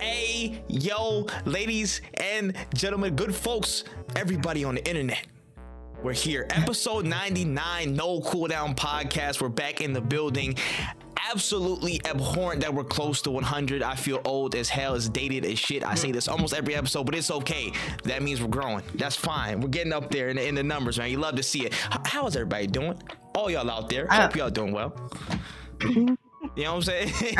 Hey, yo, ladies and gentlemen, good folks, everybody on the internet. We're here, episode 99, No Cooldown podcast. We're back in the building. Absolutely abhorrent that we're close to 100. I feel old as hell, as dated as shit. I say this almost every episode, but it's okay. That means we're growing. That's fine. We're getting up there in the numbers, man. You love to see it. How is everybody doing? All y'all out there. Hope y'all doing well. You know what I'm saying?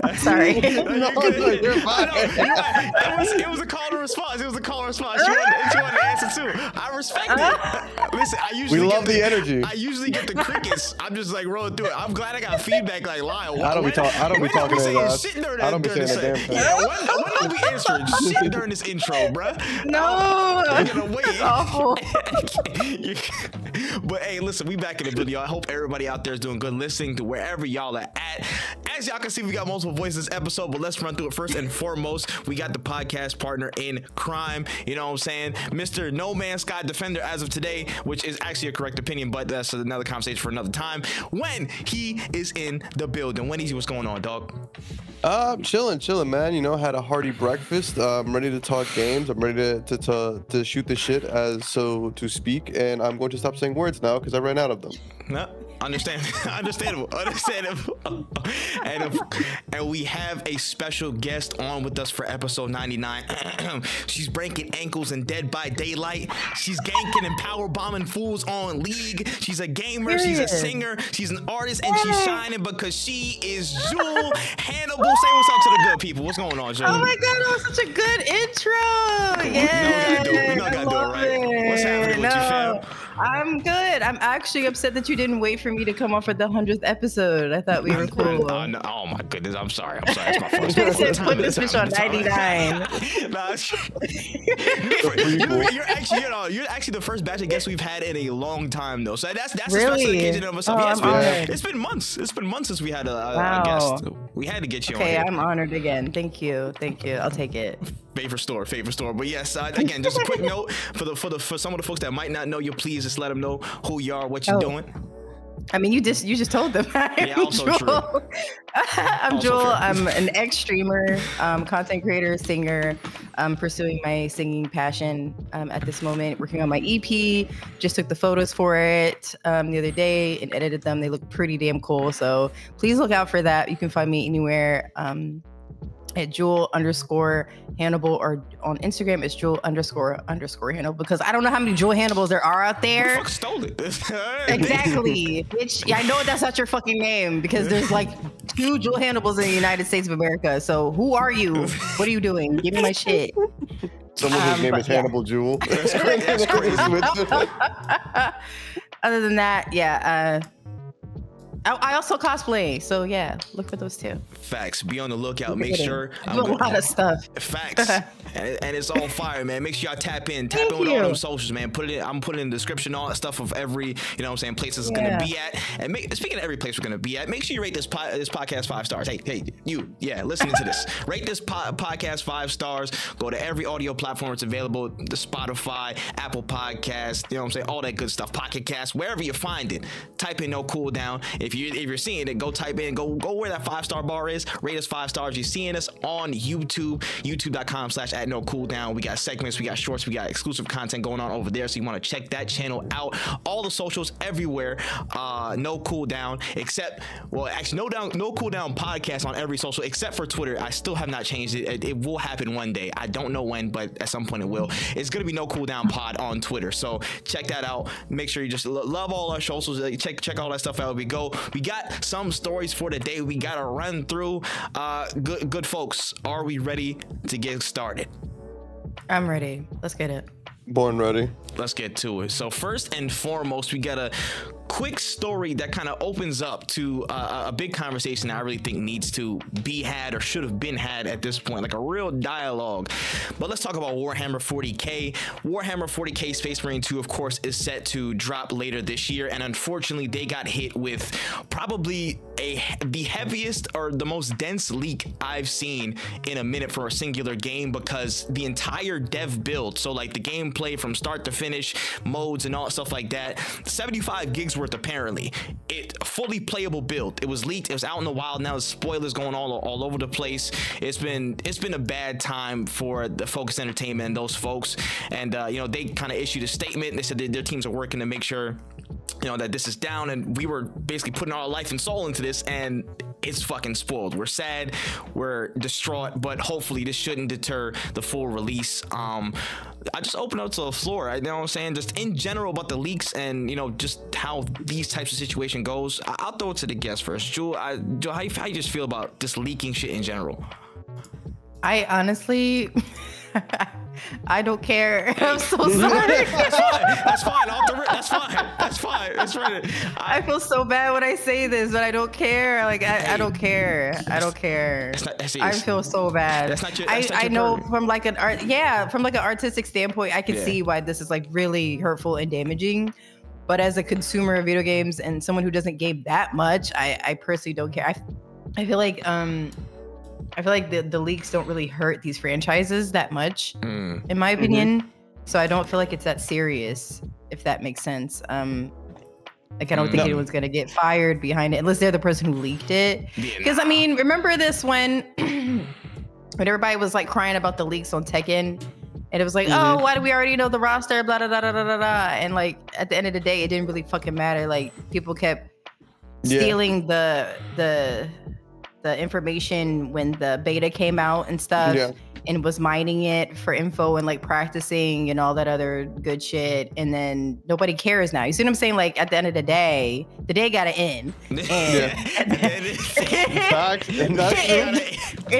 I'm sorry. You're fine. It was a call and response. It was a call and response. She wanted to answer too. I respect it. Listen, we love the energy. I usually get the crickets. I'm just like rolling through it. I'm glad I got feedback like Lyle. I don't be talking shit during I don't be saying that damn thing. Yeah, when don't we answer shit during this intro, bruh? No. I'm gonna wait. It's awful. But hey, listen, we back in the video. I hope everybody out there is doing good listening to wherever y'all are at. As y'all can see, we got multiple voices this episode, but let's run through it. First and foremost, we got the podcast partner in crime, you know what I'm saying, Mr. No Man's Sky Defender as of today, which is actually a correct opinion, but that's another conversation for another time. When he is in the building, when what's going on, dog? Chilling, man. You know, had a hearty breakfast. I'm ready to talk games. I'm ready to shoot the shit, as so to speak, and I'm going to stop saying words now because I ran out of them. No, understandable. And we have a special guest on with us for episode 99. She's breaking ankles in Dead by Daylight. She's ganking and power bombing fools on League. She's a gamer. She's a singer. She's an artist, and she's shining because she is Jewell Hannibal. Say what's up to the good people. What's going on, Jewell? Oh my god, that was such a good intro. Yeah, we know gotta do it right. What's happening with you, fam? I'm good. I'm actually upset that you didn't wait for me to come on for the 100th episode. I thought we were cool. No, oh my goodness, I'm sorry. It's my first time. Put this bitch on 99. You're actually the first batch of guests we've had in a long time, though. So that's really? a special occasion of us. It's been months. It's been months since we had a guest. We had to get you on. Okay, I'm honored again. Thank you. I'll take it. Favorite store. But yes, again, just a quick note for some of the folks that might not know you. Please just let them know who you are, what you're doing. I mean, you just told them. Yeah, also true. I'm Jewell. I'm an ex-streamer, content creator, singer. I'm pursuing my singing passion at this moment. Working on my EP. Just took the photos for it the other day and edited them. They look pretty damn cool. So please look out for that. You can find me anywhere at Jewell_Hannibal, or on Instagram it's Jewell__Hannibal, because I don't know how many Jewell Hannibals there are out there. Who the fuck stole it? Exactly. Bitch, I know that's not your fucking name, because there's like 2 Jewell Hannibals in the United States of America. So who are you? What are you doing? Give me my shit. Someone whose name is Hannibal Jewell. That's crazy. Other than that, yeah. I also cosplay, so yeah, look for those too. Facts. Be on the lookout. Make sure. I do a lot of stuff. Facts. and it's all fire, man. Make sure y'all tap in with all them socials, man. I'm putting in the description all that stuff of every, you know what I'm saying, places it's gonna be at. And speaking of every place we're gonna be at, make sure you rate this podcast 5 stars. Hey, you, listening to this, rate this podcast 5 stars. Go to every audio platform it's available, the Spotify, Apple Podcast, you know what I'm saying, all that good stuff, Pocket Cast, wherever you find it. Type in No Cooldown. If you're seeing it, go type in, go where that 5-star bar is, rate us 5 stars. You're seeing us on YouTube, youtube.com/@NoCooldown. We got segments, we got shorts, we got exclusive content going on over there, so you want to check that channel out. All the socials everywhere, No Cooldown, except, well, actually No Cooldown podcast on every social except for Twitter. I still have not changed it. It will happen one day. I don't know when, but at some point it will. It's gonna be No Cooldown pod on Twitter, so check that out. Make sure you just love all our socials. Check all that stuff out. We got some stories for today we gotta run through. Good folks, are we ready to get started? I'm ready. Let's get it. Born ready. Let's get to it. So first and foremost, we got a quick story that kind of opens up to a big conversation that I really think needs to be had, or should have been had at this point, like a real dialogue. But let's talk about Warhammer 40k. Warhammer 40k Space Marine 2, of course, is set to drop later this year, and unfortunately they got hit with probably the heaviest or the most dense leak I've seen in a minute for a singular game, because the entire dev build, so like the gameplay from start to finish, modes and all stuff like that, 75 gigs worth apparently. It fully playable build. It was leaked. It was out in the wild. Now there's spoilers going all over the place. It's been a bad time for the Focus Entertainment and those folks. And you know, they kind of issued a statement. They said that their teams are working to make sure, you know, that this is down, and we were basically putting our life and soul into this, and it's fucking spoiled. We're sad, we're distraught, but hopefully this shouldn't deter the full release. I just open up to the floor, you know what I'm saying, just in general about the leaks and, you know, just how these types of situation goes. I'll throw it to the guests first. Jewell, how you just feel about this leaking shit in general? I honestly I don't care. I'm so sorry. That's fine. That's fine. That's right. I feel so bad when I say this, but I don't care. Like I don't care. I don't care. I feel so bad. That's not your. I know from like an artistic standpoint, I can see why this is like really hurtful and damaging. But as a consumer of video games and someone who doesn't game that much, I personally don't care. I feel like the leaks don't really hurt these franchises that much, in my opinion. So I don't feel like it's that serious, if that makes sense. Like I don't think anyone's gonna get fired behind it unless they're the person who leaked it. Because I mean, remember this when everybody was like crying about the leaks on Tekken, and it was like, oh, why do we already know the roster? Blah blah blah blah blah blah. And like at the end of the day, it didn't really fucking matter. Like people kept stealing the information when the beta came out and stuff, and was mining it for info and like practicing and all that other good shit. And then nobody cares now. You see what I'm saying? Like at the end of the day gotta end. It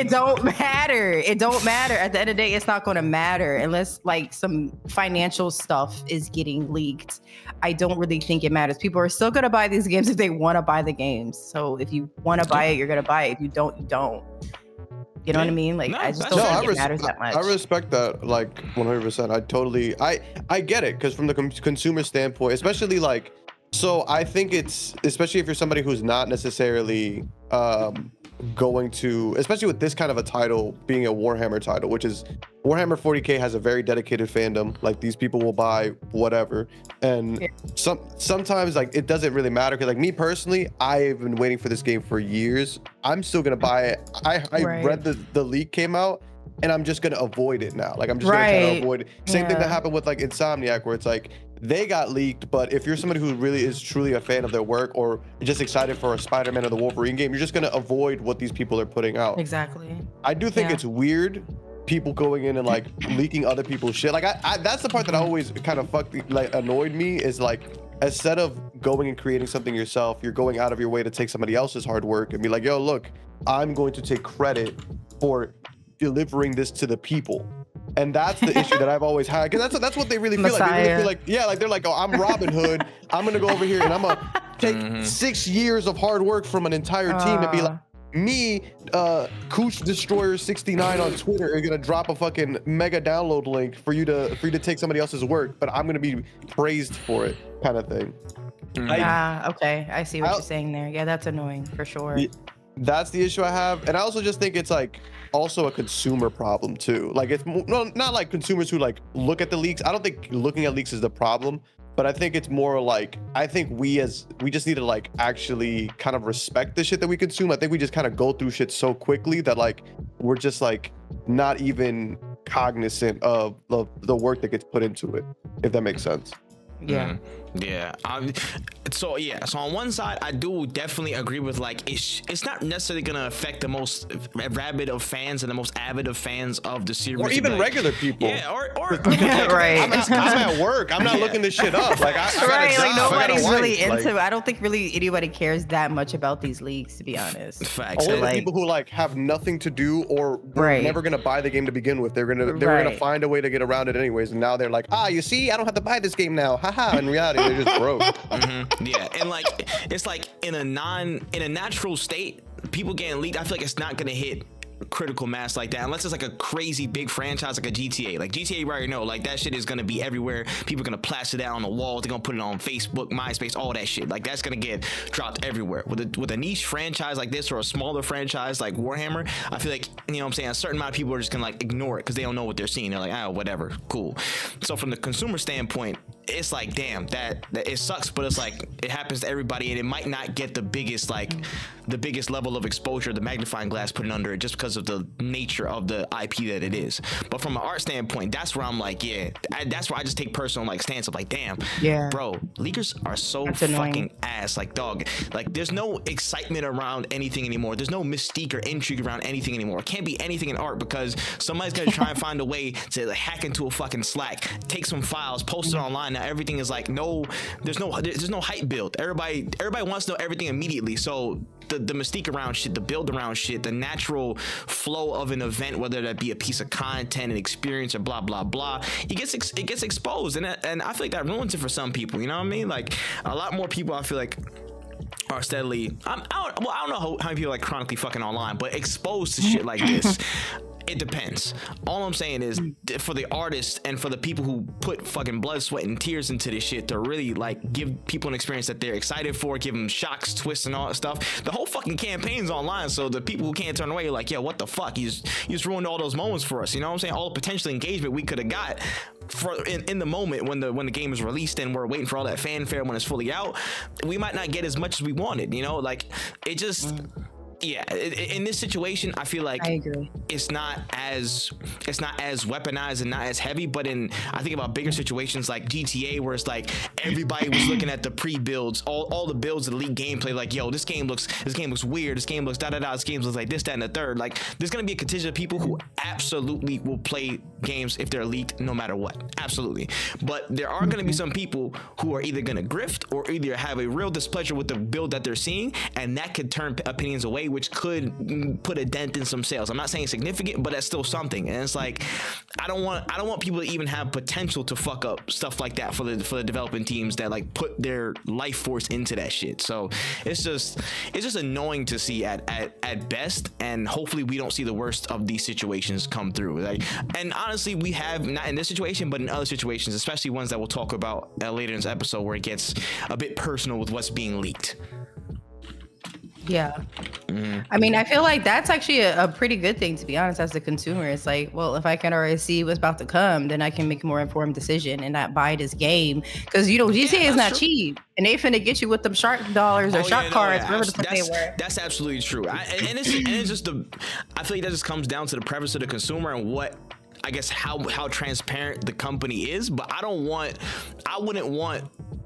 don't matter. It don't matter. At the end of the day, it's not gonna matter unless like some financial stuff is getting leaked. I don't really think it matters. People are still gonna buy these games if they want to buy the games. So if you want to buy it, you're gonna buy it. If you don't, you don't. You know what I mean? Like I just don't think it matters that much. I respect that, like 100%. I get it, because from the consumer standpoint, especially like, so I think it's, especially if you're somebody who's not necessarily going to, especially with this kind of a title being a Warhammer title, which is Warhammer 40K has a very dedicated fandom. Like these people will buy whatever, and sometimes like it doesn't really matter, because like me personally, I've been waiting for this game for years. I'm still gonna buy it. I read the leak came out, and I'm just gonna avoid it now. Like I'm just gonna try to avoid it. Same thing that happened with like Insomniac, where it's like they got leaked, but if you're somebody who really is truly a fan of their work, or just excited for a Spider-Man or the Wolverine game, you're just gonna avoid what these people are putting out. Exactly. I do think it's weird, people going in and like leaking other people's shit. Like I that's the part that always kind of annoyed me, is like, instead of going and creating something yourself, you're going out of your way to take somebody else's hard work and be like, yo, look, I'm going to take credit for delivering this to the people. And that's the issue that I've always had, because that's what they really feel like. They really feel like, like they're like, oh, I'm Robin Hood, I'm gonna go over here and I'm gonna take 6 years of hard work from an entire team and be like, me, Cooch Destroyer 69 on Twitter are gonna drop a fucking mega download link for you to take somebody else's work, but I'm gonna be praised for it, kind of thing. Okay, I see what you're saying there. Yeah, that's annoying for sure. That's the issue I have. And I also just think it's like also a consumer problem too. Like it's not like consumers who like look at the leaks. I don't think looking at leaks is the problem, but I think it's more like, I think we just need to like actually kind of respect the shit that we consume. I think we just kind of go through shit so quickly that like we're just like not even cognizant of the work that gets put into it, if that makes sense. So on one side, I do definitely agree with like it's not necessarily gonna affect the most rabid of fans and the most avid of fans of the series, or even like, regular people. Right. I'm at work. I'm not looking this shit up. Like like nobody's really into. I don't think really anybody cares that much about these leaks, to be honest. Facts. Only the people who like have nothing to do or were never gonna buy the game to begin with. They were gonna find a way to get around it anyways, and now they're like, you see, I don't have to buy this game now. Haha. In reality, they're just broke. And like it's like in a natural state, people getting leaked, I feel like it's not gonna hit critical mass like that unless it's like a crazy big franchise like a GTA. Like GTA, you already know, like that shit is gonna be everywhere. People are gonna plaster that on the walls. They're gonna put it on Facebook, MySpace, all that shit. Like that's gonna get dropped everywhere. With a niche franchise like this, or a smaller franchise like Warhammer, I feel like, you know what I'm saying, a certain amount of people are just gonna like ignore it because they don't know what they're seeing. They're like, whatever, cool. So from the consumer standpoint, it's like, damn, that it sucks, but it's like it happens to everybody, and it might not get the biggest level of exposure, the magnifying glass put under it, just because of the nature of the IP that it is. But from an art standpoint, that's where I'm like, yeah, that's where I just take personal like stance of like, damn, bro, leakers are so fucking ass. Like, dog, like there's no excitement around anything anymore. There's no mystique or intrigue around anything anymore. It can't be anything in art because somebody's gonna try and find a way to like hack into a fucking Slack, take some files, post it online. Now everything is like, there's no hype build. Everybody wants to know everything immediately. So the mystique around shit, the build around shit, the natural flow of an event, whether that be a piece of content, an experience, or blah blah blah, it gets exposed, and I feel like that ruins it for some people. You know what I mean? Like a lot more people, I feel like, are steadily, I don't know how many people like chronically fucking online, but exposed to shit like this. It depends. All I'm saying is, for the artists and for the people who put fucking blood, sweat, and tears into this shit to really like give people an experience that they're excited for, give them shocks, twists, and all that stuff. The whole fucking campaign's online, so the people who can't turn away are like, yeah, what the fuck? You just ruined all those moments for us. You know what I'm saying? All the potential engagement we could have got in the moment when the game is released and we're waiting for all that fanfare when it's fully out. We might not get as much as we wanted. You know, like it just. Yeah, in this situation, I feel like I agree. It's not as weaponized and not as heavy. But I think about bigger situations like GTA, where it's like everybody was looking at the pre-builds, all the builds of the league gameplay, like, yo, this game looks weird, this game looks da da da, this game looks like this, that, and the third. Like, there's gonna be a contingent of people who absolutely will play games if they're leaked, no matter what, absolutely. But there are gonna be some people who are either gonna grift or either have a real displeasure with the build that they're seeing, and that could turn opinions away, which could put a dent in some sales. I'm not saying significant, but that's still something. And it's like, I don't want people to even have potential to fuck up stuff like that for the developing teams that like put their life force into that shit. So it's just annoying to see at best, and hopefully we don't see the worst of these situations come through. Like, and honestly, we have, not in this situation, but in other situations, especially ones that we'll talk about later in this episode, where it gets a bit personal with what's being leaked. Yeah. I mean, I feel like that's actually a pretty good thing, to be honest, as a consumer. It's like, well, if I can already see what's about to come, then I can make a more informed decision and not buy this game. Because, you know, GTA is not cheap. And they finna get you with them shark dollars or shark cards, whatever the fuck they were. That's absolutely true. It's just I feel like that just comes down to the preference of the consumer and what, I guess, how transparent the company is. But I wouldn't want,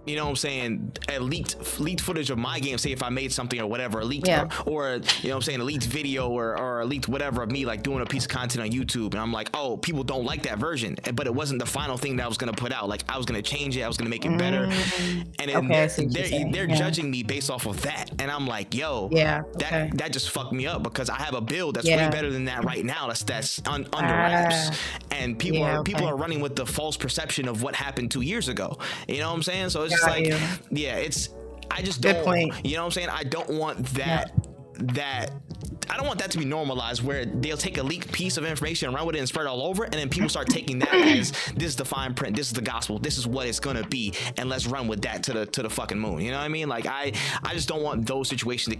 you know what I'm saying, a leaked footage of my game, say if I made something or whatever, a leaked or you know what I'm saying, a leaked video or a leaked whatever of me like doing a piece of content on YouTube, and I'm like, oh, people don't like that version, but it wasn't the final thing that I was gonna put out. Like, I was gonna change it, I was gonna make it better, and they're judging me based off of that, and I'm like, yo, that just fucked me up, because I have a build that's way better than that right now. That's under wraps, and people are running with the false perception of what happened 2 years ago. You know what I'm saying? So it's like, I just don't, you know what I'm saying? I don't want that I don't want that to be normalized, where they'll take a leaked piece of information and run with it and spread it all over, and then people start taking that as, this is the fine print, this is the gospel, this is what it's gonna be, and let's run with that to the fucking moon. You know what I mean? Like, I just don't want those situations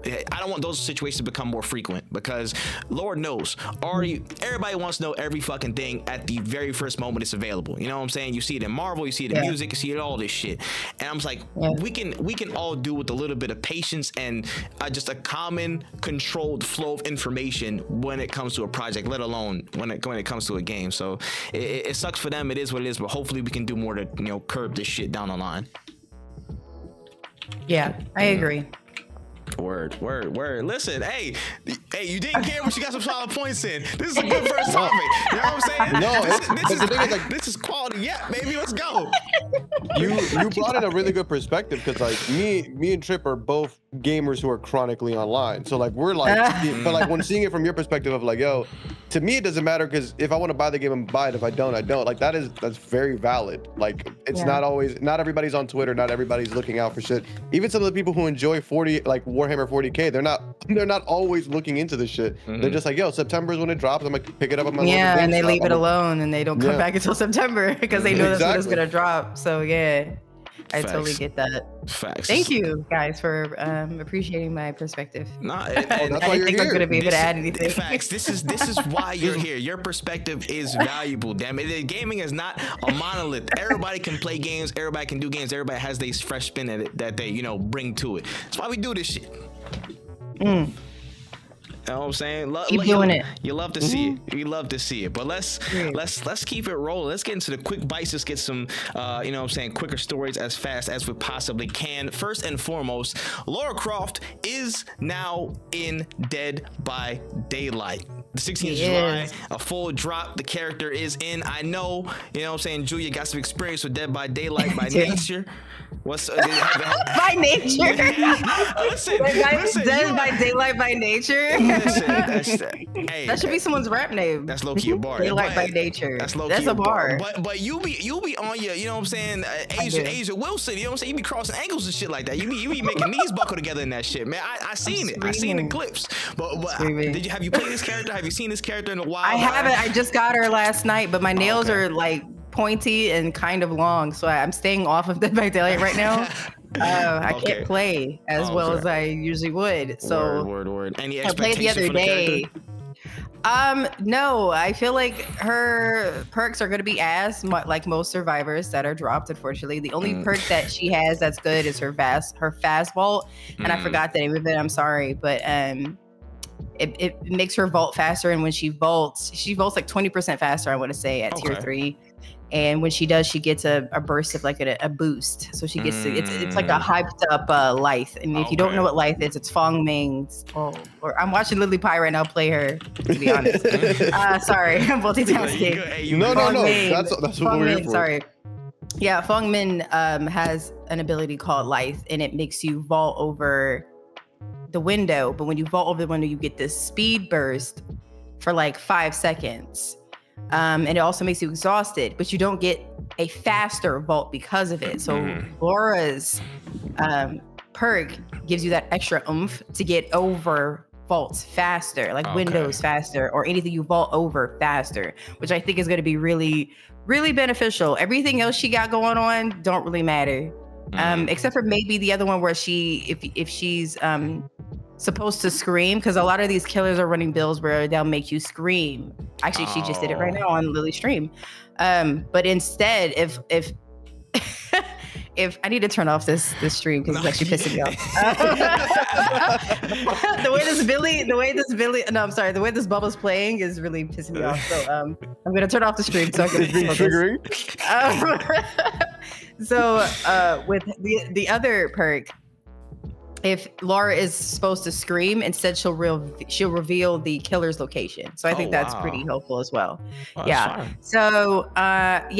I don't want those situations to become more frequent, because Lord knows, everybody wants to know every fucking thing at the very first moment it's available. You know what I'm saying? You see it in Marvel, you see it in music, you see it in all this shit, and I'm just like, we can all do with a little bit of patience and just a common controlled flow of information when it comes to a project, let alone when it comes to a game. So it sucks for them, it is what it is, but hopefully we can do more to, you know, curb this shit down the line. Yeah, I agree. Word. Listen, hey, you didn't care, but you got some solid points in. This is a good first topic. You know what I'm saying? No, this is quality. Yeah, baby, let's go. You brought in a really good perspective, because like me and Tripp are both gamers who are chronically online. So like we're like, but like when seeing it from your perspective of like, yo, to me it doesn't matter, because if I want to buy the game, I'm buy it. If I don't, I don't. Like that's very valid. Like it's not not everybody's on Twitter, not everybody's looking out for shit. Even some of the people who enjoy Warhammer 40K, they're not always looking into this shit. They're just like, yo, September is when it drops, I'm gonna pick it up on my local and they leave it alone and they don't come back until September, because they know that's when it's gonna drop. So I totally get that. Facts. Thank you guys for appreciating my perspective. Nah, I didn't think I'm gonna be able to add anything. Facts. This is why you're here. Your perspective is valuable. Damn it. Gaming is not a monolith. Everybody can play games. Everybody can do games. Everybody has their fresh spin at it that they, you know, bring to it. That's why we do this shit. You know what I'm saying? Keep doing it. You love to see it. You love to see it. But let's keep it rolling. Let's get into the quick bites. Let's get some you know what I'm saying, quicker stories as fast as we possibly can. First and foremost, Lara Croft is now in Dead by Daylight. The 16th of July, a full drop. The character is in. I know, you know what I'm saying, Julia got some experience with Dead by Daylight by nature. What's by nature? listen, Dead by Daylight by nature. Hey, that should be someone's rap name. That's low key a bar. Daylight by nature. That's low key. That's a bar. But you be on your, you know what I'm saying, Asia Wilson. You know what I'm saying? You be crossing ankles and shit like that. You be making knees buckle together in that shit, man. I seen it. I seen the clips. But have you played this character? Have you seen this character in a while? I haven't. I just got her last night, but my nails are like pointy and kind of long, so I'm staying off of Dead by Daylight right now. I can't play as well as I usually would. So word. Any I played the other day. No, I feel like her perks are going to be ass, like most survivors that are dropped, unfortunately. The only perk that she has that's good is her fast vault, and I forgot the name of it. I'm sorry, but it makes her vault faster, and when she vaults like 20% faster, I want to say, at tier 3. And when she does, she gets a burst of like a boost. So she gets it's like a hyped up Lythe. And if you don't know what Lythe is, it's Fong Ming's. Or I'm watching Lily Pie right now play her, to be honest. Sorry, I'm multitasking. No. That's what we're here for. Sorry. Yeah, Fong Min has an ability called Lythe, and it makes you vault over the window. But when you vault over the window, you get this speed burst for like 5 seconds. And it also makes you exhausted, but you don't get a faster vault because of it. So Laura's perk gives you that extra oomph to get over vaults faster, like windows faster, or anything you vault over faster, which I think is going to be really, really beneficial. Everything else she got going on don't really matter, except for maybe the other one where if she's supposed to scream, because a lot of these killers are running builds where they'll make you scream. Actually, she just did it right now on Lily's stream. But instead, if I need to turn off this stream because it's actually pissing me off. the way this Bubba's playing is really pissing me off. So I'm gonna turn off the stream so I can triggering. So with the other perk, if Lara is supposed to scream, instead she'll reveal the killer's location. So I think that's pretty helpful as well. So but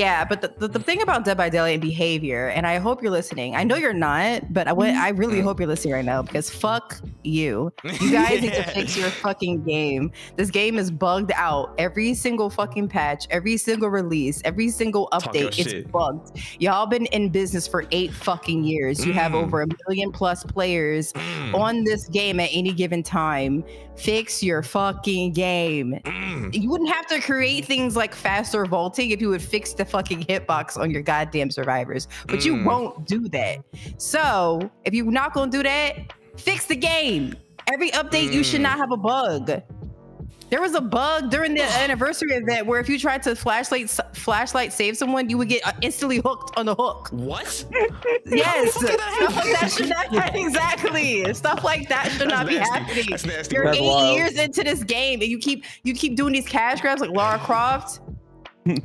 the thing about Dead by Daylight and behavior, and I hope you're listening. I know you're not, but I really hope you're listening right now, because fuck you. You guys need to fix your fucking game. This game is bugged out. Every single fucking patch, every single release, every single update, it's bugged. Y'all been in business for 8 fucking years. You have over 1 million plus players on this game at any given time. Fix your fucking game. You wouldn't have to create things like faster vaulting if you would fix the fucking hitbox on your goddamn survivors, but you won't do that. So if you're not gonna do that, fix the game. Every update, you should not have a bug. There was a bug during the anniversary event where if you tried to flashlight save someone, you would get instantly hooked on the hook. What? Yes. Stuff like that should not exactly. Stuff like that should not be happening. That's nasty. You're 8 years into this game and you keep doing these cash grabs like Lara Croft,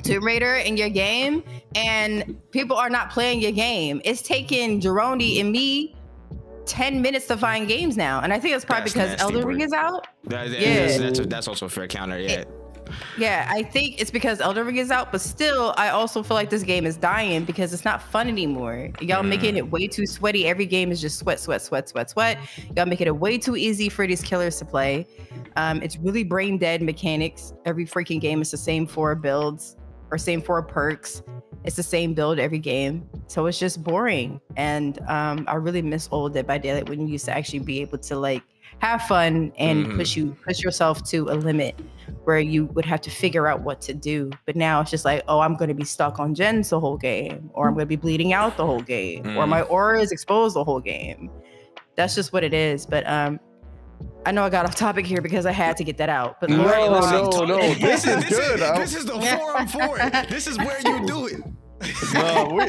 Tomb Raider in your game, and people are not playing your game. It's taking Jeroni and me 10 minutes to find games now, and I think it's probably because Elden Ring is out. That's also a fair counter. Yeah, I think it's because Elden Ring is out, but still, I also feel like this game is dying because it's not fun anymore. Y'all making it way too sweaty. Every game is just sweat. Y'all making it way too easy for these killers to play. It's really brain dead mechanics. Every freaking game is the same 4 builds or same 4 perks. It's the same build every game. So it's just boring. And I really miss old Dead by Daylight when you used to actually be able to like have fun and push yourself to a limit where you would have to figure out what to do. But now it's just like, oh, I'm going to be stuck on gens the whole game, or I'm going to be bleeding out the whole game, or my aura is exposed the whole game. That's just what it is. But I know I got off topic here because I had to get that out. But no. This is good. This is the forum for it. This is where you do it. No,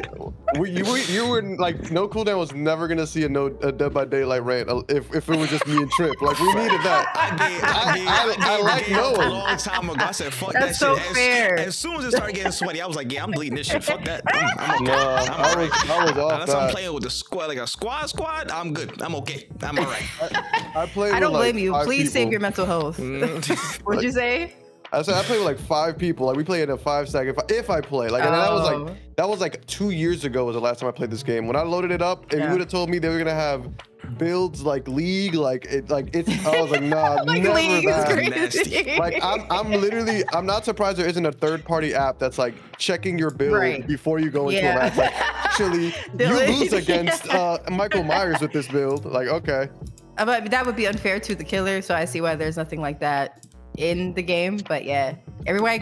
you were like, no cooldown was never gonna see a Dead by Daylight rant if it was just me and Tripp. Like, we needed that. I like Noah a long time ago. I said, fuck That's that so shit. fair. As soon as it started getting sweaty, I was like, yeah, I'm deleting this shit. Fuck that. I'm okay. No, I was off Unless that. I'm playing with the squad, like a squad, I'm good. I'm okay. I'm all right. I played. I don't with, like, blame you. 5 Please people. save your mental health. What'd you say? I said I played with like 5 people. Like, we played in a 5-second if I play. Like, and that was like 2 years ago was the last time I played this game. When I loaded it up, if you would have told me they were gonna have builds like League, I was like, nah, like never League is that. crazy. Like, I'm not surprised there isn't a third-party app that's like checking your build before you go into a match. Like, actually, you lose against Michael Myers with this build. Like, okay. But that would be unfair to the killer, so I see why there's nothing like that in the game. But yeah, everybody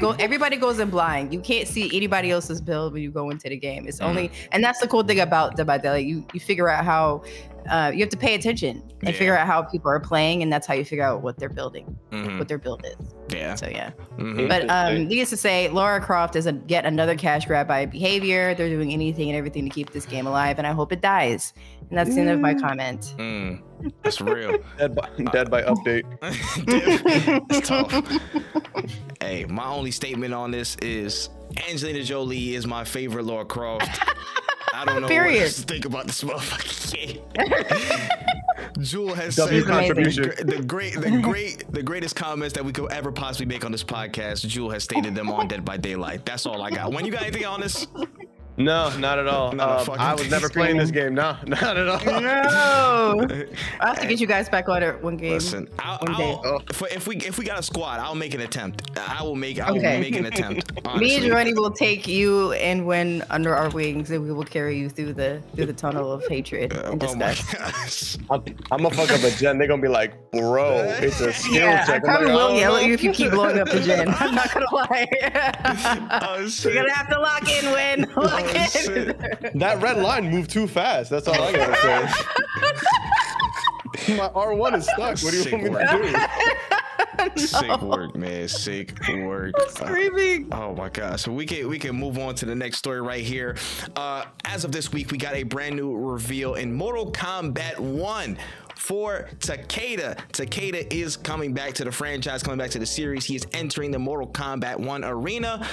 goes in blind. You can't see anybody else's build when you go into the game. It's only, and that's the cool thing about Dead by Daylight. You figure out how you have to pay attention and figure out how people are playing, and that's how you figure out what they're building, what their build is. Yeah. So yeah. But needless to say, Lara Croft is yet another cash grab by behavior. They're doing anything and everything to keep this game alive, and I hope it dies. And that's the end of my comment. That's real. Dead by update. It's tough. Hey, my only statement on this is Angelina Jolie is my favorite Lara Croft. I don't know what else to think about this motherfucking game. Jewell has said the greatest comments that we could ever possibly make on this podcast. Jewell has stated them on Dead by Daylight. That's all I got. When you got anything on this? No, not at all. I was never playing this game. No, not at all. No. I'll have to get you guys back on it one game. Listen, if we got a squad, I'll make an attempt. I will make an attempt. Honestly. Me and Ronnie will take you and Win under our wings, and we will carry you through the tunnel of hatred and disgust. I'm gonna fuck up a gen. They're gonna be like, bro, it's a skill check. I probably will yell at you if you keep blowing up the gen. I'm not gonna lie. You're gonna have to lock in, Win. Lock in. That red line moved too fast. That's all I gotta say. My R1 is stuck. What do you want me to do? Sick work, man. Sick work. I'm screaming. Oh my god. So we can move on to the next story right here. As of this week, we got a brand new reveal in Mortal Kombat 1 for Takeda. Takeda is coming back to the franchise, coming back to the series. He is entering the Mortal Kombat 1 arena.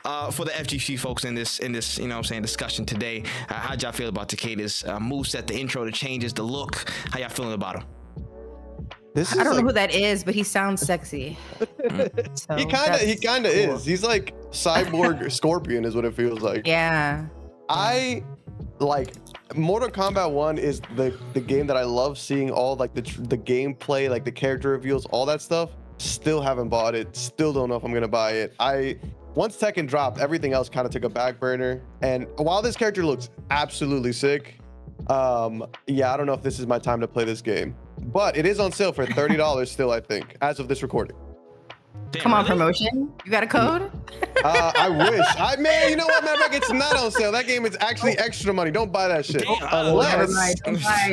For the FGC folks in this, you know what I'm saying, discussion today, how'd y'all feel about Takeda's moveset, the intro, the changes, the look? How y'all feeling about him? I don't know who that is, but he sounds sexy. So he kind of is. He's like cyborg Scorpion is what it feels like. Yeah. I like Mortal Kombat 1 is the game that I love seeing all like the gameplay, like the character reveals, all that stuff. Still haven't bought it. Still don't know if I'm gonna buy it. Once Tekken dropped, everything else kind of took a back burner. And while this character looks absolutely sick, yeah, I don't know if this is my time to play this game. But it is on sale for $30 still, I think, as of this recording. Damn, come on, promotion. You got a code? I wish. Man, you know what, Maverick? It's not on sale. That game is actually extra money. Don't buy that shit.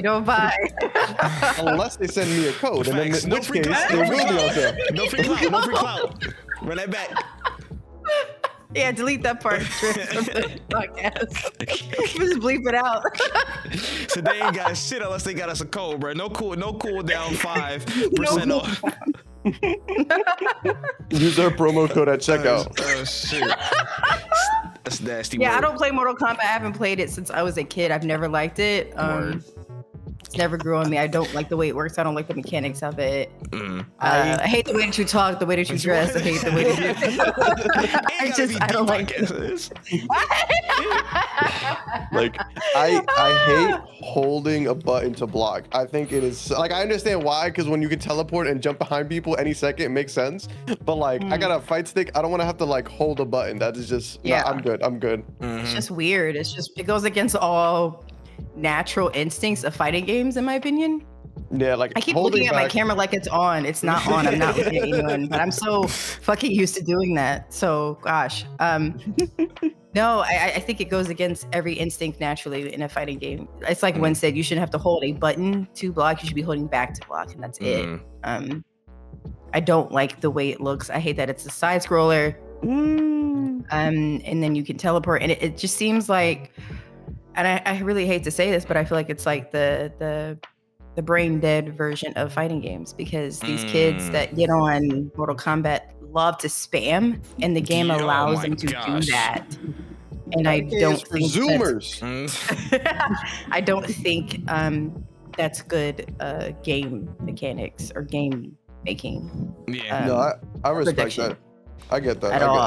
Don't buy. Unless they send me a code. And then in which case, they will be on sale. No free clout. No free clout. Run that back. Yeah, delete that part from the podcast. Just bleep it out. So they ain't got shit unless they got us a code, bro. No cool down 5% off. Use our promo code at checkout. Oh shit. That's nasty. Yeah, I don't play Mortal Kombat. I haven't played it since I was a kid. I've never liked it. It's never grew on me. I don't like the way it works. I don't like the mechanics of it. I hate the way that you talk, the way that you dress. I hate the way that you I don't like it. Like, I hate holding a button to block. I think it is, like, I understand why, because when you can teleport and jump behind people any second, it makes sense. But, like, I got a fight stick. I don't want to have to, like, hold a button. That is just, yeah. No, I'm good. It's just weird. It goes against all natural instincts of fighting games, in my opinion. Yeah, like I keep looking at my camera like it's on. It's not on. I'm not looking at anyone, but I'm so fucking used to doing that. So gosh. No, I think it goes against every instinct naturally in a fighting game. It's like Wen said, you shouldn't have to hold a button to block. You should be holding back to block, and that's it. I don't like the way it looks. I hate that it's a side scroller. And then you can teleport, and it just seems like, and I really hate to say this, but I feel like it's like the brain dead version of fighting games, because these kids that get on Mortal Kombat love to spam, and the game allows them to do that. And I don't think Zoomers. I don't think that's good game mechanics or game making. Yeah. No, I respect that. I get that. At all.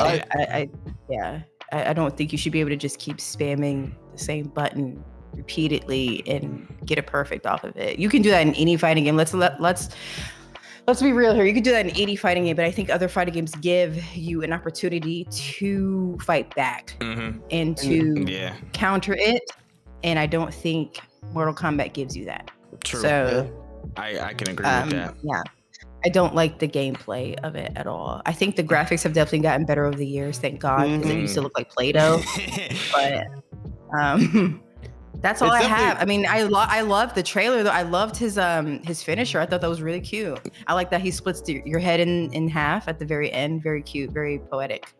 I don't think you should be able to just keep spamming the same button repeatedly and get a perfect off of it. You can do that in any fighting game. Let's be real here. You can do that in any fighting game, but I think other fighting games give you an opportunity to fight back and to counter it. And I don't think Mortal Kombat gives you that. True. So I can agree with that. Yeah. I don't like the gameplay of it at all. I think the graphics have definitely gotten better over the years, thank God, because it used to look like Play-Doh. But that's all I have. I mean, I love the trailer though. I loved his finisher. I thought that was really cute. I like that he splits your head in half at the very end. Very cute, very poetic.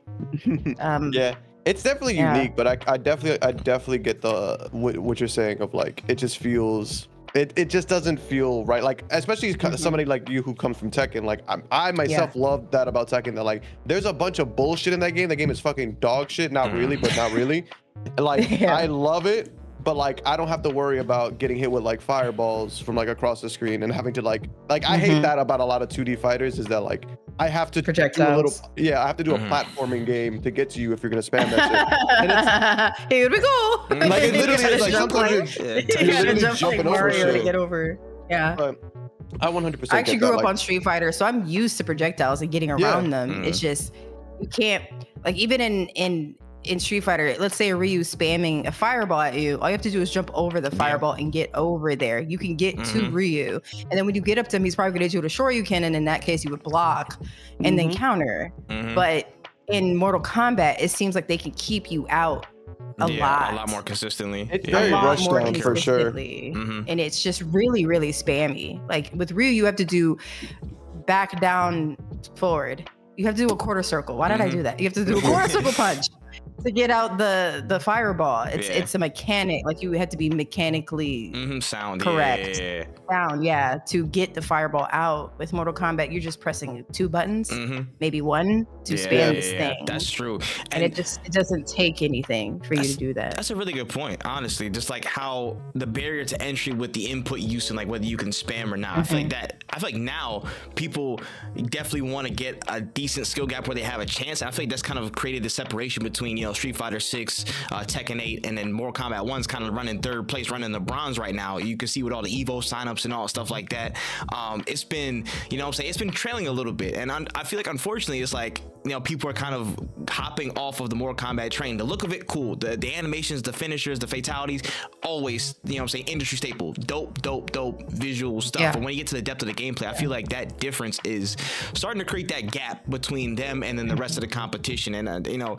Yeah, it's definitely unique, but I definitely get the what you're saying of like, it just feels. It just doesn't feel right, like especially somebody like you who comes from Tekken. Like I myself love that about Tekken, that like there's a bunch of bullshit in that game. The game is fucking dog shit, not really, but not really. Like I love it, but like I don't have to worry about getting hit with like fireballs from like across the screen and having to like I hate that about a lot of 2D fighters, is that like I have to do a little, I have to do a platforming game to get to you if you're gonna spam that shit. Here we go. Like it literally is like sometimes you gotta jump like Mario to get over. Yeah. But I 100%. I actually grew up on Street Fighter, so I'm used to projectiles and getting around them. It's just you can't, like, even in Street Fighter, let's say Ryu spamming a fireball at you, all you have to do is jump over the fireball and get over there. You can get to Ryu, and then when you get up to him, he's probably going to do a Shoryuken, and in that case, you would block and then counter. But in Mortal Kombat, it seems like they can keep you out a lot more consistently. It's very rushed down for sure. And it's just really, really spammy. Like with Ryu, you have to do back, down, forward. You have to do a quarter circle. Why did I do that? You have to do a quarter circle punch to get out the fireball. It's a mechanic. Like you had to be mechanically sound correct. Sound, to get the fireball out. With Mortal Kombat, you're just pressing 2 buttons, maybe 1 to spam this thing. That's true. And it doesn't take anything for you to do that. That's a really good point, honestly. Just like how the barrier to entry with the input use and like whether you can spam or not. I feel like now people definitely want to get a decent skill gap where they have a chance. And I feel like that's kind of created the separation between, you know, Street Fighter 6, Tekken 8, and then Mortal Kombat 1's kind of running third place, running the bronze right now. You can see with all the Evo signups and all stuff like that. It's been, you know what I'm saying, it's been trailing a little bit. And I feel like, unfortunately, it's like, you know, people are kind of hopping off of the Mortal Kombat train. The look of it, cool. The animations, the finishers, the fatalities, always, you know what I'm saying, industry staple. Dope visual stuff. But when you get to the depth of the gameplay, I feel like that difference is starting to create that gap between them and then the rest of the competition. And, you know,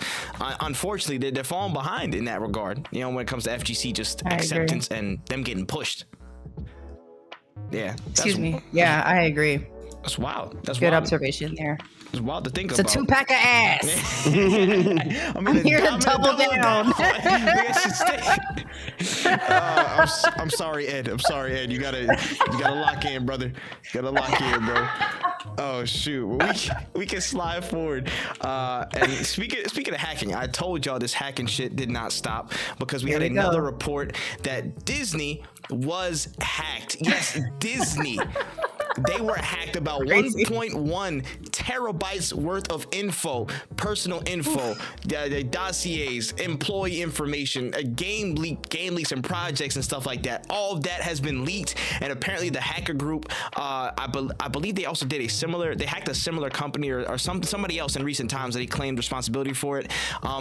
unfortunately, they're falling behind in that regard, you know, when it comes to FGC just acceptance and them getting pushed. Yeah. Excuse me. Yeah, I agree. That's wild. That's good wild. Observation there. It's wild to think about. It's a 2-pack of ass. I'm here to double down. I'm sorry, Ed. You gotta lock in, brother. You gotta lock in, bro. Oh shoot. We can slide forward. And speaking of hacking, I told y'all this hacking shit did not stop because we had another report that Disney was hacked. Yes, Disney. They were hacked about 1.1 terabytes worth of info, personal info, the dossiers, employee information, game leaks and projects and stuff like that. All of that has been leaked, and apparently the hacker group, I believe they also did they hacked a similar company or somebody else in recent times that he claimed responsibility for it.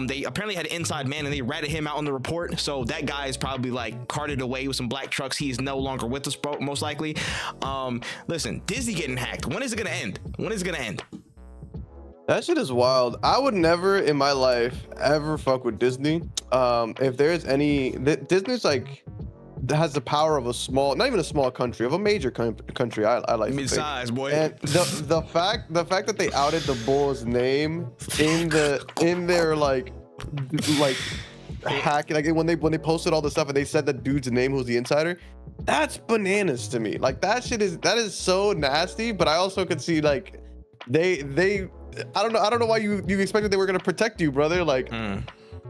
They apparently had an inside man and they ratted him out on the report, so that guy is probably like carted away with some black trucks. He is no longer with us, bro, most likely. Listen, Disney getting hacked. When is it gonna end? When is it gonna end? That shit is wild. I would never in my life ever fuck with Disney. If there's any, Disney's like has the power of a small, not even a small country, of a major country. I like mid-size, boy. And the fact that they outed the bull's name in their like hacking, like when they posted all the stuff and they said that dude's name who's the insider, that's bananas to me. Like that is so nasty. But I also could see like they I don't know why you expected they were gonna protect you, brother. Like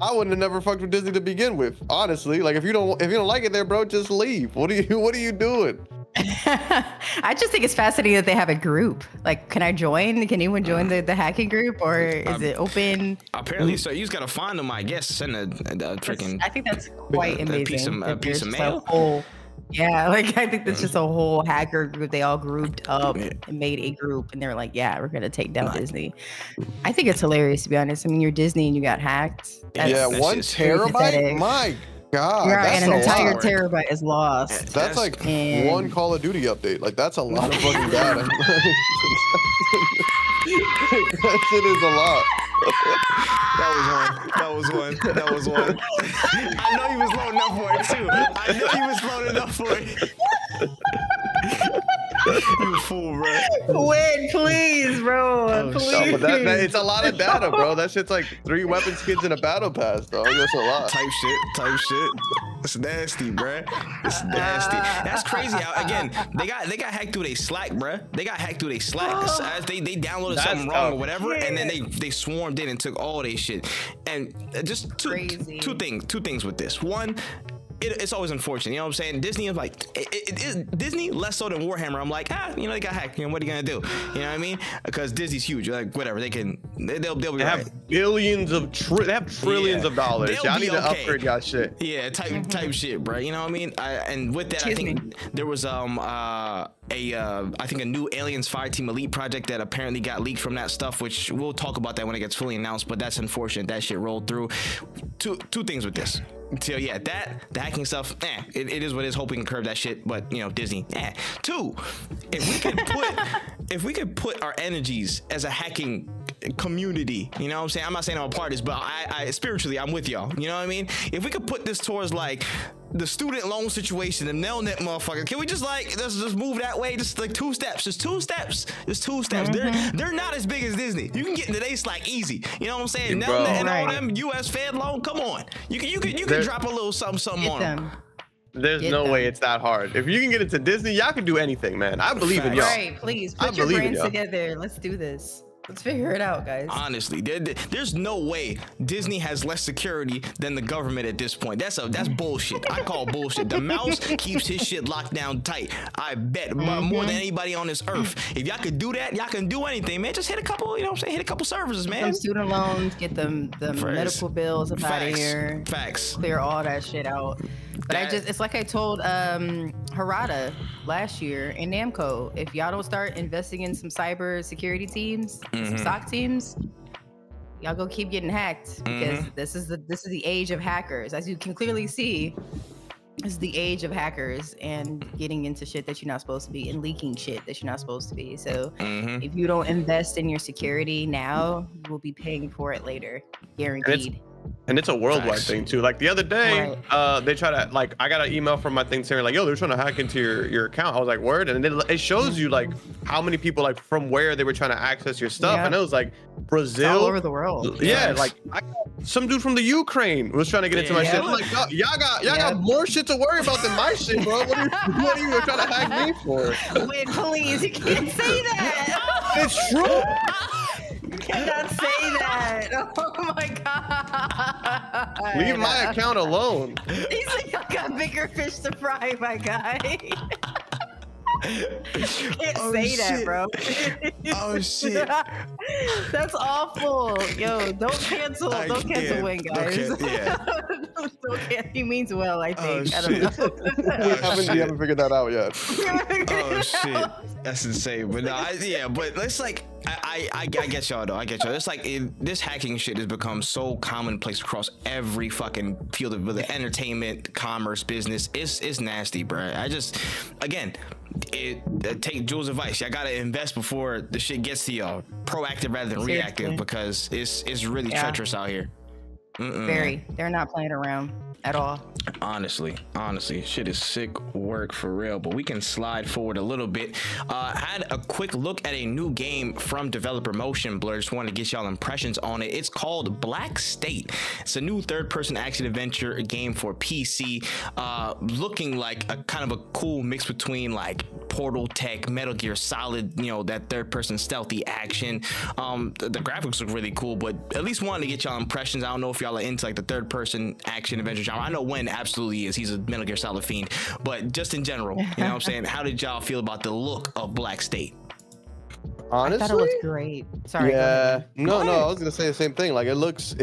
I wouldn't have never fucked with Disney to begin with, honestly. Like if you don't like it there, bro, just leave. What are you doing? I just think it's fascinating that they have a group. Like, can I join? Can anyone join the hacking group, or is it open? Apparently, so you just gotta find them, I guess. Send a freaking. I think that's quite amazing. A piece of mail. Yeah, like I think that's just a whole hacker group. They all grouped up and made a group, and they're like, "Yeah, we're gonna take down Disney." I think it's hilarious, to be honest. I mean, you're Disney and you got hacked. Yeah, 1 terabyte. My God, and an entire terabyte is lost. That's like one Call of Duty update. Like that's a lot of fucking data. That shit is a lot. That was one. I know he was loading up for it too. I know he was loading up for it. You fool, bro. Win, please, bro. Please. No, but it's a lot of data, bro. That shit's like 3 weapon skins in a battle pass, dog. That's a lot. Type shit. It's nasty, bruh. It's nasty. That's crazy. How again they got hacked through their Slack, bruh. They got hacked through their Slack. They downloaded something wrong or whatever, and then they swarmed in and took all their shit. And just two things with this. One, it's always unfortunate, you know what I'm saying? Disney is like, it is Disney less so than Warhammer. I'm like, they got hacked. You know, what are you gonna do? You know what I mean? Because Disney's huge. Like, whatever, they'll be they right. Have billions of they have trillions of dollars. Y'all need to upgrade y'all shit. Yeah, type shit, bro. You know what I mean? And with that, I think there was I think a new Aliens Fireteam Elite project that apparently got leaked from that stuff, which we'll talk about that when it gets fully announced. But that's unfortunate. That shit rolled through. Two things with this. So yeah, the hacking stuff, it is what it is. Hoping to curb that shit, but you know, Disney, 2, if we could put our energies as a hacking community, you know what I'm saying? I'm not saying I'm a part of this, but I spiritually, I'm with y'all. You know what I mean? If we could put this towards like the student loan situation, the Nelnet motherfucker, can we just move that way? Just like 2 steps, just 2 steps. They're not as big as Disney. You can get into they Slack easy. You know what I'm saying? Nelnet and all them US Fed loan, come on. You can drop a little something on them. There's no way it's that hard. If you can get into Disney, y'all can do anything, man. I believe in y'all. Right, please put your brains together. Let's do this. Let's figure it out, guys. Honestly, there's no way Disney has less security than the government at this point. That's bullshit. I call bullshit. The mouse keeps his shit locked down tight. I bet more than anybody on this earth. If y'all could do that, y'all can do anything, man. Just hit a couple, you know what I'm saying? Hit a couple services, man. Some student loans, get them medical bills up out of here. Facts. Clear all that shit out. But it's like I told Harada last year in Namco, if y'all don't start investing in some cyber security teams, some SOC teams, y'all go keep getting hacked, because this is the age of hackers. As you can clearly see, this is the age of hackers and getting into shit that you're not supposed to be and leaking shit that you're not supposed to be. So if you don't invest in your security now, you will be paying for it later, guaranteed. And it's a worldwide thing too. Like the other day, they try to, like, I got an email from my thing saying like, yo, they're trying to hack into your account. I was like, word? And it shows you like how many people, like from where they were trying to access your stuff. And it was like Brazil, it's all over the world. Yeah, like some dude from the Ukraine was trying to get into my shit. I'm like, y'all got more shit to worry about than my shit, bro. What are you trying to hack me for? Wait, please, you can't say that. It's true. You cannot say that. Oh my god. Leave my account alone. He's like, I got bigger fish to fry, my guy. can't say that, bro. Oh shit. That's awful. Yo, don't cancel Win, guys. Don't cancel. He means well, I think. I don't know. We haven't figured that out yet. Oh shit. That's insane. But no, but it's like I get y'all though. I get y'all. It's like this hacking shit has become so commonplace across every fucking field of the entertainment, commerce, business. It's nasty, bro. I just, again, take Jewell's advice. Y'all gotta invest before the shit gets to y'all. Proactive rather than reactive, because it's really treacherous out here. Very. They're not playing around at all. Honestly, shit is sick work for real. But we can slide forward a little bit. I had a quick look at a new game from developer Motion Blur. Just wanted to get y'all impressions on it. It's called Black State. It's a new third-person action adventure game for PC, looking like a kind of a cool mix between like Portal tech, Metal Gear Solid, you know, that third-person stealthy action. The graphics look really cool, but at least wanted to get y'all impressions. I don't know if y'all are into like the third-person action adventure genre. I know Win absolutely is. He's a Metal Gear Solid fiend, but just in general, you know what I'm saying? How did y'all feel about the look of Black State? Honestly, I thought it looked great. Sorry. Yeah. No, I was gonna say the same thing. Like it looks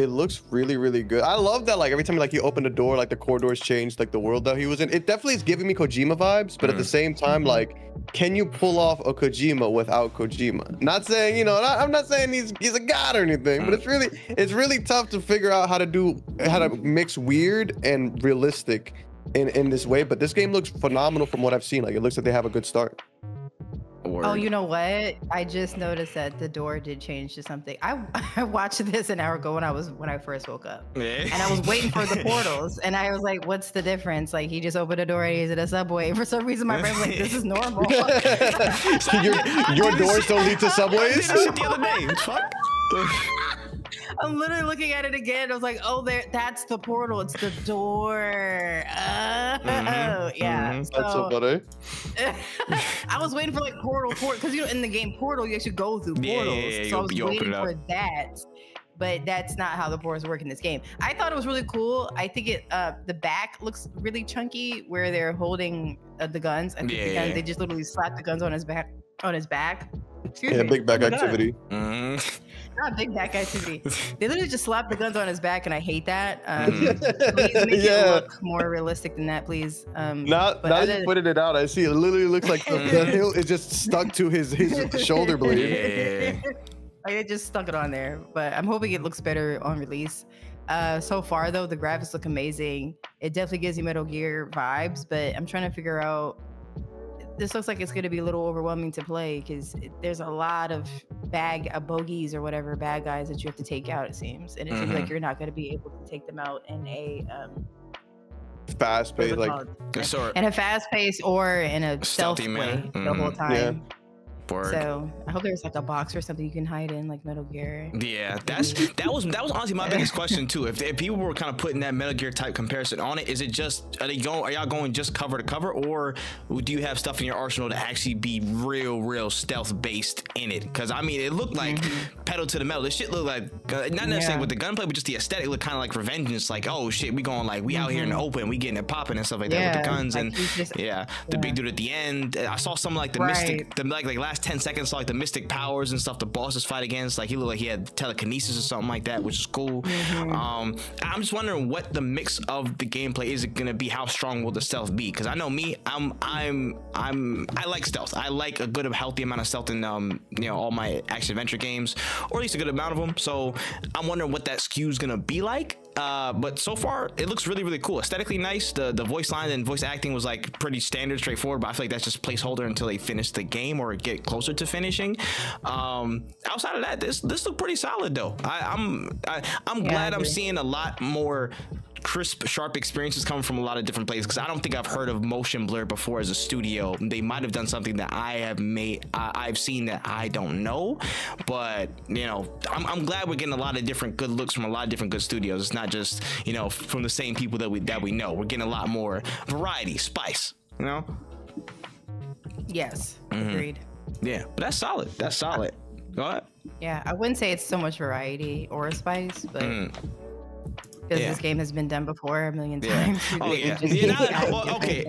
really, really good. I love that. Like every time like you open the door, like the corridors changed, like the world that he was in. It definitely is giving me Kojima vibes, but at the same time, like, can you pull off a Kojima without Kojima? Not saying, you know, I'm not saying he's a god or anything, but it's really tough to figure out how to mix weird and realistic in this way. But this game looks phenomenal from what I've seen. Like it looks like they have a good start. Oh, you know what? I just noticed that the door did change to something. I watched this an hour ago when I first woke up, and I was waiting for the portals, and I was like, "What's the difference?" Like he just opened a door and he's at a subway. For some reason, my brain was like, "This is normal." your doors don't lead to subways. The other day. Fuck. I'm literally looking at it again. I was like, "Oh, that's the portal. It's the door." Yeah. That's so funny. I was waiting for like portal because you know in the game Portal you actually go through portals. So I was waiting for that, but that's not how the portals work in this game. I thought it was really cool. I think the back looks really chunky where they're holding the guns. I think the guns, they just literally slap the guns on his back. Excuse me. Big back activity. Not big back activity. They literally just slap the guns on his back, and I hate that. Please make it look more realistic than that, please. Now that you putting it out, I see it literally looks like the hilt is just stuck to his shoulder blade. Like it just stuck it on there, but I'm hoping it looks better on release. So far though, the graphics look amazing. It definitely gives you Metal Gear vibes, but I'm trying to figure out. This looks like it's going to be a little overwhelming to play because there's a lot of bogeys or whatever bad guys that you have to take out, it seems, and it seems like you're not going to be able to take them out in a fast pace, in a fast pace or in a stealth way the whole time. Yeah. So I hope there's like a box or something you can hide in, like Metal Gear. Yeah, that was honestly my biggest question too. If people were kind of putting that Metal Gear type comparison on it, is it just are y'all going just cover to cover, or do you have stuff in your arsenal to actually be real stealth based in it? Because I mean, it looked like pedal to the metal. This shit looked like not necessarily with the gunplay, but just the aesthetic looked kind of like Revengeance. Like, oh shit, we going like we out here in the open, we getting it popping and stuff like that with the guns like and the big dude at the end. I saw some like the mystic, the like last 10 seconds, like the mystic powers and stuff the bosses fight against. Like he looked like he had telekinesis or something like that, which is cool. I'm just wondering what the mix of the gameplay is gonna be. How strong will the stealth be? Because I know me, I like stealth. I like a good healthy amount of stealth in you know, all my action adventure games, or at least a good amount of them. So I'm wondering what that skew is gonna be like. But so far it looks really cool, aesthetically nice. The voice line and voice acting was like pretty standard, straightforward, but I feel like that's just placeholder until they finish the game or get closer to finishing. Outside of that, this looked pretty solid though. I'm glad I'm seeing a lot more crisp, sharp experiences coming from a lot of different places, because I don't think I've heard of Motion Blur before as a studio. They might have done something that I've seen that I don't know, but you know, I'm glad we're getting a lot of different good looks from a lot of different good studios. It's not just, you know, from the same people that we know. We're getting a lot more variety, spice, you know. Yes, agreed. Yeah, but that's solid. Go ahead. Yeah, I wouldn't say it's so much variety or spice, but because this game has been done before a million times. Oh yeah. Okay.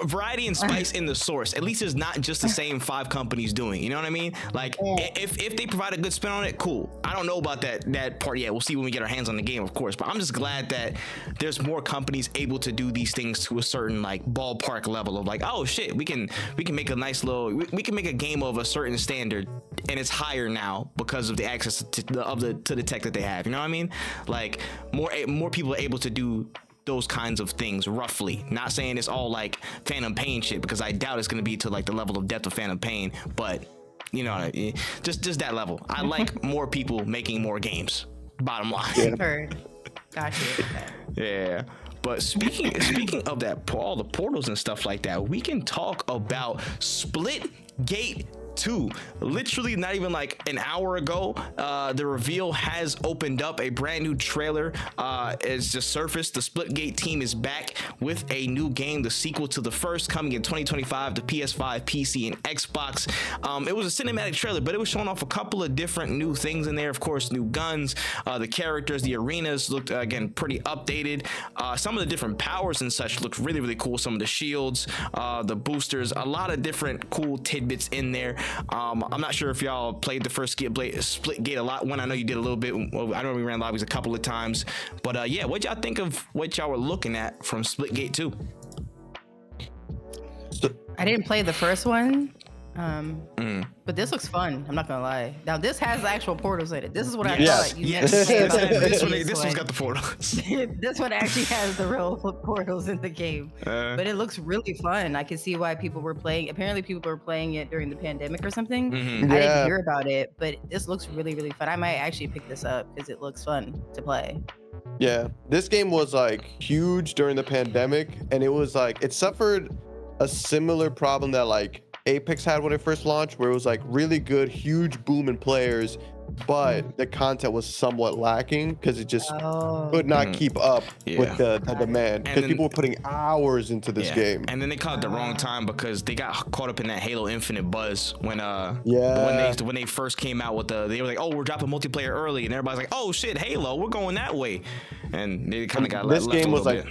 Variety and spice in the source. At least it's not just the same 5 companies doing. You know what I mean? Like if they provide a good spin on it, cool. I don't know about that part yet. We'll see when we get our hands on the game, of course. But I'm just glad that there's more companies able to do these things to a certain like ballpark level of like, oh shit, we can make a nice little we can make a game of a certain standard, and it's higher now because of the access to the tech that they have. You know what I mean? Like more people are able to do those kinds of things, roughly. Not saying it's all like Phantom Pain shit, because I doubt it's going to be to like the level of depth of Phantom Pain, but you know, just that level. I like more people making more games, bottom line. Gotcha. Yeah. But speaking of that, all the portals and stuff like that, we can talk about Splitgate 2. Literally not even like an hour ago, the reveal has opened up. A brand new trailer is just surfaced. The Splitgate team is back with a new game, the sequel to the first, coming in 2025 to PS5, PC, and Xbox. It was a cinematic trailer, but it was showing off a couple of different new things in there. Of course, new guns, the characters, the arenas looked again pretty updated. Some of the different powers and such looked really, really cool. Some of the shields, the boosters, a lot of different cool tidbits in there. I'm not sure if y'all played the first Splitgate a lot. I know you did a little bit. I know we ran lobbies a couple of times, but yeah, what y'all think of what y'all were looking at from Splitgate 2? I didn't play the first one, but this looks fun. I'm not gonna lie. Now this has actual portals in it. This is what I thought. This one's got the portals. This one actually has the real portals in the game, but it looks really fun. I can see why people were playing. Apparently, people were playing it during the pandemic or something. I didn't hear about it, but this looks really, really fun. I might actually pick this up because it looks fun to play. Yeah, this game was like huge during the pandemic, and it was like it suffered a similar problem that like Apex had when it first launched, where it was like really good, huge boom in players, but the content was somewhat lacking because it just could not keep up with the demand, because people were putting hours into this game. And then they caught it the wrong time because they got caught up in that Halo Infinite buzz when they first came out with they were like, oh, we're dropping multiplayer early, and everybody's like, oh shit, Halo, we're going that way, and they kind of got left a little bit.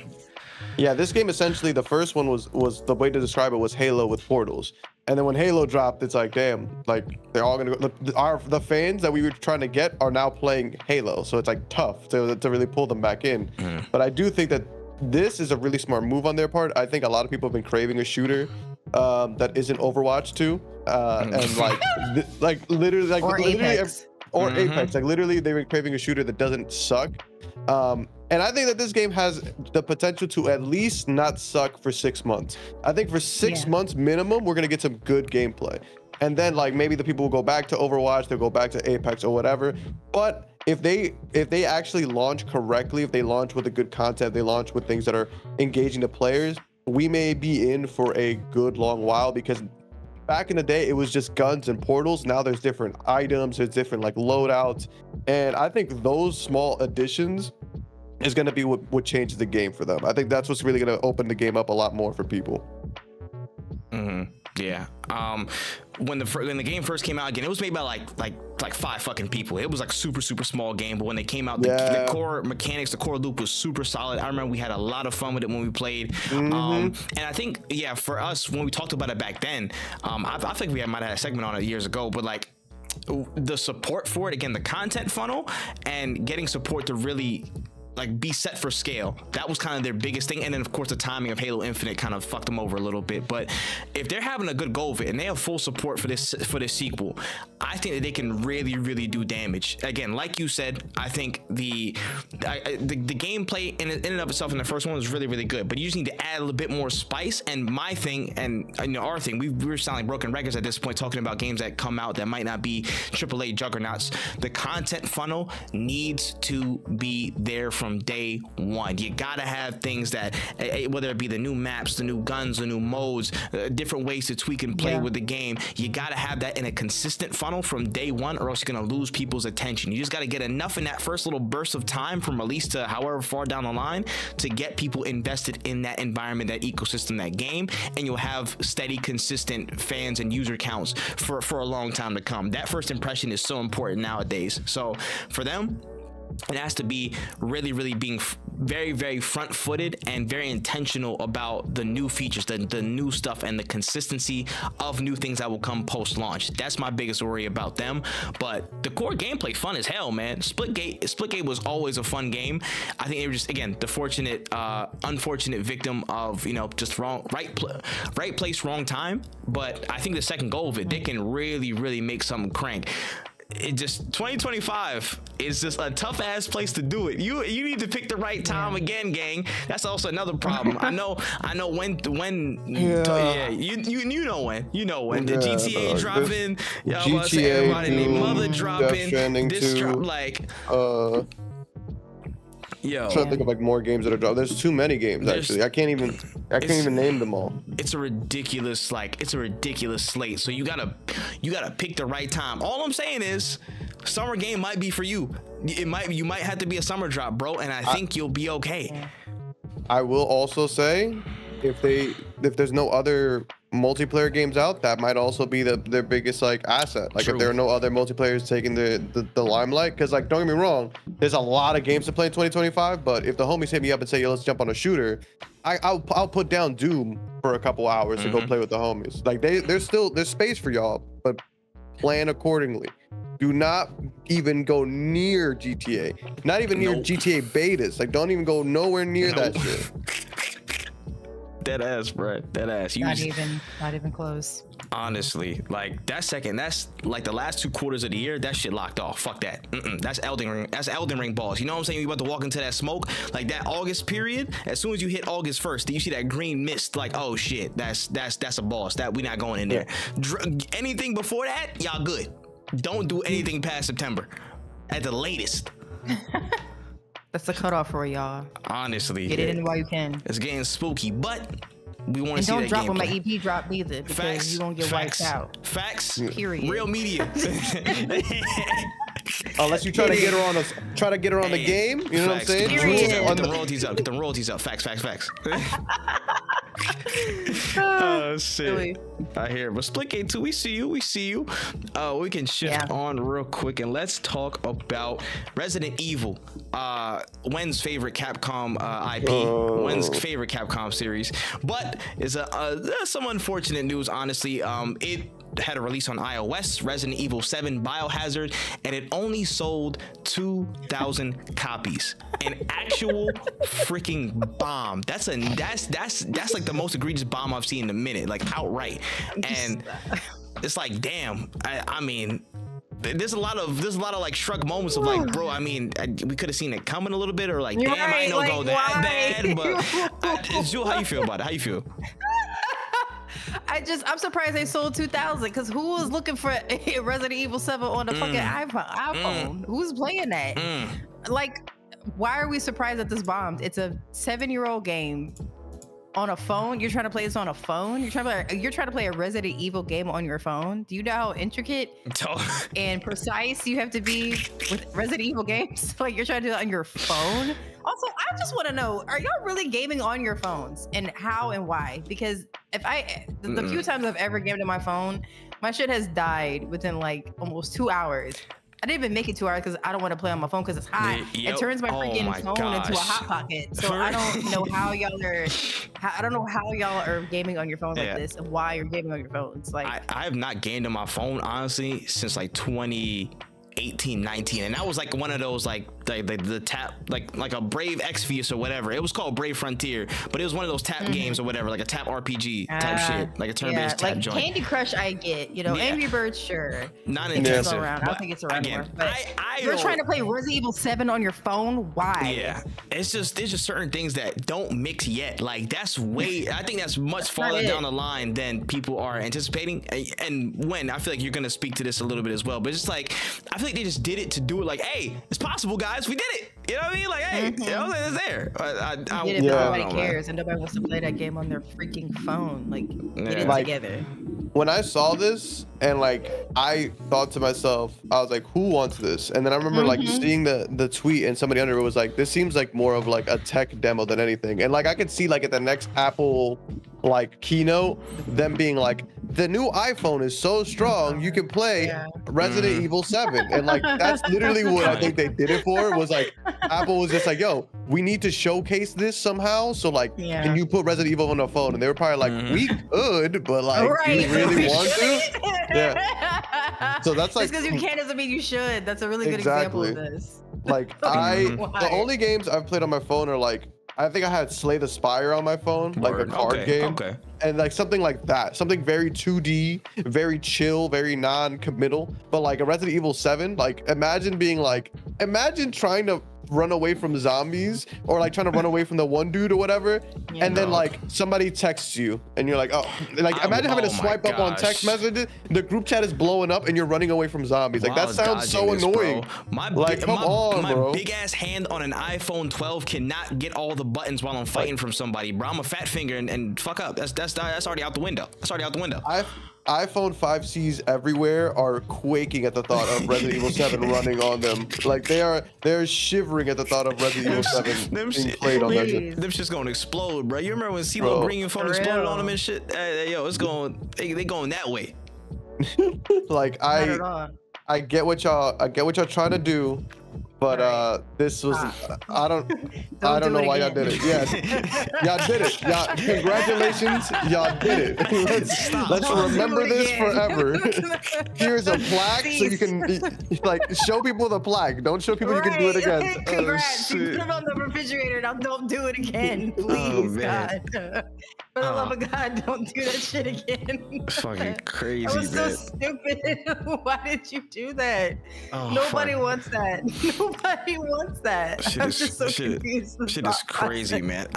Yeah, this game essentially, the first one was the way to describe it was Halo with portals. And then when Halo dropped, it's like, damn, like they're all gonna go. The fans that we were trying to get are now playing Halo, so it's like tough to really pull them back in. But I do think that this is a really smart move on their part. I think a lot of people have been craving a shooter that isn't Overwatch 2, and like literally Apex. Like literally they were craving a shooter that doesn't suck. And I think that this game has the potential to at least not suck for 6 months. I think for 6 months minimum, we're gonna get some good gameplay. And then like maybe the people will go back to Overwatch, they'll go back to Apex or whatever. But if they actually launch correctly, if they launch with a good content, they launch with things that are engaging the players, we may be in for a good long while, because back in the day, it was just guns and portals. Now there's different items, there's different like loadouts. And I think those small additions is going to be what changes the game for them. I think that's what's really going to open the game up a lot more for people. Yeah. When the game first came out, again, it was made by like 5 fucking people. It was like super small game, but when they came out, the core mechanics, the core loop was super solid. I remember we had a lot of fun with it when we played. And I think, yeah, for us, when we talked about it back then, I think we might have had a segment on it years ago, but like the support for it, again, the content funnel and getting support to really like be set for scale, that was kind of their biggest thing. And then of course the timing of Halo Infinite kind of fucked them over a little bit. But if they're having a good go of it and they have full support for this sequel, I think that they can really do damage. Again, like you said, I think the gameplay in and of itself in the first one was really good, but you just need to add a little bit more spice. And my thing, and our thing, we were sounding broken records at this point, talking about games that come out that might not be AAA juggernauts. The content funnel needs to be there from day one. You gotta have things that, whether it be the new maps, the new guns, the new modes, different ways to tweak and play with the game, you gotta have that in a consistent funnel from day one, or else you're gonna lose people's attention. You just gotta get enough in that first little burst of time from release to however far down the line to get people invested in that environment, that ecosystem, that game, and you'll have steady, consistent fans and user counts for a long time to come. That first impression is so important nowadays. So for them, it has to be really being very, very front-footed and very intentional about the new features, the new stuff, and the consistency of new things that will come post-launch. That's my biggest worry about them. But the core gameplay, fun as hell, man. Splitgate was always a fun game. I think they were just, again, the unfortunate victim of, you know, just right place, wrong time. But I think the second goal of it, they can really make something crank. It just 2025 is just a tough ass place to do it. You need to pick the right time again, gang. That's also another problem. I know when you know when the GTA dropping, GTA, everybody named Mother dropping, this drop like I'm trying to think of like more games that are dropped. There's too many games actually. I can't even name them all. It's a ridiculous slate. So you gotta pick the right time. All I'm saying is, summer game might be for you. You might have to be a summer drop, bro, and I think you'll be okay. I will also say, if there's no other multiplayer games out, that might also be their biggest like asset. Like if there are no other multiplayers taking the limelight, because like don't get me wrong, there's a lot of games to play in 2025, but if the homies hit me up and say, yo, let's jump on a shooter, I'll put down Doom for a couple hours to go play with the homies. Like there's space for y'all, but plan accordingly. Do not even go near GTA, not even near GTA betas. Like don't even go nowhere near that shit. Dead ass, bro. Dead ass. Not even close. Honestly, like that's like the last 2 quarters of the year. That shit locked off. Fuck that. That's Elden Ring. That's Elden Ring balls. You know what I'm saying? You about to walk into that smoke, like that August period. As soon as you hit August 1st, you see that green mist. Like, oh shit, that's a boss. That we not going in there. Anything before that, y'all good. Don't do anything past September, at the latest. That's the cutoff for y'all. Honestly, get it in while you can. It's getting spooky, but we want to see that don't drop gameplay. when my EP drop either, because you gonna get wiped out. Facts. Period. Real media. Unless you try to get her on the game, you know what I'm saying? Get the royalties up. Get the royalties up. Facts. Oh shit. Really? I hear it. But Splitgate 2, we see you. We can shift on real quick and let's talk about Resident Evil. Wen's favorite Capcom IP. Wen's favorite Capcom series. But it's some unfortunate news, honestly. It had a release on iOS, Resident Evil 7 Biohazard, and it only sold 2,000 copies. An actual freaking bomb. That's like the most egregious bomb I've seen in a minute, like outright. And it's like, damn. I mean, there's a lot of like shrug moments of like, bro, I mean, we could have seen it coming a little bit, or like, damn, I ain't go that bad. But Jewell, how you feel about it? How you feel? I'm surprised they sold 2,000, because who was looking for Resident Evil 7 on the fucking iPhone? Who's playing that? Like, why are we surprised that this bombed? It's a 7-year-old game on a phone. You're trying to play this on a phone? You're trying to play a Resident Evil game on your phone? Do you know how intricate and precise you have to be with Resident Evil games? Like, you're trying to do that on your phone? Also, I just want to know, are y'all really gaming on your phones, and how and why? Because the few times I've ever gamed on my phone, my shit has died within like almost 2 hours. I didn't even make it 2 hours because I don't want to play on my phone because it's hot. It turns my freaking phone into a hot pocket. So I don't know how y'all are gaming on your phone like this, and why you're gaming on your phones. Like, I have not gamed on my phone honestly since like 2018, 19, and that was like one of those like the tap like a Brave Exvius or whatever. It was called Brave Frontier, but it was one of those tap games or whatever, like a tap RPG type shit, like a turn-based tap joint. Candy Crush, I get, Angry Birds, sure. Not intensive. I don't think it's around again, anymore. But you're trying to play Resident Evil 7 on your phone? Why? Yeah, there's just certain things that don't mix yet. Like I think that's much farther down the line than people are anticipating. And when I feel like you're gonna speak to this a little bit as well, but it's just like I feel like they just did it to do it. Like, hey, it's possible, guys. We did it. You know what I mean? Like, hey, it's there. Nobody cares, and nobody wants to play that game on their freaking phone. Like, get it together. When I saw this, and like I thought to myself, I was like, who wants this? And then I remember like seeing the tweet, and somebody under it was like, this seems like more of like a tech demo than anything. And like I could see like at the next Apple like keynote, them being like, the new iPhone is so strong, you can play Resident Evil 7. And like, that's literally what I think they did it for, was like, Apple was just like, yo, we need to showcase this somehow. So like, can you put Resident Evil on the phone? And they were probably like, we could, but like, do you really want to? Yeah. So that's like, just because you can doesn't mean you should. That's a really good example of this. Like the only games I've played on my phone are like, I think I had Slay the Spire on my phone, like a card game. And like something like that, something very 2D, very chill, very non-committal. But like a Resident Evil 7, like imagine trying to run away from zombies, or like trying to run away from the one dude or whatever, and then like somebody texts you and you're like, oh, like imagine having to swipe up on text messages, the group chat is blowing up and you're running away from zombies. Like that sounds so annoying. My big ass hand on an iPhone 12 cannot get all the buttons while I'm fighting from somebody, bro. I'm a fat finger and fuck up. That's already out the window. That's already out the window. iPhone 5Cs everywhere are quaking at the thought of Resident Evil 7 running on them. Like they're shivering at the thought of Resident Evil 7 being played on that shit. Them shit's gonna explode, bro. You remember when CeeLo Green phone exploded on them and shit? Yo, it's going. They going that way. Like I get what y'all trying to do, but this was I don't know why y'all did it. Yes, y'all did it. Y'all, congratulations, y'all did it. Let's remember this forever. Here's a plaque so you can like show people the plaque. Don't show people you can do it again. Congrats! You put it on the refrigerator. Now don't do it again, please, God. For the love of God, don't do that shit again. Fucking crazy, that was so stupid. Why did you do that? Nobody wants that. Nobody wants that. I'm just so confused. Shit is crazy, man.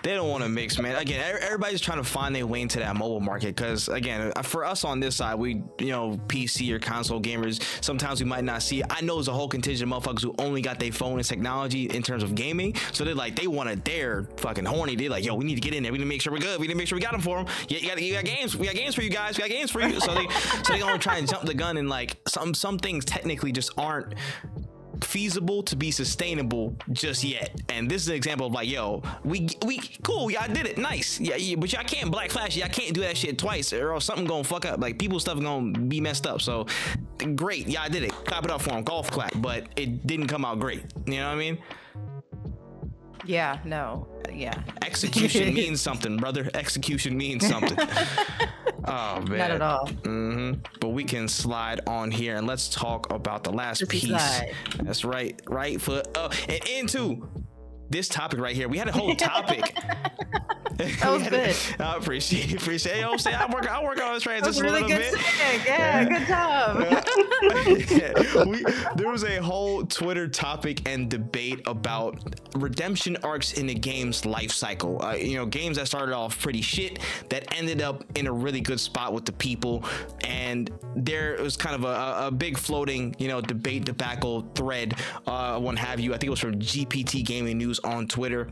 They don't want to mix, man. Again, everybody's trying to find their way into that mobile market, because again, for us on this side, we, you know, PC or console gamers, sometimes we might not see it. I know there's a whole contingent of motherfuckers who only got their phone and technology in terms of gaming, so they're like, they want it. They're fucking horny. They're like, yo, we need to get in there. We need to make sure we're good. We need to make sure we got them for them. You got games. We got games for you guys. We got games for you. So they gonna try and jump the gun, and like some things technically just aren't feasible to be sustainable just yet. And this is an example of like, yo, we cool, y'all did it, nice, yeah, but y'all can't black flash, y'all can't do that shit twice, or else something gonna fuck up. Like people's stuff gonna be messed up. So great, y'all did it, clap it up for them, golf clap, but it didn't come out great. You know what I mean? Yeah, no, yeah. Execution means something, brother. Execution means something. Oh man, not at all. But we can slide on here and let's talk about the last piece. That's right, right foot up and into this topic right here. We had a whole topic. That was good. I appreciate it. You know what I'm saying? I work on this transition really a little bit. Yeah, good job. There was a whole Twitter topic and debate about redemption arcs in the game's life cycle. You know, games that started off pretty shit that ended up in a really good spot with the people, and there was kind of a big floating, you know, debate debacle thread, what have you. I think it was from GPT Gaming News on Twitter.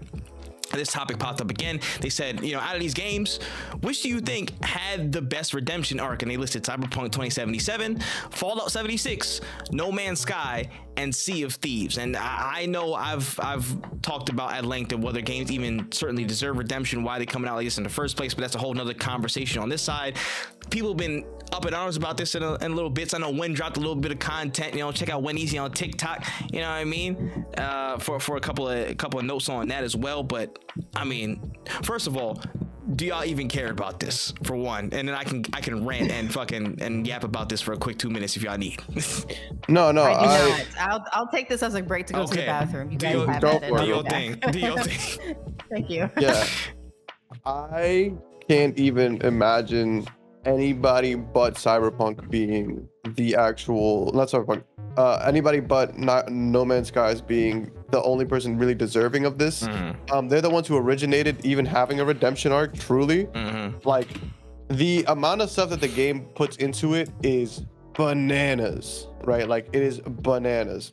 This topic popped up again. They said, you know, out of these games, which do you think had the best redemption arc? And they listed Cyberpunk 2077, Fallout 76, No Man's Sky, and Sea of Thieves. And I know I've talked about at length of whether games even certainly deserve redemption, why they coming out like this in the first place, but that's a whole nother conversation on this side. People have been up in arms about this in little bits. I know Wen dropped a little bit of content. You know, check out Wen Easy on TikTok. You know what I mean? For a couple of notes on that as well. But I mean, first of all, do y'all even care about this, for one? And then I can rant and fucking yap about this for a quick 2 minutes if y'all need. No, I'll take this as a break to go to the bathroom. You guys have it. Do your thing. Do your thing. Thank you. Yeah, I can't even imagine anybody but Cyberpunk being the actual, not Cyberpunk, anybody but No Man's Skies being the only person really deserving of this. They're the ones who originated even having a redemption arc, truly. Like, the amount of stuff that the game puts into it is bananas, right? Like, it is bananas.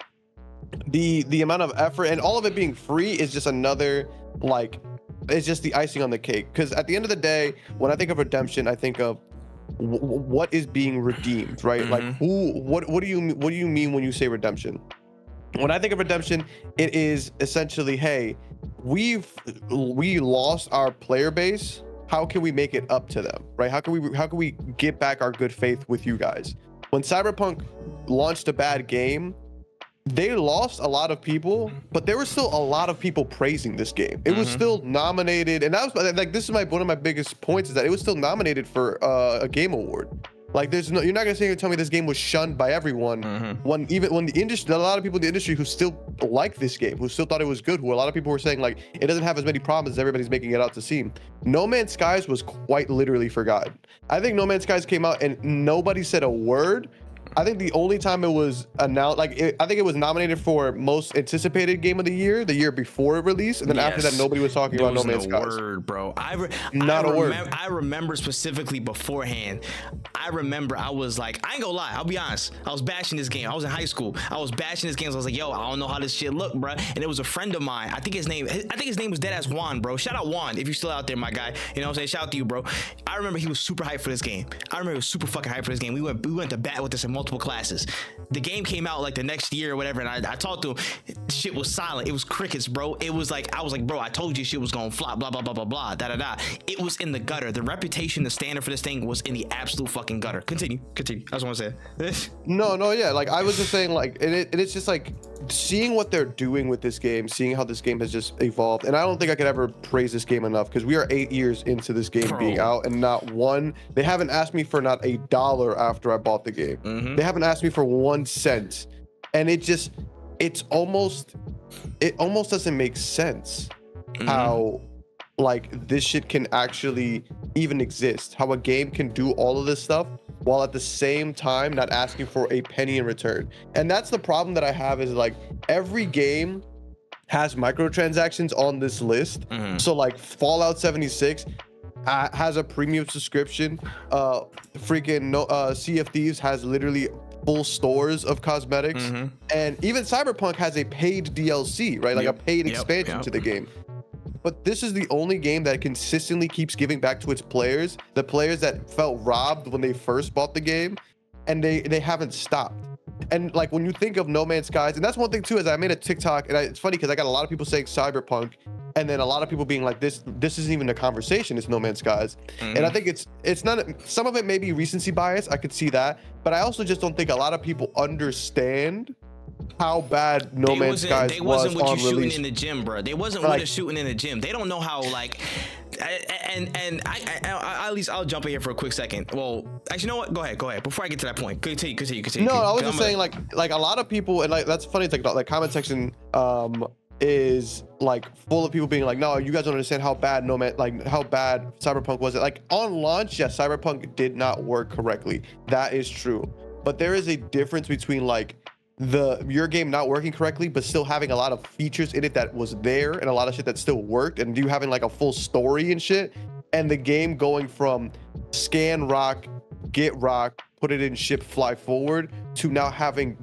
The amount of effort and all of it being free is just another, like, it's just the icing on the cake. Because at the end of the day, when I think of redemption, I think of what is being redeemed, right? Like, what do you mean when you say redemption? When I think of redemption, it is essentially, hey, we lost our player base, how can we make it up to them, right? How can we get back our good faith with you guys? When Cyberpunk launched a bad game, they lost a lot of people, but there were still a lot of people praising this game. It was still nominated, and that was like, this is one of my biggest points, is that it was still nominated for a game award. Like, there's no, you're not gonna sit here and tell me this game was shunned by everyone. When the industry, a lot of people in the industry who still like this game, who still thought it was good, who a lot of people were saying like it doesn't have as many problems as everybody's making it out to seem. No Man's Skies was quite literally forgotten. I think No Man's Skies came out and nobody said a word. I think the only time it was announced, I think it was nominated for most anticipated game of the year before it released, and then after that, nobody was talking about No Man's Skies. Word, bro. Not a word. I remember specifically beforehand. I remember I was like, I ain't gonna lie, I'll be honest. I was bashing this game. I was in high school. I was bashing this game. So I was like, yo, I don't know how this shit look, bro. And it was a friend of mine. I think his name was Deadass Juan, bro. Shout out Juan if you're still out there, my guy. You know what I'm saying? Shout out to you, bro. I remember he was super hyped for this game. I remember he was super fucking hyped for this game. We went to bat with this in multiple classes. The game came out like the next year or whatever, and I talked to him. Shit was silent. It was crickets, bro. It was like, I was like, bro, I told you shit was gonna flop, blah blah blah blah blah, da da da. It was in the gutter. The reputation, the standard for this thing was in the absolute fucking gutter. Continue. I just want to say. No, yeah. Like, I was just saying, like, and it's just like seeing what they're doing with this game, seeing how this game has just evolved. And I don't think I could ever praise this game enough, because we are 8 years into this game being out, and they haven't asked me for not $1 after I bought the game. They haven't asked me for 1 cent, and it almost doesn't make sense how like this shit can actually even exist, how a game can do all of this stuff while at the same time not asking for a penny in return. And that's the problem that I have, is like every game has microtransactions on this list. So like Fallout 76 has a premium subscription. Sea of Thieves has literally full stores of cosmetics, and even Cyberpunk has a paid DLC, right? Like a paid expansion to the game. But this is the only game that consistently keeps giving back to its players, the players that felt robbed when they first bought the game, and they haven't stopped. And like when you think of No Man's Skies, and that's one thing too, is I made a TikTok, and it's funny because I got a lot of people saying Cyberpunk, and then a lot of people being like, this isn't even a conversation, it's No Man's Skies. And I think it's not, some of it may be recency bias, I could see that, but I also just don't think a lot of people understand how bad No Man's Skies was on release. They wasn't with you shooting in the gym, bro. They wasn't with us shooting in the gym. They don't know how, like, and at least I'll jump in here for a quick second. Well, actually, you know what? Go ahead. Before I get to that point, continue. No, I was just saying, like a lot of people, and like that's funny. It's like comment section is like full of people being like, no, you guys don't understand how bad how bad Cyberpunk was. Like on launch, yes, Cyberpunk did not work correctly. That is true. But there is a difference between like your game not working correctly but still having a lot of features in it that was there, and a lot of shit that still worked, and you having like a full story and shit, and the game going from scan rock, get rock, put it in ship, fly forward, to now having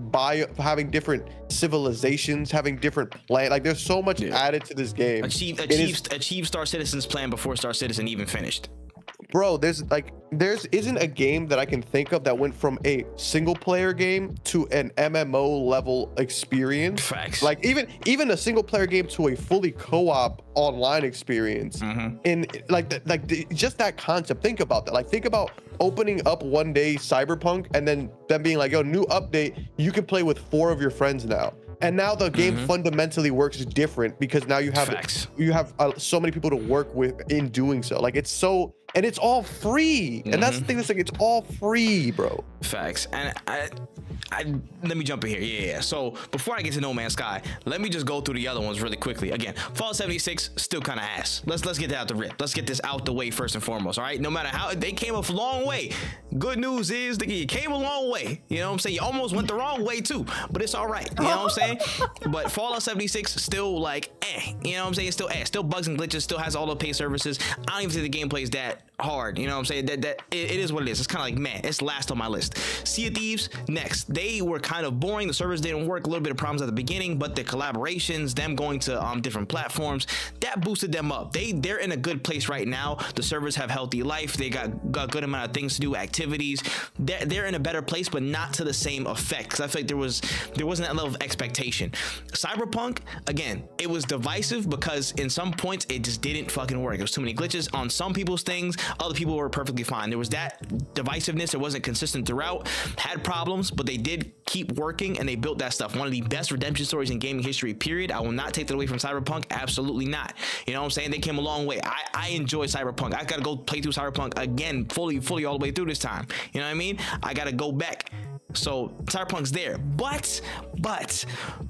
different civilizations, having different plan. Like there's so much added to this game. Achieve Star Citizen's plan before Star Citizen even finished. Bro, there isn't a game that I can think of that went from a single player game to an MMO level experience. Facts. Like even a single player game to a fully co-op online experience. In just that concept. Think about that. Like think about opening up one day Cyberpunk and then them being like, yo, new update, you can play with 4 of your friends now. And now the game fundamentally works different because now you have so many people to work with in doing so. Like it's so, and it's all free. And that's the thing, that's like, it's all free, bro. Facts. And let me jump in here. Yeah. So before I get to No Man's Sky, let me just go through the other ones really quickly. Again, Fallout 76 still kind of ass. Let's get that out the rip. Let's get this out the way first and foremost. All right. No matter how they came a long way. Good news is that you came a long way. You know what I'm saying? You almost went the wrong way too, but it's all right. You know what I'm saying? But Fallout 76 still like, you know what I'm saying? It's still still bugs and glitches, still has all the pay services. I don't even think the gameplay is that hard. You know what I'm saying? That it is what it is. It's kind of like, man, it's last on my list. Sea of Thieves next. They were kind of boring. The servers didn't work. A little bit of problems at the beginning, but the collaborations, them going to different platforms, that boosted them up. They're in a good place right now. The servers have healthy life. They got a good amount of things to do, activities. They're in a better place, but not to the same effect, because I feel like there wasn't that level of expectation. Cyberpunk, again, it was divisive because in some points it just didn't fucking work. There was too many glitches on some people's things. Other people were perfectly fine. There was that divisiveness. It wasn't consistent throughout. Had problems, but they did keep working and they built that stuff. One of the best redemption stories in gaming history, period. I will not take that away from Cyberpunk. Absolutely not. You know what I'm saying? They came a long way. I enjoy Cyberpunk. I gotta go play through Cyberpunk again, fully all the way through this time. You know what I mean? I gotta go back. So Cyberpunk's there, but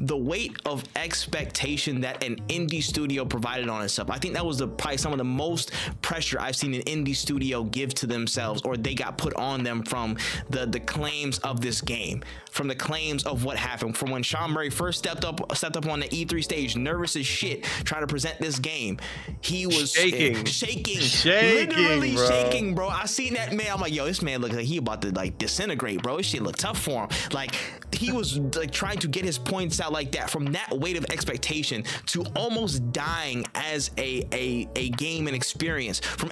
the weight of expectation that an indie studio provided on itself, I think that was probably some of the most pressure I've seen an indie studio give to themselves, or they got put on them from the claims of this game, from the claims of what happened, from when Sean Murray first stepped up on the E3 stage, nervous as shit, trying to present this game. He was shaking, literally bro. Shaking, bro. I seen that man. I'm like, yo, this man looks like he about to like disintegrate, bro. This shit look tough for him. Like, he was like trying to get his points out like that, from that weight of expectation to almost dying as a game and experience, from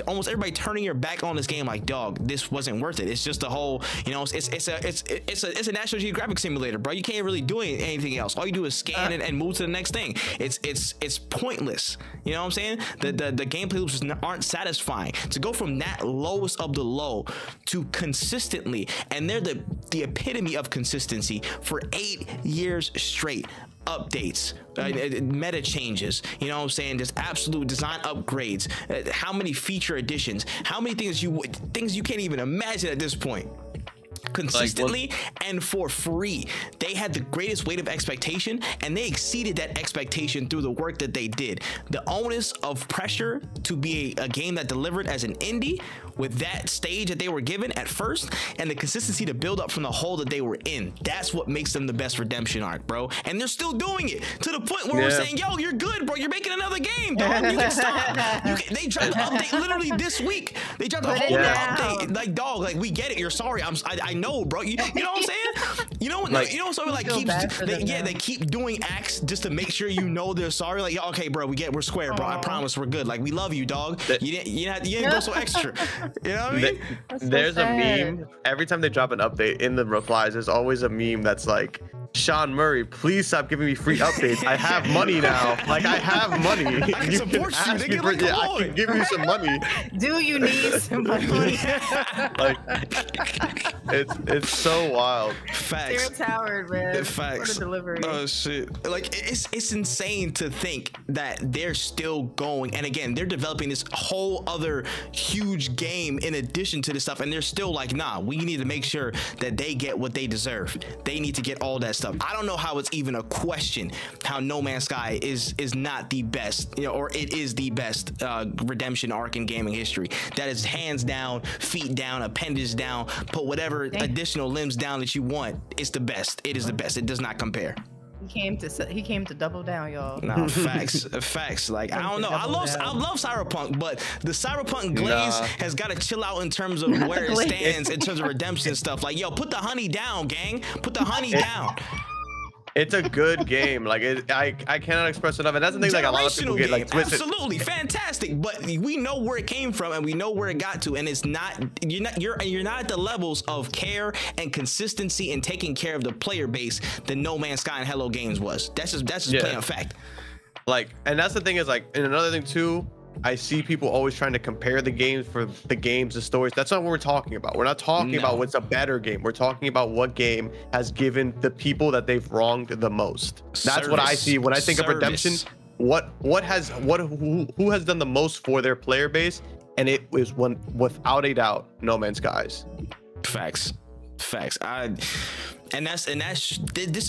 almost everybody turning your back on this game like, dog, this wasn't worth it. It's just a whole, you know, it's a National Geographic simulator, bro. You can't really do anything else. All you do is scan and move to the next thing. It's pointless. You know what I'm saying? The gameplay loops just aren't satisfying. To go from that lowest of the low to consistently, and they're the epitome of consistency for 8 years straight. Updates, meta changes, you know what I'm saying, just absolute design upgrades, how many feature additions, how many things you can't even imagine at this point, consistently and for free. They had the greatest weight of expectation, and they exceeded that expectation through the work that they did. The onus of pressure to be a game that delivered as an indie, with that stage that they were given at first, and the consistency to build up from the hole that they were in, that's what makes them the best redemption arc, bro. And they're still doing it to the point where we're saying, yo, you're good, bro, you're making another game, dog. You can stop. They dropped an update literally this week. They dropped a whole update. Like, dog, like, we get it, you're sorry. I know, bro. You know what I'm saying? You know, like, you know, so like they keep doing acts just to make sure you know they're sorry. Like, okay, bro, we're square, bro. I promise we're good. Like, we love you, dog. You didn't go so extra. You know what I mean? There's a meme every time they drop an update. In the replies, there's always a meme that's like, Sean Murray, please stop giving me free updates. I have money now. Like, I have money. I can support you. Nigga, I can give you some money. Do you need some money? Like, it's so wild. Facts. Terrence Howard, man. Facts. What a delivery. Oh shit. Like, it's insane to think that they're still going, and again, they're developing this whole other huge game in addition to this stuff, and they're still like, nah, we need to make sure that they get what they deserve. They need to get all that stuff. I don't know how it's even a question how No Man's Sky is not the best, you know, or it is the best redemption arc in gaming history. That is hands down, feet down, appendage down, put whatever additional limbs down that you want. It's the best. It is the best. It does not compare. He came to double down, y'all. No, facts. Like, I don't know. I love Cyberpunk, but the Cyberpunk glaze has got to chill out in terms of where it stands in terms of redemption and stuff. Like, yo, put the honey down, gang. Put the honey down. It's a good game. Like, I cannot express enough, and that's the thing. Like, a lot of people get like twisted. Absolutely fantastic, but we know where it came from and we know where it got to, and it's not you're not at the levels of care and consistency and taking care of the player base that No Man's Sky and Hello Games was. That's just plain a fact. Like, and that's the thing is, like, and another thing too, I see people always trying to compare the games for the games, the stories. That's not what we're talking about. We're not talking about what's a better game. We're talking about what game has given the people that they've wronged the most. That's what I see when I think of redemption. Who has done the most for their player base, and it was one without a doubt No Man's Skies. Facts. This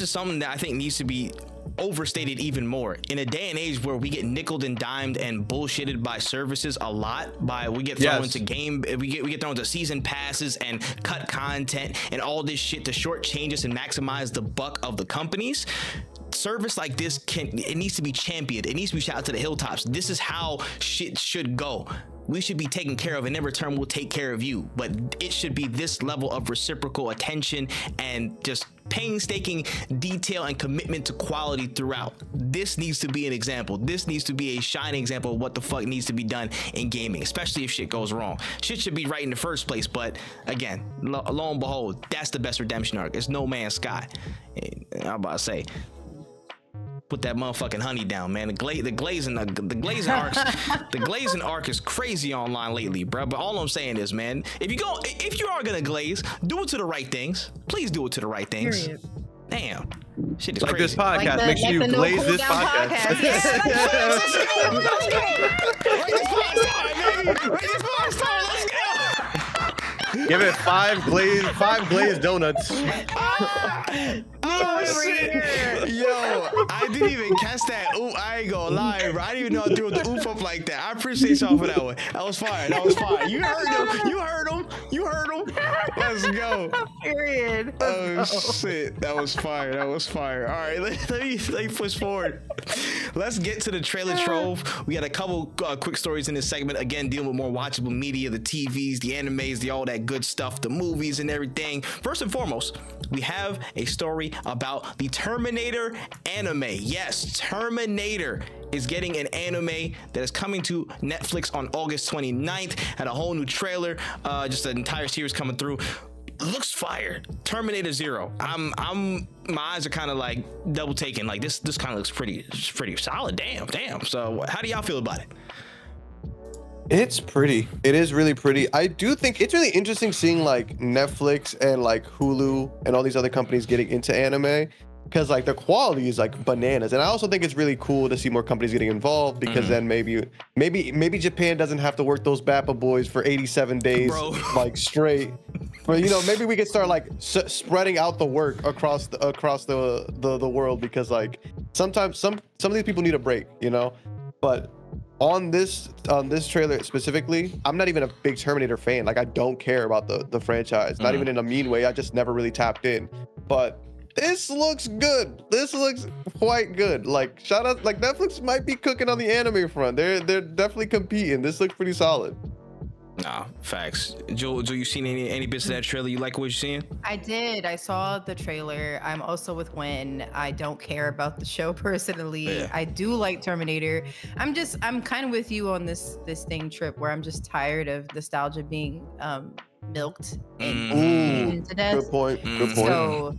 is something that I think needs to be overstated even more in a day and age where we get nickeled and dimed and bullshitted by services a lot. We get thrown into we get thrown into season passes and cut content and all this shit to shortchange us and maximize the buck of the companies. Service like this it needs to be championed. It needs to be shouted to the hilltops. This is how shit should go. we should be taken care of, and in return we'll take care of you. But it should be this level of reciprocal attention and just painstaking detail and commitment to quality throughout. This needs to be an example. This needs to be a shining example of what the fuck needs to be done in gaming, especially if shit goes wrong. Shit should be right in the first place, but again, lo and behold, that's the best redemption arc. It's No Man's Sky. I'm about to say, put that motherfucking honey down, man. The glazing arc is crazy online lately, bro. But all I'm saying is, man, if you are gonna glaze, do it to the right things. Please do it to the right things. Period. Damn, shit is like crazy. this podcast. Make sure you glaze this podcast. Let's go. Give it 5 glazed donuts. Oh shit! Yo, I didn't even catch that. Ooh, I ain't gonna lie, bro. I didn't even know to do the oof up like that. I appreciate y'all for that one. That was fire. That was fire. You heard him. You heard him. You heard him. Let's go. Period. Oh shit! That was fire. That was fire. All right, let me push forward. Let's get to the trailer trove. We got a couple quick stories in this segment. Again, dealing with more watchable media, the TVs, the animes, all that good stuff, the movies and everything. First and foremost, we have a story about the Terminator anime. Yes, Terminator is getting an anime that is coming to Netflix on August 29th. Had a whole new trailer, just an entire series coming through. Looks fire. Terminator Zero. My eyes are kind of like double taken. Like this kind of looks pretty solid. Damn. So how do y'all feel about it? It's pretty. It is really pretty. I do think it's really interesting seeing like Netflix and like Hulu and all these other companies getting into anime, because like the quality is like bananas. And I also think it's really cool to see more companies getting involved, because then maybe Japan doesn't have to work those BAPA boys for 87 days like straight. But you know, maybe we could start like spreading out the work across the world, because like sometimes some of these people need a break, you know. But on this trailer specifically, I'm not even a big Terminator fan. Like I don't care about the franchise, not even in a mean way. I just never really tapped in. But this looks good. This looks quite good. Like shout out, like Netflix might be cooking on the anime front. They're definitely competing. This looks pretty solid. Nah, facts. Jewell, you seen any bits of that trailer? You like what you're seeing? I did. I saw the trailer. I'm also with Gwen. I don't care about the show personally. Yeah. I do like Terminator. I'm kind of with you on this thing, Tripp, where I'm just tired of nostalgia being milked and to death. Good point. So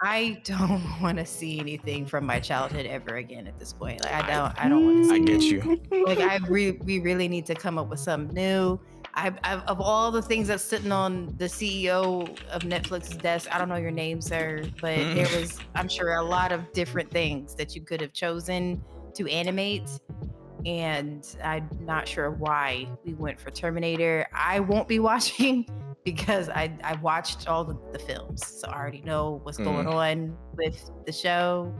I don't want to see anything from my childhood ever again at this point. Like I don't want to see. I get you. Like we really need to come up with something new. Of all the things that's sitting on the CEO of Netflix's desk, I don't know your name, sir, but there was, I'm sure, a lot of different things that you could have chosen to animate. And I'm not sure why we went for Terminator. I won't be watching because I watched all the films, so I already know what's going on with the show.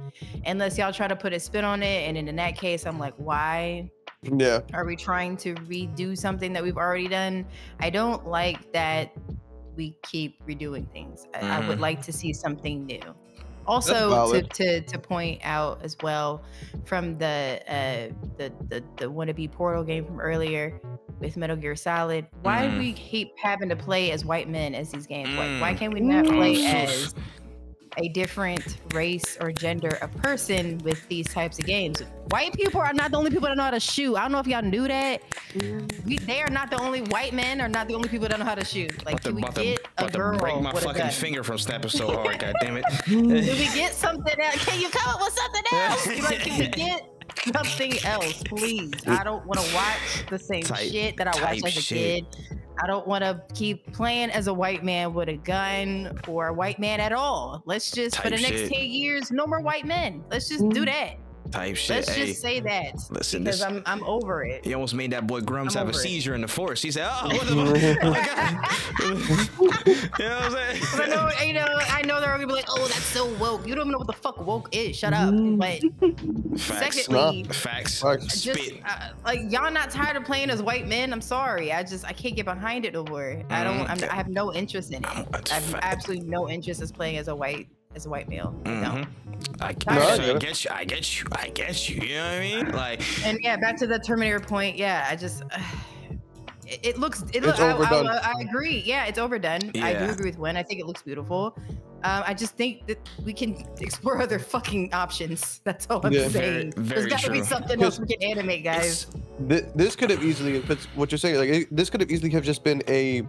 Unless y'all try to put a spin on it, and in that case, I'm like, why? Yeah. Are we trying to redo something that we've already done? I don't like that we keep redoing things. I would like to see something new. Also, to point out as well, from the wannabe Portal game from earlier with Metal Gear Solid, why do we keep having to play as white men as these games? Why can't we not play as a different race or gender of person with these types of games? White people are not the only people that know how to shoot. I don't know if y'all knew that. They are not the only white men, are not the only people that know how to shoot. Like, do we get a girl break my with fucking a gun? finger from snapping so hard? God damn it! Do we get something else? Can you come up with something else? Like, can we get something else, please? I don't want to watch the same shit that I watched as a kid. I don't want to keep playing as a white man with a gun or a white man at all. Let's just, for the next 10 years, no more white men. Let's just do that. Type shit. Let's just say that. Listen, because I'm over it. He almost made that boy Grumps have a seizure in the forest. He said, "Oh, what the fuck?" You know what I'm saying? I know they're gonna be like, "Oh, that's so woke." You don't even know what the fuck woke is. Shut up. But secondly, facts. Just like, y'all not tired of playing as white men? I'm sorry. I can't get behind it no more. I have no interest in it. I have absolutely no interest in playing as a white male. No. I get you. You know what I mean? Like, and yeah, back to the Terminator point. Yeah, it looks. It's overdone. I agree. Yeah, it's overdone. Yeah. I do agree with Wen. I think it looks beautiful. I just think that we can explore other fucking options. That's all I'm saying. There's got to be something else we can animate, guys. This could have easily, what you're saying, like this could have easily have just been a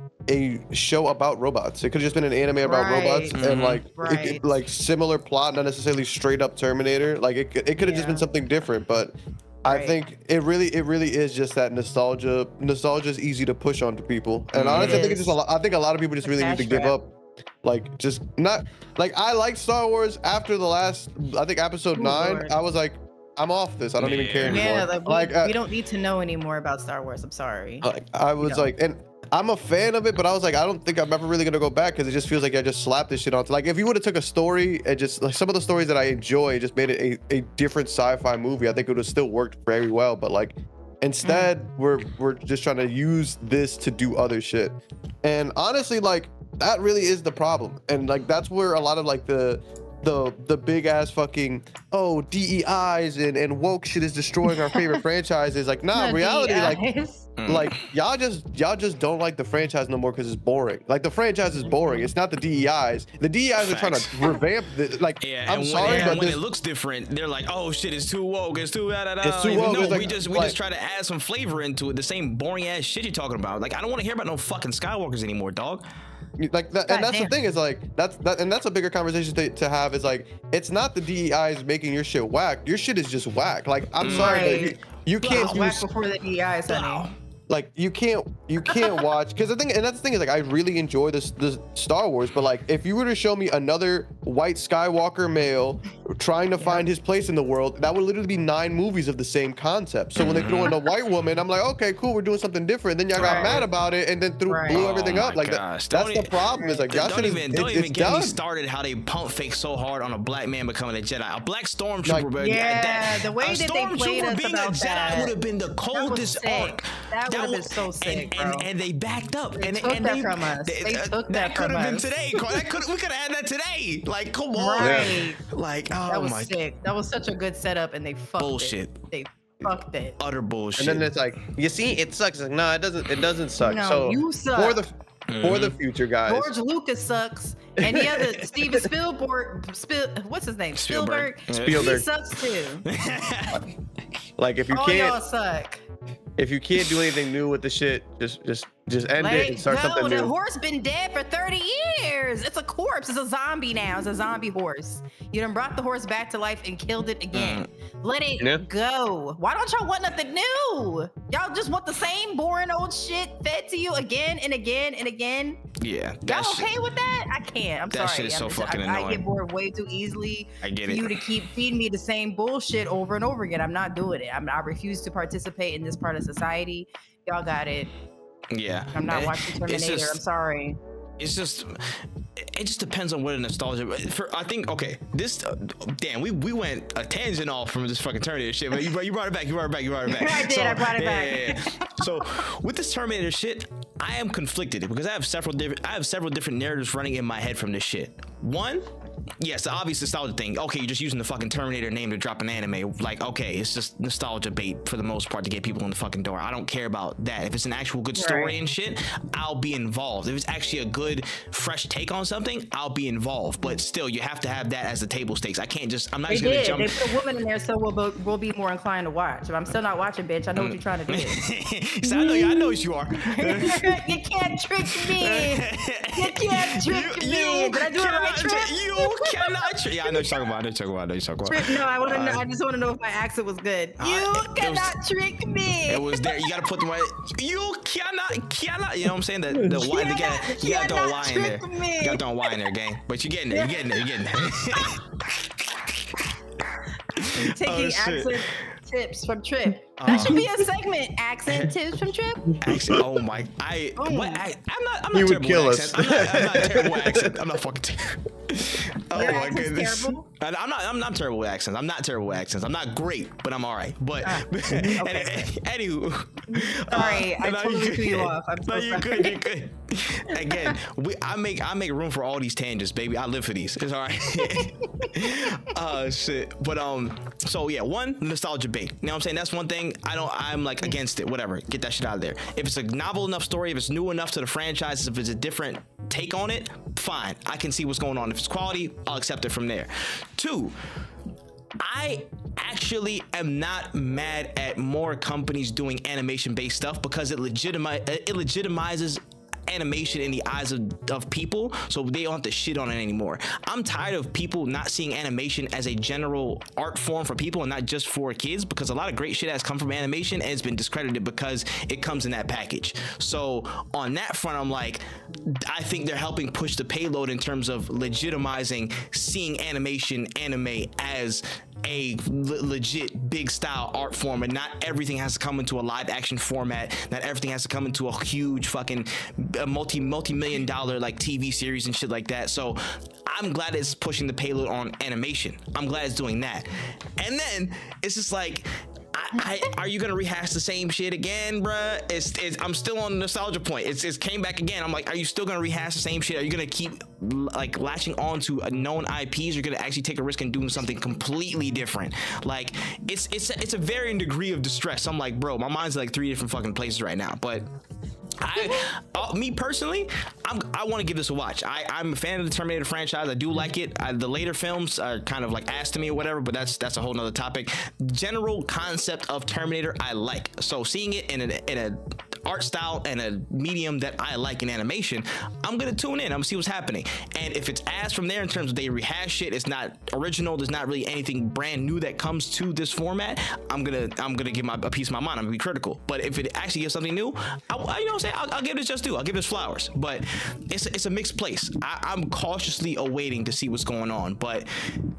show about robots. It could have just been an anime about robots and like similar plot, not necessarily straight up Terminator. Like it could have just been something different, but. I think it really is just that nostalgia. Nostalgia is easy to push onto people, and honestly, I think it's just I think a lot of people just really need to give up. Like, just not like I like Star Wars after the last, I think episode 9. Lord. I was like, I'm off this. I don't even care anymore. Yeah, like we don't need to know anymore about Star Wars. I'm sorry. Like, I was like, and I'm a fan of it, but I was like, I don't think I'm ever really gonna go back because it just feels like I just slapped this shit on. Like, if you would have took a story and just like some of the stories that I enjoy, just made it a different sci-fi movie, I think it would have still worked very well. But like, instead, we're just trying to use this to do other shit. And honestly, like, that really is the problem. And like, that's where a lot of like the big ass fucking DEIs and woke shit is destroying our favorite franchises. Like, nah, in reality, like y'all just don't like the franchise no more because it's boring. Like, the franchise is boring. It's not the DEIs. The DEIs are trying to revamp the, like, I'm sorry, but when it looks different, they're like, oh shit, it's too woke, it's too it's too woke. No, like, we just try to add some flavor into it. The same boring ass shit you're talking about. Like, I don't want to hear about no fucking Skywalkers anymore, dog. Like that, and that's the thing is like that's a bigger conversation to have is like, it's not the DEIs making your shit whack. Your shit is just whack. Like, I'm sorry, but you can't whack before the DEIs, honey. Like, you can't watch, because that's the thing is like, I really enjoy this Star Wars, but like, if you were to show me another white Skywalker male trying to find his place in the world, that would literally be 9 movies of the same concept. So when they throw in a white woman, I'm like, okay, cool, we're doing something different. Then y'all got mad about it and then blew everything up. Like, that's the problem. Is like, y'all should don't even get me started how they pump fake so hard on a black man becoming a Jedi, a black stormtrooper. Like, the way that they played us being about a Jedi would have been the coldest arc. That would have been so sick, and they backed up. They took that from us. They took that from us. That could have been today. We could have had that today. Like, come on. Right. Like, that was sick. That was such a good setup, and they fucked it. They fucked it. Utter bullshit. And then it's like, you see, it sucks. Like, no, it doesn't suck. No, so you suck. For the future, guys. George Lucas sucks. And the other Steven Spielberg, what's his name? Spielberg. He sucks too. Like, if you all can't, y'all suck. If you can't do anything new with the shit, just end it and start something new. The horse been dead for 30 years. It's a corpse. It's a zombie now. It's a zombie horse. You done brought the horse back to life and killed it again. Let it go. Why don't y'all want nothing new? Y'all just want the same boring old shit fed to you again and again and again. Yeah. Y'all okay with that? I can't. I'm sorry. That shit is so fucking annoying. I get bored way too easily. I get for you to keep feeding me the same bullshit over and over again. I'm not doing it. I refuse to participate in this part of society. Y'all got it. Yeah. I'm not watching Terminator. I'm sorry. It just depends on what a nostalgia. I think, okay, this damn, we went a tangent off from this fucking Terminator shit, but you brought it back. I did. I brought it back. Yeah. So with this Terminator shit, I am conflicted because I have several different narratives running in my head from this shit. One, yes, the obvious nostalgia thing. Okay, you're just using the fucking Terminator name to drop an anime. Like, okay, it's just nostalgia bait for the most part to get people in the fucking door. I don't care about that. If it's an actual good story and shit, I'll be involved. If it's actually a good, fresh take on something, I'll be involved. But still, you have to have that as the table stakes. I can't just, I'm not just gonna jump. They put a woman in there so we'll be more inclined to watch. If I'm still not watching, bitch, I know what you're trying to do. So I know what you are. You can't trick me. You can't trick me. Did I do it right, Tripp? You cannot trick. Yeah, I know you're talking about. Tripp, no, I want to know. I just want to know if my accent was good. You cannot trick me. It was there. You gotta put the right. You cannot. You know what I'm saying? The Y. You gotta throw a Y in there. You gotta throw a Y in there, gang. But you're getting there. You're getting there. Taking accent tips from Tripp. That should be a segment. Accent tips from Tripp. Accent. Oh my. I'm not. He would kill us. I'm not terrible at accent. I'm not fucking terrible. Your accent's terrible? I'm not terrible with accents. I'm not terrible with accents. I'm not great, but I'm all right. But anywho, sorry, I totally threw you off. I'm so you're good. You're good. Again, I make room for all these tangents, baby. I live for these. It's all right. Shit. But so yeah, one, nostalgia bait. You know what I'm saying? That's one thing. I'm like against it. Whatever. Get that shit out of there. If it's a novel enough story, if it's new enough to the franchise, if it's a different take on it, fine. I can see what's going on. If it's quality, I'll accept it from there. Two, I actually am not mad at more companies doing animation-based stuff because it legitimizes animation in the eyes of people, so they don't have to shit on it anymore. I'm tired of people not seeing animation as a general art form for people and not just for kids, because a lot of great shit has come from animation and it's been discredited because it comes in that package. So on that front, I'm like, I think they're helping push the payload in terms of legitimizing seeing anime as a legit big style art form, and not everything has to come into a live action format, not everything has to come into a huge fucking multi-million dollar like TV series and shit like that. So I'm glad it's pushing the payload on animation. I'm glad it's doing that. And then it's just like, are you gonna rehash the same shit again, bruh? I'm still on the nostalgia point. It's came back again. I'm like, are you still gonna rehash the same shit? Are you gonna keep like latching on to a known IPs? You're gonna actually take a risk in doing something completely different. Like it's a varying degree of distress. I'm like, bro, my mind's like 3 different fucking places right now. But me personally, I want to give this a watch. I'm a fan of the Terminator franchise. I do like it. The later films are kind of like ass to me or whatever, but that's a whole nother topic. General concept of Terminator I like. So seeing it in a art style and a medium that I like in animation, I'm gonna tune in. I'm gonna see what's happening. And if it's ass from there in terms of they rehash shit, it's not original, there's not really anything brand new that comes to this format, I'm gonna give a piece of my mind. I'm gonna be critical. But if it actually gives something new, you know what I'm saying, I'll give this just due. I'll give this flowers. But it's a mixed place. I'm cautiously awaiting to see what's going on. But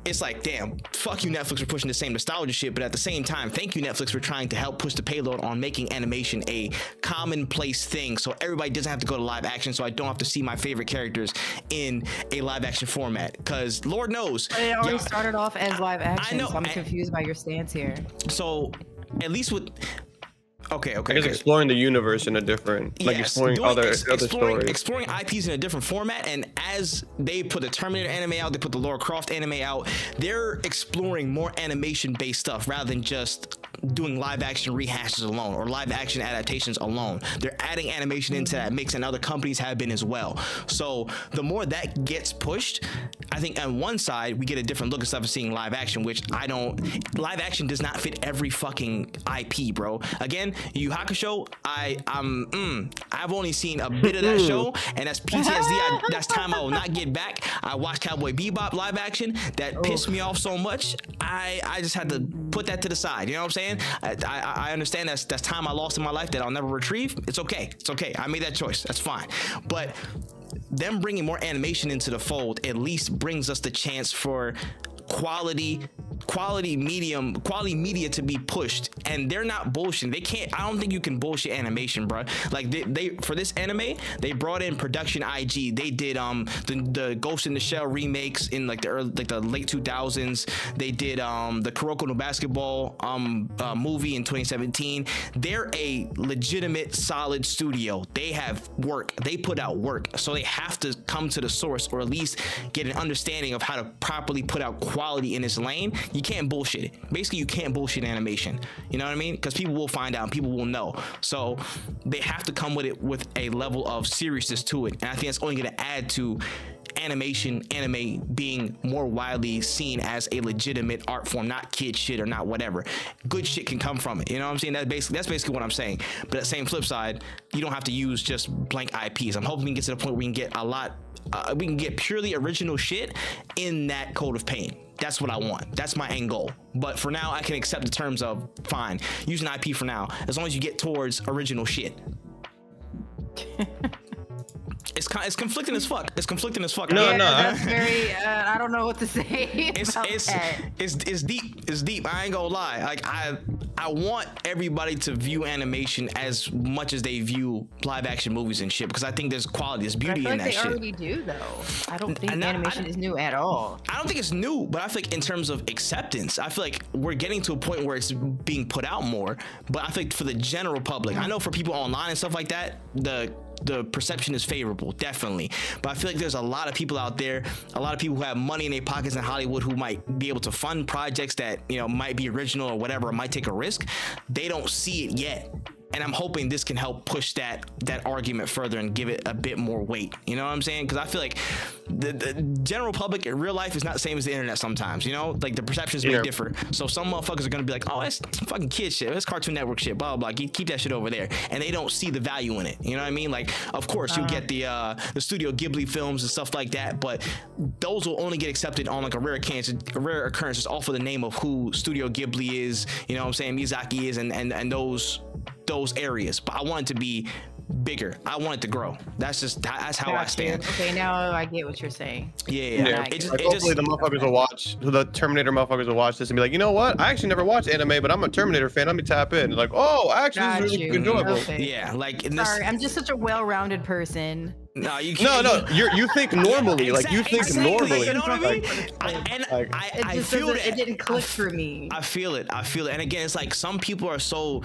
it's like, damn, fuck you Netflix for pushing the same nostalgia shit, but at the same time, thank you Netflix for trying to help push the payload on making animation a commonplace thing, so everybody doesn't have to go to live action, so I don't have to see my favorite characters in a live action format, because Lord knows it already started off as live action. I know, so I'm confused by your stance here. So at least with okay. I guess exploring the universe in a different, like exploring other stories. Exploring IPs in a different format, and as they put the Terminator anime out, they put the Lara Croft anime out, they're exploring more animation-based stuff rather than just doing live action rehashes alone or live action adaptations alone. They're adding animation into that mix, and other companies have been as well. So the more that gets pushed, I think on one side we get a different look at stuff of seeing live action, which live action does not fit every fucking IP, bro. Again, Yu Hakusho, I've only seen a bit of that show, and that's PTSD. That's time I will not get back. I watched Cowboy Bebop live action. That pissed me off so much, I just had to put that to the side. You know what I'm saying? I understand that's time I lost in my life that I'll never retrieve. It's okay. It's okay. I made that choice. That's fine. But them bringing more animation into the fold at least brings us the chance for quality media to be pushed, and they're not bullshitting. They can't. I don't think you can bullshit animation, bro. Like they for this anime, they brought in production IG. They did the Ghost in the Shell remakes in like the late 2000s. They did the Kuroko no Basketball movie in 2017. They're a legitimate solid studio. They have work. They put out work, so they have to come to the source, or at least get an understanding of how to properly put out quality in this lane. You can't bullshit it. Basically, you can't bullshit animation. You know what I mean? Because people will find out and people will know. So they have to come with it with a level of seriousness to it. And I think that's only going to add to anime being more widely seen as a legitimate art form, not kid shit or not whatever. Good shit can come from it. You know what I'm saying? That's basically what I'm saying. But at the same flip side, you don't have to use just blank IPs. I'm hoping we can get to the point where we can get we can get purely original shit in that Code of Pain. That's what I want. That's my end goal. But for now, I can accept the terms of fine, use an IP for now, as long as you get towards original shit. It's it's conflicting as fuck. It's conflicting as fuck. No, that's very. I don't know what to say. It's deep. It's deep. I ain't gonna lie. Like I want everybody to view animation as much as they view live action movies and shit, because I think there's quality, there's beauty in that shit. They already do though. I don't think animation is new at all. I don't think it's new, but I feel like in terms of acceptance, I feel like we're getting to a point where it's being put out more. But I think for the general public, I know for people online and stuff like that, the perception is favorable, definitely. But I feel like there's a lot of people out there, a lot of people who have money in their pockets in Hollywood who might be able to fund projects that, you know, might be original or whatever, or might take a risk. They don't see it yet. And I'm hoping this can help push that argument further and give it a bit more weight. You know what I'm saying? Because I feel like the general public in real life is not the same as the internet sometimes. You know, like the perceptions may differ. So some motherfuckers are gonna be like, oh, that's fucking kid shit, that's Cartoon Network shit, blah blah blah. Keep that shit over there, and they don't see the value in it. You know what I mean? Like, of course you get the Studio Ghibli films and stuff like that, but those will only get accepted on like a rare occurrence just off of the name of who Studio Ghibli is. You know what I'm saying? Miyazaki is, and those areas. But I want it to be bigger. I want it to grow. That's how I stand. Okay, now I get what you're saying. Yeah. Hopefully the motherfuckers will watch, the Terminator motherfuckers will watch this and be like, you know what? I actually never watched anime, but I'm a Terminator fan. Let me tap in. Like, oh, actually, this is really enjoyable. Okay. Yeah, like sorry, I'm just such a well-rounded person. No, you can't. No, you think normally. Yeah, like you think normally. You know what I mean? I feel that it didn't click for me. I feel it. And again, it's like some people are so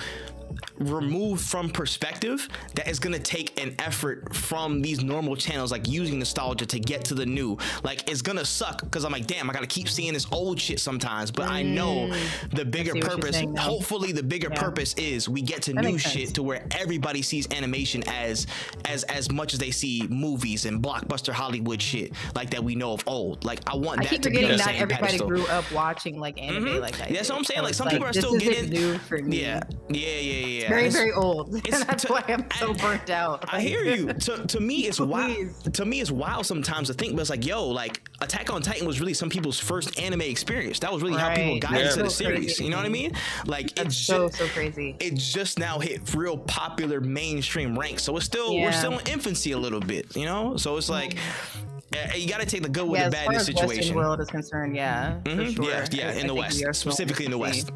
removed from perspective that it's gonna take an effort from these normal channels, like using nostalgia to get to the new. Like, it's gonna suck because I'm like, damn, I gotta keep seeing this old shit sometimes. But I know the bigger purpose, hopefully the bigger purpose is we get to new shit to where everybody sees animation as much as they see movies and blockbuster Hollywood shit like that we know of old. Like, I want that to be the same everybody pedestal. Grew up watching like anime like that. That's what I'm saying. Like, some people are still getting new for me. Yeah. Very, very old. That's why I'm so burnt out. I hear you. To me, it's wild. To me, it's wild sometimes to think, but it's like, yo, like Attack on Titan was really some people's first anime experience. That was really how people got into the series. You know what I mean? Like, it's so crazy. It just now hit real popular mainstream ranks. So it's still we're still in infancy a little bit. You know? So it's like, you got to take the good with the bad in this situation. As Western world is concerned, for sure. Yeah, in the West, specifically in the West.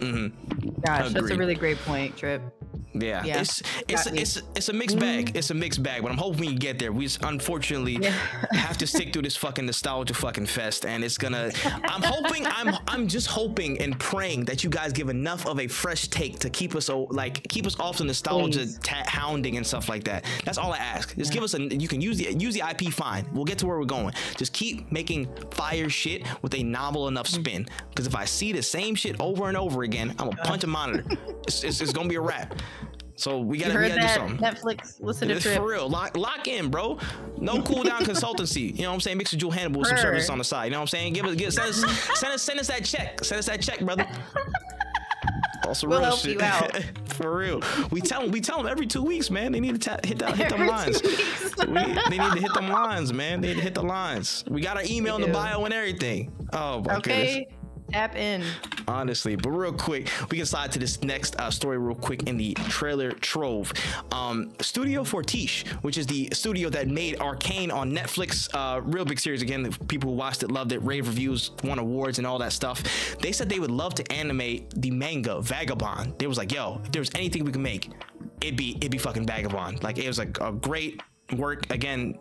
Gosh, that's a really great point, Tripp. Yeah. It's a mixed bag. It's a mixed bag, but I'm hoping we can get there. We just unfortunately have to stick through this fucking nostalgia fucking fest, and it's gonna. I'm just hoping and praying that you guys give enough of a fresh take to keep us off the nostalgia hounding and stuff like that. That's all I ask. Just give us you can use the IP, fine. We'll get to where we're going. Just keep making fire shit with a novel enough spin. Because if I see the same shit over and over again, I'm gonna punch a monitor. It's gonna be a wrap. So we gotta do something. Netflix, listen to Tripp. For real. Lock in, bro. No Cooldown consultancy. You know what I'm saying? Mix with Jewell Hannibal with some service on the side. You know what I'm saying? Send us that check. Send us that check, brother. Also, we'll help you out. For real. We tell them every 2 weeks, man. They need to hit them lines. They need to hit them lines, man. They need to hit the lines. We got our email in the bio and everything. Oh my goodness. Tap in. Honestly, but real quick, we can slide to this next story real quick in the trailer trove. Studio Fortiche, which is the studio that made Arcane on Netflix, real big series. Again, the people who watched it loved it, rave reviews, won awards and all that stuff. They said they would love to animate the manga Vagabond. They was like, yo, if there was anything we could make, it'd be fucking Vagabond. Like, it was like a great work, again,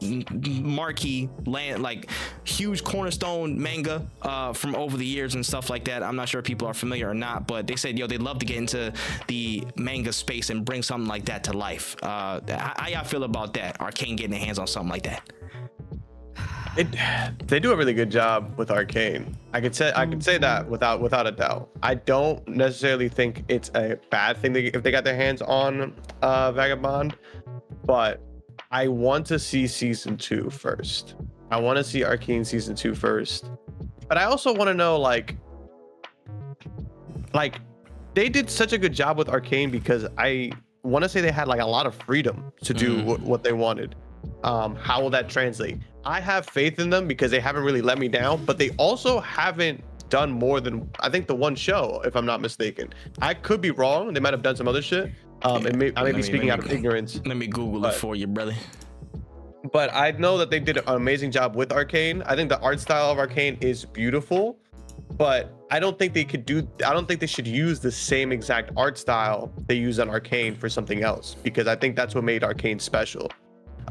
marquee like huge cornerstone manga from over the years and stuff like that. I'm not sure if people are familiar or not, but they said, yo, they'd love to get into the manga space and bring something like that to life. How y'all feel about that? Arcane getting their hands on something like that? They do a really good job with Arcane. I could say that without a doubt. I don't necessarily think it's a bad thing if they got their hands on Vagabond, but I want to see season 2 first. I want to see Arcane season 2 first. But I also want to know, like they did such a good job with Arcane because I want to say they had like a lot of freedom to do what they wanted. How will that translate? I have faith in them because they haven't really let me down, but they also haven't done more than, I think, the one show, if I'm not mistaken. I could be wrong. They might have done some other shit. I may be speaking out of ignorance. Let me Google it for you, brother. but I know that they did an amazing job with Arcane. I think the art style of Arcane is beautiful, but I don't think they should use the same exact art style they use on Arcane for something else, because I think that's what made Arcane special.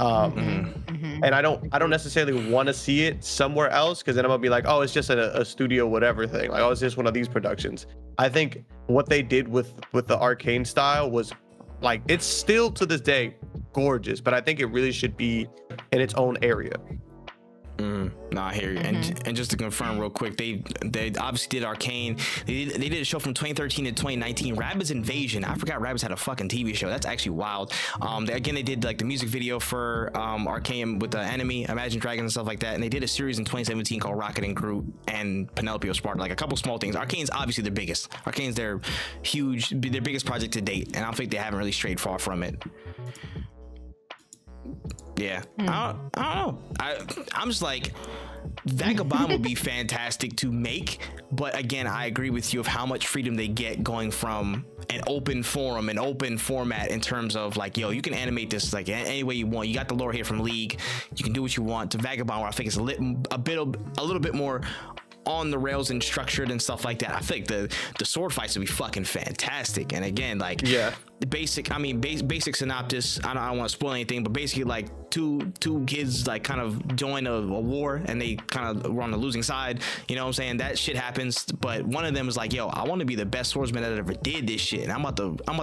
And I don't necessarily want to see it somewhere else, because then I'm gonna be like, oh, it's just a studio whatever thing, like, oh, it's just one of these productions. I think what they did with the Arcane style was, like, it's still to this day gorgeous, but I think it really should be in its own area. No, I hear you. And just to confirm real quick, they obviously did Arcane. They did a show from 2013 to 2019, Rabbids Invasion. I forgot Rabbids had a fucking TV show. That's actually wild. They did like the music video for Arcane with the Enemy, Imagine Dragons and stuff like that. And they did a series in 2017 called Rocket and Groot and Penelope of Sparta, like a couple small things. Arcane's obviously their biggest. Arcane's their biggest project to date, and I don't think they haven't really strayed far from it. Yeah, I don't know. I'm just like, Vagabond would be fantastic to make, but again, I agree with you of how much freedom they get going from an open forum, an open format, in terms of like, yo, you can animate this like any way you want. You got the lore here from League, you can do what you want. To Vagabond, where I think it's a little bit more on the rails and structured and stuff like that. I think the sword fights would be fucking fantastic. And again, like, yeah, basic synopsis, I don't want to spoil anything, but basically like two kids like kind of join a war, and they kind of were on the losing side, you know what I'm saying? That shit happens, but one of them is like, yo, I want to be the best swordsman that ever did this shit, and I'm about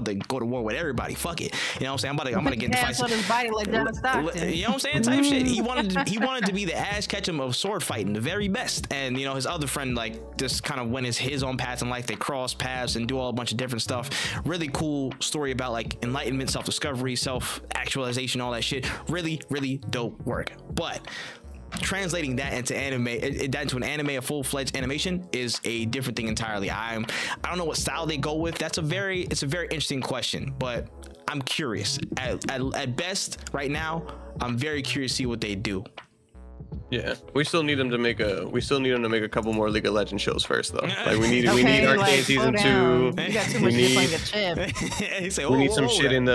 to go to war with everybody. Fuck it, you know what I'm saying? I'm gonna get into fights. His body like John Stockton. You know what I'm saying? Type shit. He wanted to be the Ash Ketchum of sword fighting, the very best. And you know, his other friend like just kind of went his own path in life. They cross paths and do all a bunch of different stuff. Really cool story about like enlightenment, self-discovery, self-actualization, all that shit. Really dope work. But translating that into an anime, a full-fledged animation, is a different thing entirely. I don't know what style they go with. It's a very interesting question, but I'm curious. At best, right now, I'm very curious to see what they do. Yeah, we still need them to make a couple more League of Legends shows first, though. Like we need Arcane like, season 2. You got too much shit playing the chip. We need some shit in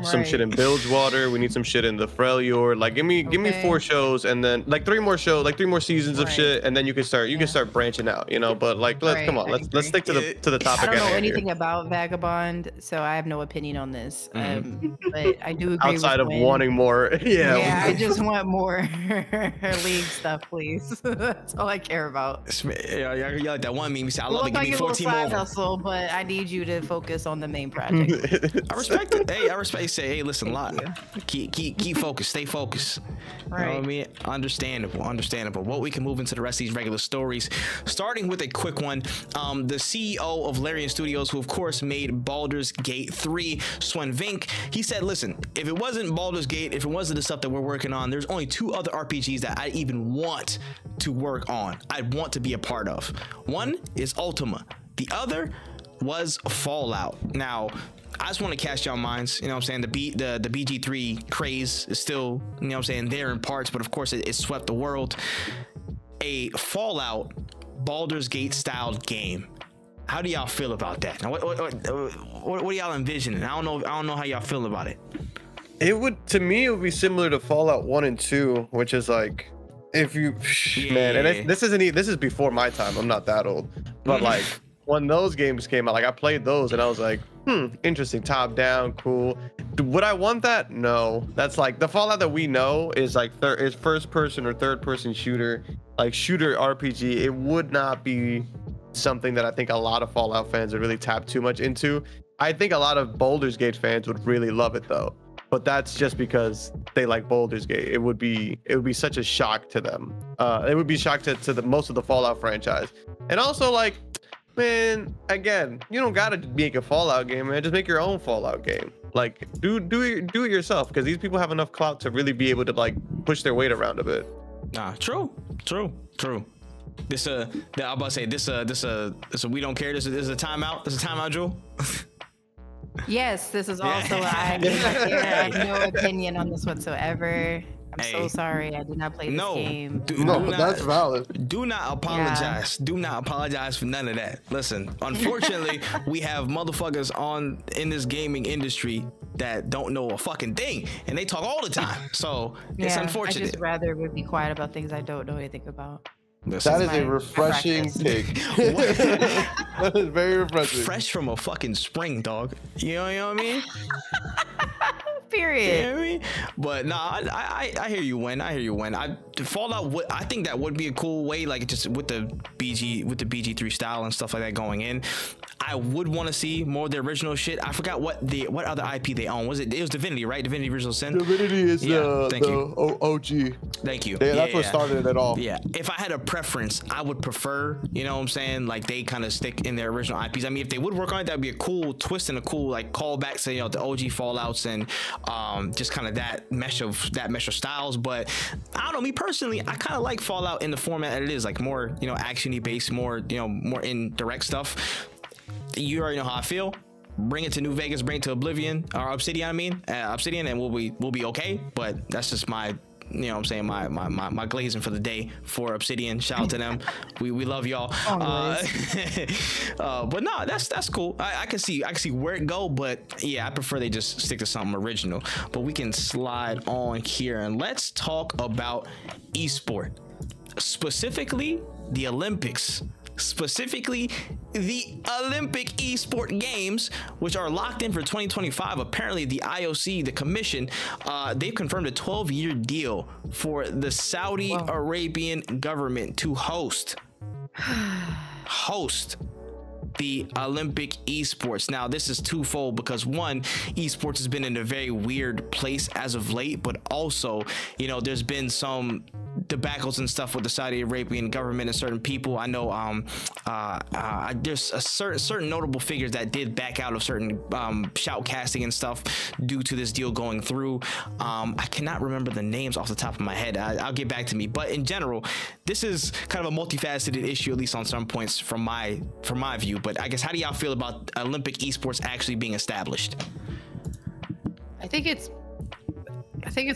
some shit in Bilgewater. We need some shit in the Freljord. Like give me 4 shows, and then like 3 more seasons of shit, and then you can start branching out, you know. But like let's stick to the topic. I don't know anything about Vagabond, so I have no opinion on this. But I do agree outside with of wanting more. Yeah, I just want more League stuff, please. That's all I care about. Yeah, like that one meme. You say, I love to give me 14 more. Hustle, but I need you to focus on the main project. I respect it. Hey, I respect you. Say, hey, listen, keep focused, stay focused. Right. You know what I mean? Understandable. Well, we can move into the rest of these regular stories, starting with a quick one. The CEO of Larian Studios, who of course made Baldur's Gate 3, Sven Vink, he said, listen, if it wasn't Baldur's Gate, if it wasn't the stuff that we're working on, there's only 2 other RPGs that I even want to work on. I'd want to be a part of. One is Ultima. The other was Fallout. Now, I just want to cast y'all minds, you know what I'm saying? The BG3 craze is still, you know what I'm saying, there in parts, but of course it swept the world. A Fallout Baldur's Gate styled game. How do y'all feel about that? Now, what do y'all envisioning? I don't know how y'all feel about it. To me, it would be similar to Fallout 1 and 2, which is like, if you, man, and this is before my time. I'm not that old, but like when those games came out, like I played those and I was like, interesting, top down, cool. Would I want that? No. That's like the Fallout that we know is like is first person or third person shooter, like shooter RPG. It would not be something that I think a lot of Fallout fans would really tap too much into. I think a lot of Baldur's Gate fans would really love it though. But that's just because they like Baldur's Gate. It would be such a shock to them. It would be shock to most of the Fallout franchise. And also, like, man, again, you don't gotta make a Fallout game, man. Just make your own Fallout game. Like, do it yourself, because these people have enough clout to really be able to like push their weight around a bit. Nah, true. This I'm about to say this we don't care. This is a timeout. This is a timeout, Jewell. Yes, this is also I have no opinion on this whatsoever. I'm so sorry. I did not play this game. That's valid. Do not apologize. Yeah. Do not apologize for none of that. Listen, unfortunately, we have motherfuckers in this gaming industry that don't know a fucking thing, and they talk all the time. So it's unfortunate. I just rather would be quiet about things I don't know anything about. That is a refreshing take. That is very refreshing. Fresh from a fucking spring, dog. You know what I mean? Period. You know what I mean? But nah, I hear you when. Fallout. I think that would be a cool way, like just with the BG3 style and stuff like that going in. I would want to see more of the original shit. I forgot what other IP they own. It was Divinity, right? Divinity Original Sin. Divinity is the OG. Thank you. That's what started it all. Yeah. If I had a preference, I would prefer, you know what I'm saying, like they kind of stick in their original IPs. I mean, if they would work on it, that'd be a cool twist and a cool like callback to, you know, the OG Fallouts and just kind of that mesh of styles. But I don't know, me personally, I kind of like Fallout in the format that it is, like more, you know, actiony based, more, you know, more indirect stuff. You already know how I feel. Bring it to New Vegas, bring it to Oblivion or Obsidian. Obsidian, and we'll be okay. But that's just my, you know what I'm saying, my glazing for the day for Obsidian. Shout out to them. We love y'all. But no, that's cool. I can see where it go, but yeah, I prefer they just stick to something original. But we can slide on here and let's talk about esport, specifically the Olympics. Specifically the Olympic Esport Games, which are locked in for 2025. Apparently the IOC, the commission, they've confirmed a 12-year deal for the Saudi Arabian government to host the Olympic esports. Now this is twofold because one, esports has been in a very weird place as of late, but also, you know, there's been some debacles and stuff with the Saudi Arabian government and certain people. I know there's a certain notable figures that did back out of certain shoutcasting and stuff due to this deal going through. I cannot remember the names off the top of my head. I'll get back to me. But in general, this is kind of a multifaceted issue, at least on some points from my view. But I guess, how do y'all feel about Olympic esports actually being established? I think it's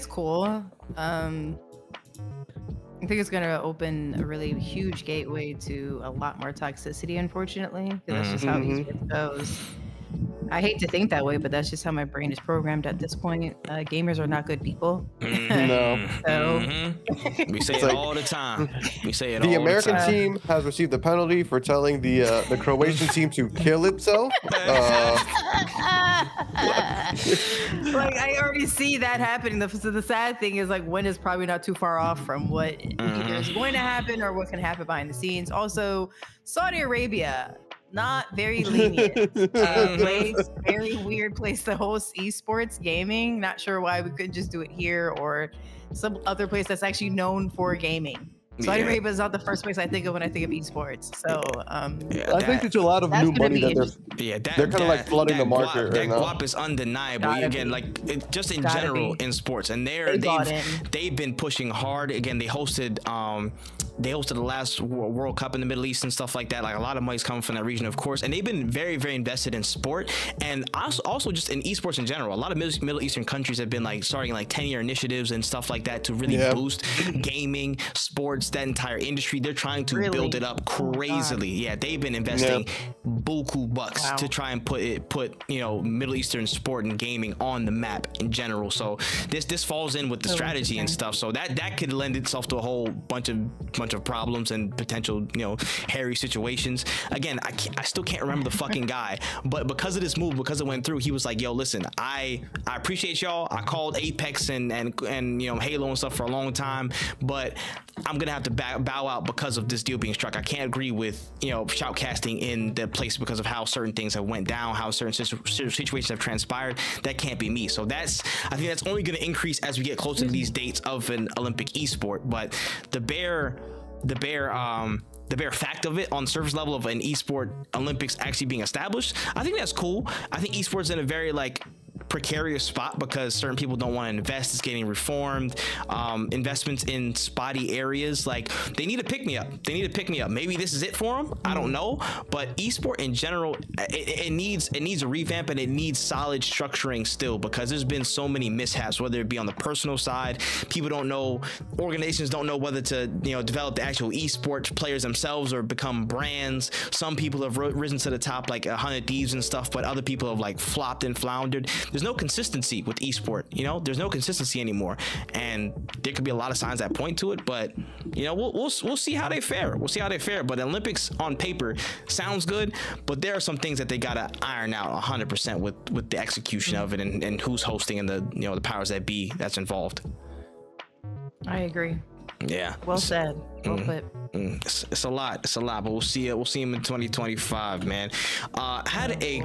cool. I think it's going to open a really huge gateway to a lot more toxicity, unfortunately, because that's just how esports goes. I hate to think that way, but that's just how my brain is programmed at this point. Gamers are not good people. No. So we say it all the time. We say it all the the American time. team has received the penalty for telling the Croatian team to kill itself. Like, I already see that happening. So the sad thing is, like, when is probably not too far off from what either is going to happen or what can happen behind the scenes. Also, Saudi Arabia, not very lenient. Very weird place to host esports gaming. Not sure why we couldn't just do it here or some other place that's actually known for gaming. Saudi Arabia is not the first place I think of when I think of esports. So I think there's a lot of new money that they're kind of like flooding the market right now. Guap is undeniable. Again, like just in general in sports, and they've been pushing hard. Again, they hosted the last World Cup in the Middle East and stuff like that. Like, a lot of money's coming from that region, of course, and they've been very, very invested in sport and also just in esports in general. A lot of Middle Eastern countries have been like starting like 10-year initiatives and stuff like that to really boost gaming, sports, that entire industry. They're trying to build it up crazily. Yeah, they've been investing buku bucks to try and put you know, Middle Eastern sport and gaming on the map in general. So this falls in with the strategy and stuff. So that could lend itself to a whole bunch of problems and potential, you know, hairy situations. Again, I still can't remember the fucking guy, but because of this move, because it went through, he was like, yo, listen, I appreciate y'all. I called Apex and you know, Halo and stuff for a long time, but I'm gonna have to bow out because of this deal being struck. I can't agree with, you know, shoutcasting in the place because of how certain things have went down, how certain situations have transpired. That can't be me. So I think that's only going to increase as we get closer to these dates of an Olympic esport. But the bare fact of it on surface level of an esport Olympics actually being established, I think that's cool. I think esports in a very like precarious spot because certain people don't want to invest. It's getting reformed. Investments in spotty areas, like they need to pick me up. Maybe this is it for them. I don't know, but esport in general, it needs a revamp, and it needs solid structuring still, because there's been so many mishaps, whether it be on the personal side. People don't know, organizations don't know whether to develop the actual esports players themselves or become brands. Some people have risen to the top, like 100 Thieves and stuff, but other people have like flopped and floundered. There's no consistency with esport. There's no consistency anymore, and there could be a lot of signs that point to it. But we'll see how they fare. But Olympics on paper sounds good, but there are some things that they gotta iron out 100% with the execution of it, and who's hosting, and the powers that be that's involved. I agree. Yeah. Well said. Well put. It's a lot, but we'll see him in 2025, man. Had a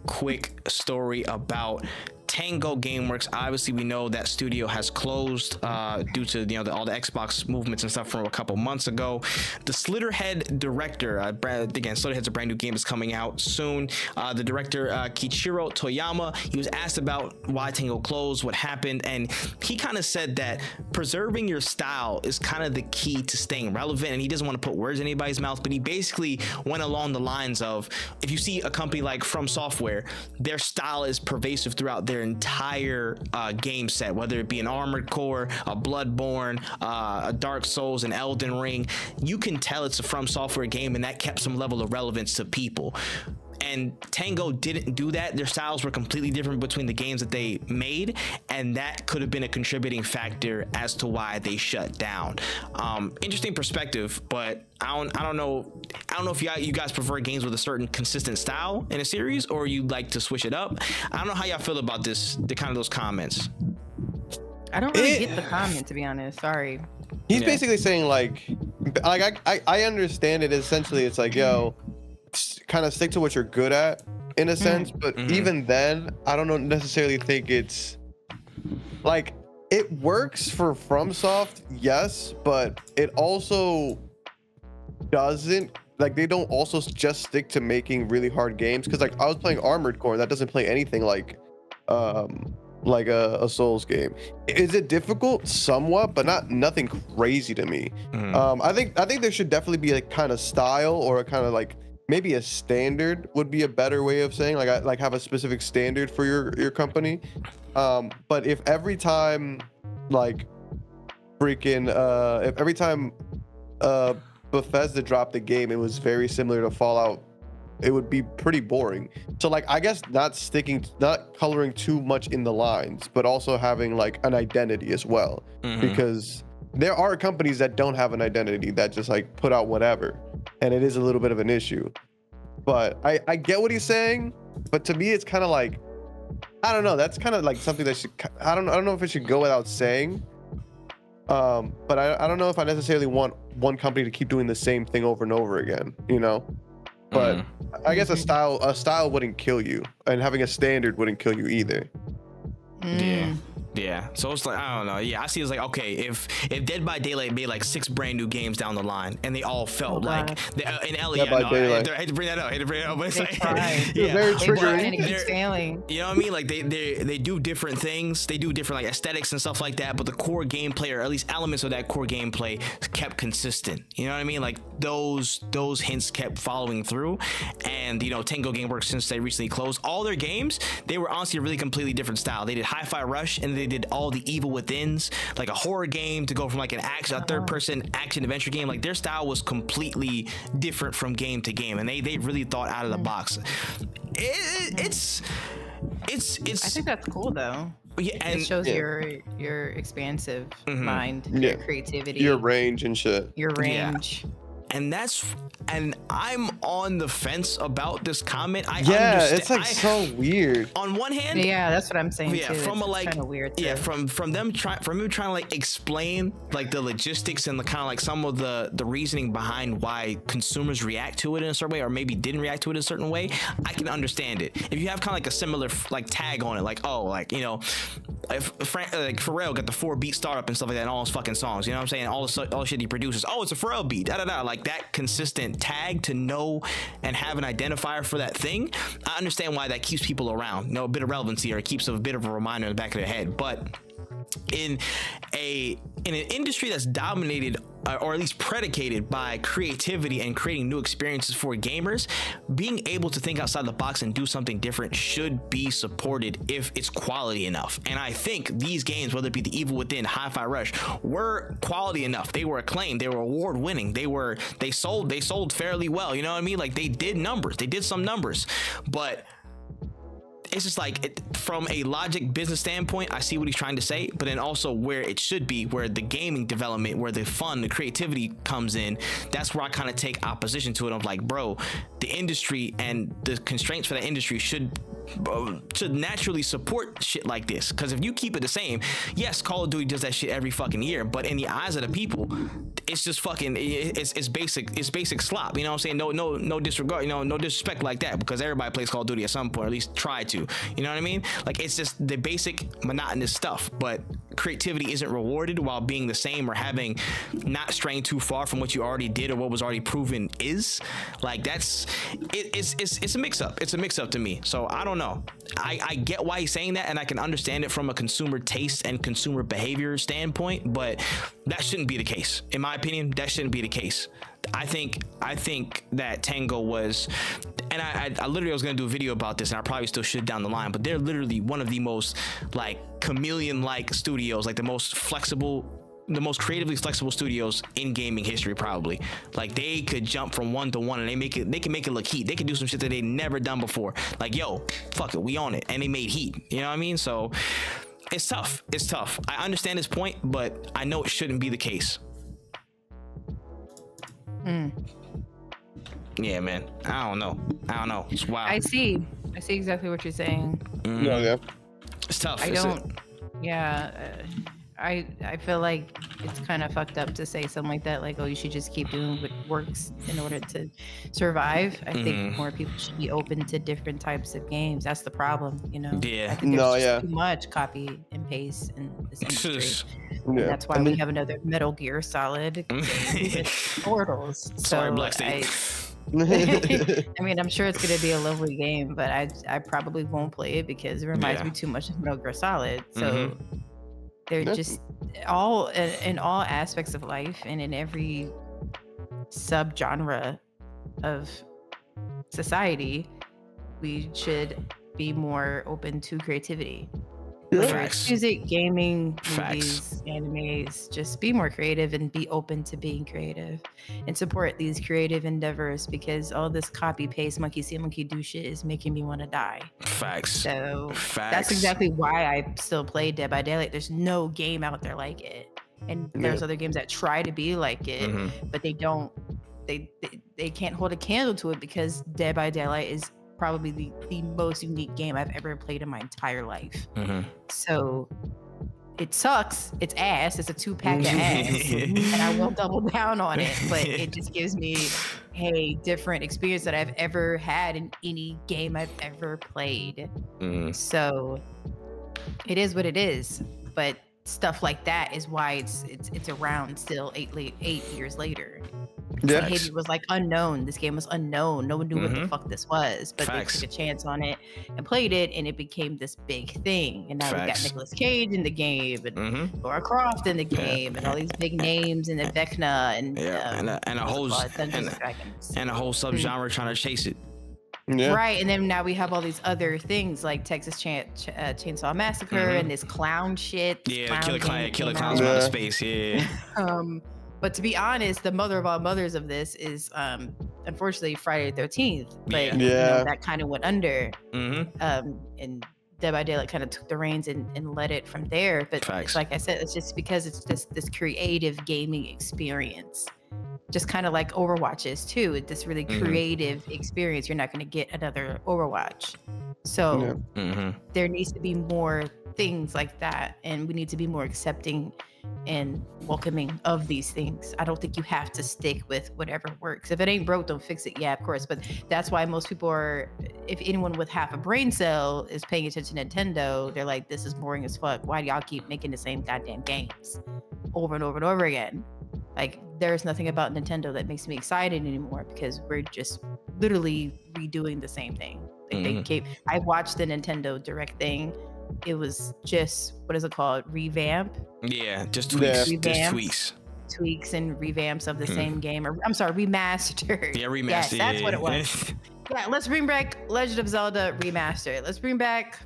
quick story about Tango Gameworks. Obviously, we know that studio has closed due to all the Xbox movements and stuff from a couple months ago. The Slitterhead director, again, Slitterhead's a brand new game, is coming out soon. The director, Kiichiro Toyama, he was asked about why Tango closed, what happened, and he kind of said that preserving your style is kind of the key to staying relevant. And he doesn't want to put words in anybody's mouth, but he basically went along the lines of, if you see a company like From Software, their style is pervasive throughout their entire game set, whether it be an Armored Core, a Bloodborne, a Dark Souls, an Elden Ring. You can tell it's a From Software game, and that kept some level of relevance to people. And Tango didn't do that. Their styles were completely different between the games that they made, and that could have been a contributing factor as to why they shut down. Interesting perspective, but I don't know if you guys prefer games with a certain consistent style in a series, or you like to switch it up. I don't know how y'all feel about those comments. I don't really get the comment, to be honest. Sorry. He's basically saying like I understand it. Essentially, it's like, yo, kind of stick to what you're good at in a sense, but even then, I don't necessarily think it's like, it works for FromSoft, yes, but it also doesn't, like, they don't also just stick to making really hard games, because like I was playing Armored Core, that doesn't play anything like a Souls game. Is it difficult? Somewhat, but nothing crazy to me. I think there should definitely be a kind of style, or a kind of like, maybe a standard would be a better way of saying, like have a specific standard for your company. But if every time like freaking if every time Bethesda dropped a game, it was very similar to Fallout, it would be pretty boring. So like, I guess not coloring too much in the lines, but also having like an identity as well, because there are companies that don't have an identity, that just like put out whatever, and it is a little bit of an issue. But I get what he's saying, but to me it's kind of like, I don't know, that's kind of like something that should, I don't know if it should go without saying. But I don't know if I necessarily want one company to keep doing the same thing over and over again, but I guess a style wouldn't kill you, and having a standard wouldn't kill you either. Yeah, so it's like, I don't know. Yeah, I see it's like, okay, if Dead by Daylight made like 6 brand new games down the line, and they all felt like in Ellie, I hate to bring that up, but it's like, very triggering, and it keeps failing. You know what I mean? Like they do different things, they do different like aesthetics and stuff like that, but the core gameplay, or at least elements of that core gameplay, kept consistent. You know what I mean? Like those hints kept following through. And Tango Gameworks, since they recently closed, all their games, they were honestly a really completely different style. They did Hi-Fi Rush, and they did all the Evil Withins, like a horror game, to go from like a third-person action adventure game. Like their style was completely different from game to game, and they really thought out of the box. It's I think that's cool though. Yeah, and it shows your expansive mind, your creativity, your range and shit. Your range. And I'm on the fence about this comment. It's like so weird. On one hand, that's what I'm saying. Yeah, too. from it's kind of weird. Too. Yeah, from him trying to like explain like the logistics and the kind of like some of the reasoning behind why consumers react to it in a certain way, or maybe didn't react to it in a certain way. I can understand it. If you have kind of like a similar like tag on it, like if like Pharrell got the 4-beat startup and stuff like that in all his fucking songs, you know what I'm saying? All the shit he produces. Oh, it's a Pharrell beat. Da da da. Like that consistent tag to know and have an identifier for that thing. I understand why that keeps people around. You know, a bit of relevancy, or it keeps a bit of a reminder in the back of their head. But in an industry that's dominated or at least predicated by creativity and creating new experiences for gamers, being able to think outside the box and do something different should be supported if it's quality enough. And I think these games, whether it be The Evil Within, Hi-Fi Rush, were quality enough. They were acclaimed, they were award winning, they sold fairly well, you know what I mean? Like they did numbers, they did some numbers, but it's just like, from a logic business standpoint, I see what he's trying to say, but then also where it should be, where the gaming development, where the fun, the creativity comes in, that's where I kind of take opposition to it. I'm like, bro, the industry and the constraints for that industry should naturally support shit like this. Because if you keep it the same, yes, Call of Duty does that shit every fucking year, but in the eyes of the people, it's just fucking, it's basic slop, you know what I'm saying? No disregard, you know, no disrespect like that, because everybody plays Call of Duty at some point, or at least try to, you know what I mean? Like, it's just the basic monotonous stuff, but creativity isn't rewarded while being the same, or having not straying too far from what you already did or what was already proven is. Like, it's a mix-up. It's a mix-up to me. So I don't know. I get why he's saying that, and I can understand it from a consumer taste and consumer behavior standpoint, but that shouldn't be the case. In my opinion, that shouldn't be the case. I think that Tango was, and I literally was gonna do a video about this, and I probably still should down the line, but they're literally one of the most like chameleon-like studios, like the most creatively flexible studios in gaming history, probably. Like, they could jump from one to one, and they can make it look heat. They could do some shit that they never done before. Like, yo, fuck it, we on it, and they made heat. You know what I mean? So it's tough. It's tough. I understand his point, but I know it shouldn't be the case. Yeah, man. I don't know. It's wild. I see exactly what you're saying. Yeah. It's tough. I feel like it's kind of fucked up to say something like that, like, oh, you should just keep doing what works in order to survive. I think more people should be open to different types of games. That's the problem, you know? Yeah. I think there's just too much copy and paste in this industry. Yeah. That's why we have another Metal Gear Solid with portals. Sorry, Black State. I mean, I'm sure it's going to be a lovely game, but I probably won't play it because it reminds me too much of Metal Gear Solid. So they're just all in all aspects of life and in every subgenre of society, we should be more open to creativity. Facts. Music, gaming, Facts. movies, animes, just be more creative and be open to being creative and support these creative endeavors, because all this copy paste monkey see monkey do shit is making me want to die. Facts. So Facts. that's exactly why I still play Dead by Daylight. There's no game out there like it, and there's other games that try to be like it, but they don't. They can't hold a candle to it, because Dead by Daylight is probably the most unique game I've ever played in my entire life. So it sucks. It's ass. It's a 2-pack of ass, and I will double down on it. But it just gives me a different experience that I've ever had in any game I've ever played. So it is what it is. But stuff like that is why it's around still 8 years later. It was like unknown. This game was unknown. No one knew what the fuck this was, but they took a chance on it and played it, and it became this big thing. And now we got Nicolas Cage in the game, and Lara Croft in the game, and all these big names, and Vecna, and a whole subgenre trying to chase it. Right, and then now we have all these other things like Texas Chainsaw Massacre and this clown shit. Killer Clowns from outer space. But to be honest, the mother of all mothers of this is unfortunately Friday the 13th. But you know, that kind of went under. And Dead by Daylight kind of took the reins and led it from there. But like I said, it's just because it's just this creative gaming experience. Just kind of like Overwatch is too. It's this really creative experience. You're not going to get another Overwatch. So there needs to be more things like that, and we need to be more accepting and welcoming of these things. I don't think you have to stick with whatever works. If it ain't broke, don't fix it. Yeah, of course. But that's why most people are, if anyone with half a brain cell is paying attention to Nintendo, they're like, this is boring as fuck. Why do y'all keep making the same goddamn games over and over and over again? Like, there's nothing about Nintendo that makes me excited anymore, because we're just literally redoing the same thing. I watched the Nintendo Direct thing. It was just, what is it called? Revamp? Yeah, just tweaks. Yeah. Just tweaks. Tweaks and revamps of the same game. Or, I'm sorry, remastered. Yeah, remastered. Yes, that's what it was. Yeah, let's bring back Legend of Zelda Remastered. Let's bring back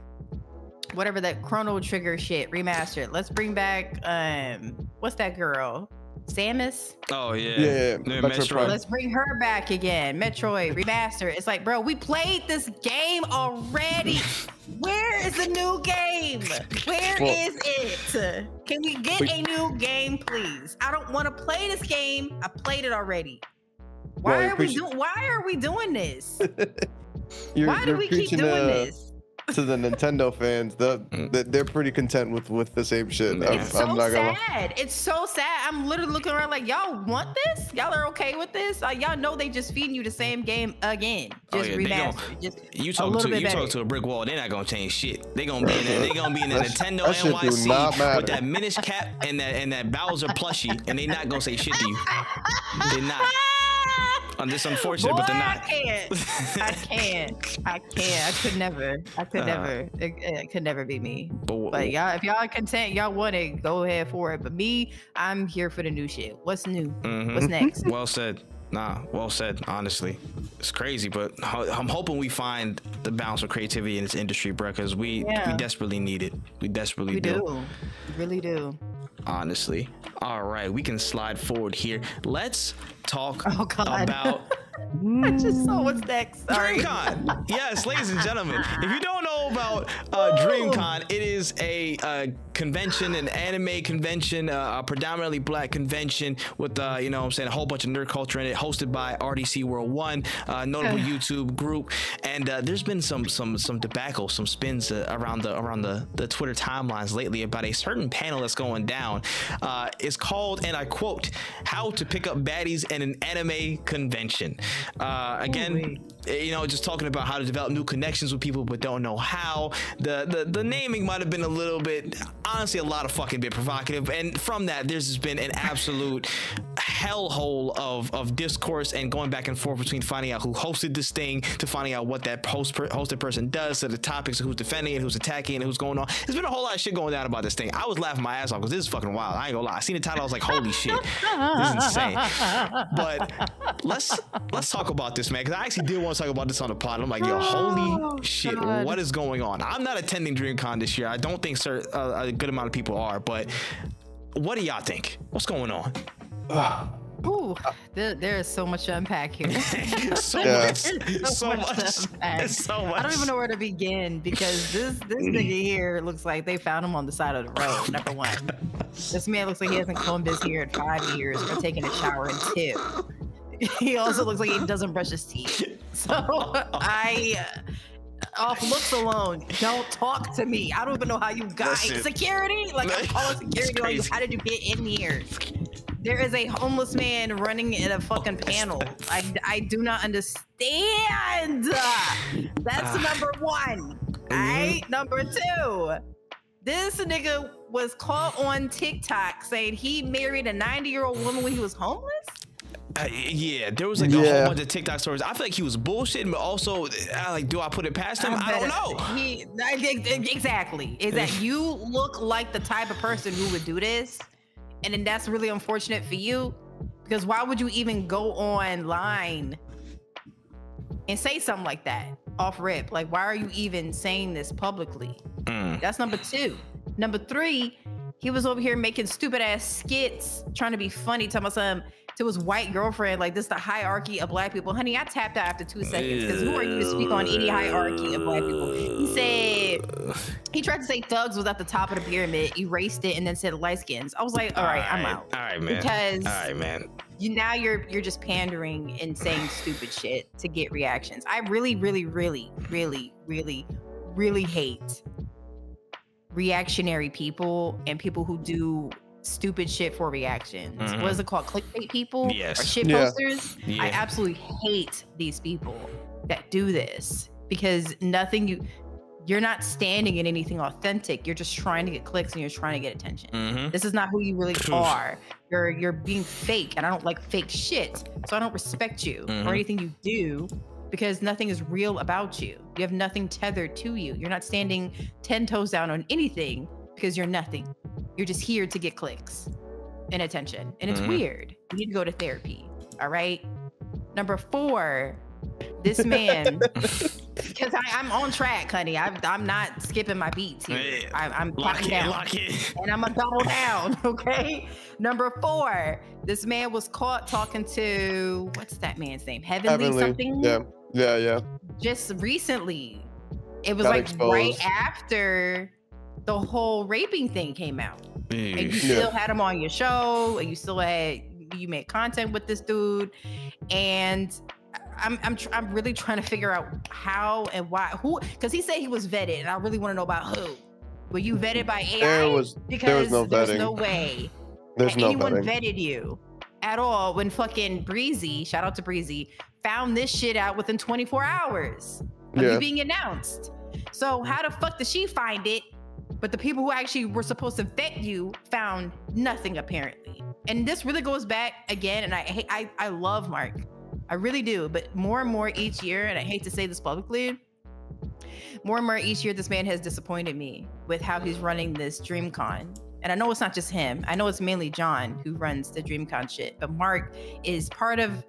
whatever that Chrono Trigger shit remastered. Let's bring back, what's that girl? Samus? Oh yeah. Yeah. Metroid. Let's bring her back again. Metroid remaster. It's like, bro, we played this game already. Where is the new game? Where is it? Can we get a new game, please? I don't want to play this game. I played it already. Why are we doing this? Why do we keep doing this? To the Nintendo fans, they're pretty content with the same shit. It's so sad. It's so sad. I'm literally looking around like, y'all want this? Y'all are okay with this? Y'all know they just feeding you the same game again, just remastered. You talk to a brick wall, they're not gonna change shit. They gonna be in the Nintendo NYC with that Minish Cap and that Bowser plushie, and they not gonna say shit to you. They're not. I'm just unfortunate, boy, but they're not. I can't. I could never. It could never be me. But y'all, if y'all are content, y'all want it, go ahead for it. But me, I'm here for the new shit. What's new? What's next? Well said. Well said, honestly. It's crazy, but I'm hoping we find the balance of creativity in this industry, bro, because we desperately need it. We desperately do. We really do. Honestly. All right, we can slide forward here. Let's talk about... I just saw what's next. Sorry. DreamCon. Yes, ladies and gentlemen. If you don't know about DreamCon, it is a convention, an anime convention, a predominantly black convention with, you know what I'm saying, a whole bunch of nerd culture in it, hosted by RDC World 1, notable YouTube group. And there's been some debacle, some spins around the Twitter timelines lately about a certain panel that's going down. It's called, and I quote, "How to Pick Up Baddies in an Anime Convention." Again, you know, just talking about how to develop new connections with people but don't know how. The naming might have been a little bit, honestly, a lot of fucking bit provocative, and from that there's just been an absolute hellhole of discourse and going back and forth between finding out who hosted this thing to finding out what that hosted person does, to the topics of who's defending it, who's attacking it, who's going on. There's been a whole lot of shit going down about this thing. I was laughing my ass off because this is fucking wild. I ain't gonna lie. I seen the title, I was like, holy shit, this is insane. But let's talk about this, man, because I actually did want to talk about this on the pod. I'm like, yo, holy shit, what is going on? I'm not attending DreamCon this year. I don't think a good amount of people are, but what do y'all think? What's going on? Ooh, there is so much to unpack here. so much. I don't even know where to begin, because this nigga here looks like they found him on the side of the road. Number one, this man looks like he hasn't combed his hair in 5 years or taken a shower in 2. He also looks like he doesn't brush his teeth. So off looks alone, don't talk to me. I don't even know how you got security. Like, I'm calling security. Like, how did you get in here? There is a homeless man running in a fucking panel. I do not understand. That's number one. All right, number 2. This nigga was caught on TikTok saying he married a 90-year-old woman when he was homeless. Yeah, there was like a whole bunch of TikTok stories. I feel like he was bullshitting, but also, like, do I put it past him? I don't know. Exactly. Is that you look like the type of person who would do this, and then that's really unfortunate for you, because why would you even go online and say something like that off rip? Like, why are you even saying this publicly? That's number 2. Number 3, he was over here making stupid ass skits, trying to be funny, talking about something to his white girlfriend, like, this is the hierarchy of black people. Honey, I tapped out after 2 seconds, because who are you to speak on any hierarchy of black people? He tried to say thugs was at the top of the pyramid, erased it, and then said light skins. I was like, all right, I'm out. All right, man. Because all right, man. You're just pandering and saying stupid shit to get reactions. I really, really, really, really, really, really hate reactionary people and people who do stupid shit for reactions. What is it called? Clickbait people? Yes. Or shit posters? Yeah. I absolutely hate these people that do this because you're not standing in anything authentic. You're just trying to get clicks and you're trying to get attention. This is not who you really are. You're being fake, and I don't like fake shit. So I don't respect you or anything you do because nothing is real about you. You have nothing tethered to you. You're not standing 10 toes down on anything because you're nothing. You're just here to get clicks and attention. And it's weird. You need to go to therapy. All right. Number 4, this man, because I'm on track, honey. I'm not skipping my beats here. I'm locking down. And I'm gonna double down, okay? Number 4, this man was caught talking to, what's that man's name? Heavenly something? Yeah. Just recently. It was right after the whole raping thing came out. And you still had him on your show, and you made content with this dude. And I'm really trying to figure out how and why, because he said he was vetted, and I really want to know about who. Were you vetted by AI? There was no vetting. No way there's no anyone vetting. vetted you at all when fucking Breezy, shout out to Breezy, found this shit out within 24 hours of you being announced. So how the fuck did she find it? But the people who actually were supposed to vet you found nothing, apparently. And this really goes back again, and I love Mark. I really do. But more and more each year, and I hate to say this publicly, more and more each year, this man has disappointed me with how he's running this DreamCon. And I know it's not just him. I know it's mainly John who runs the DreamCon shit. But Mark is part of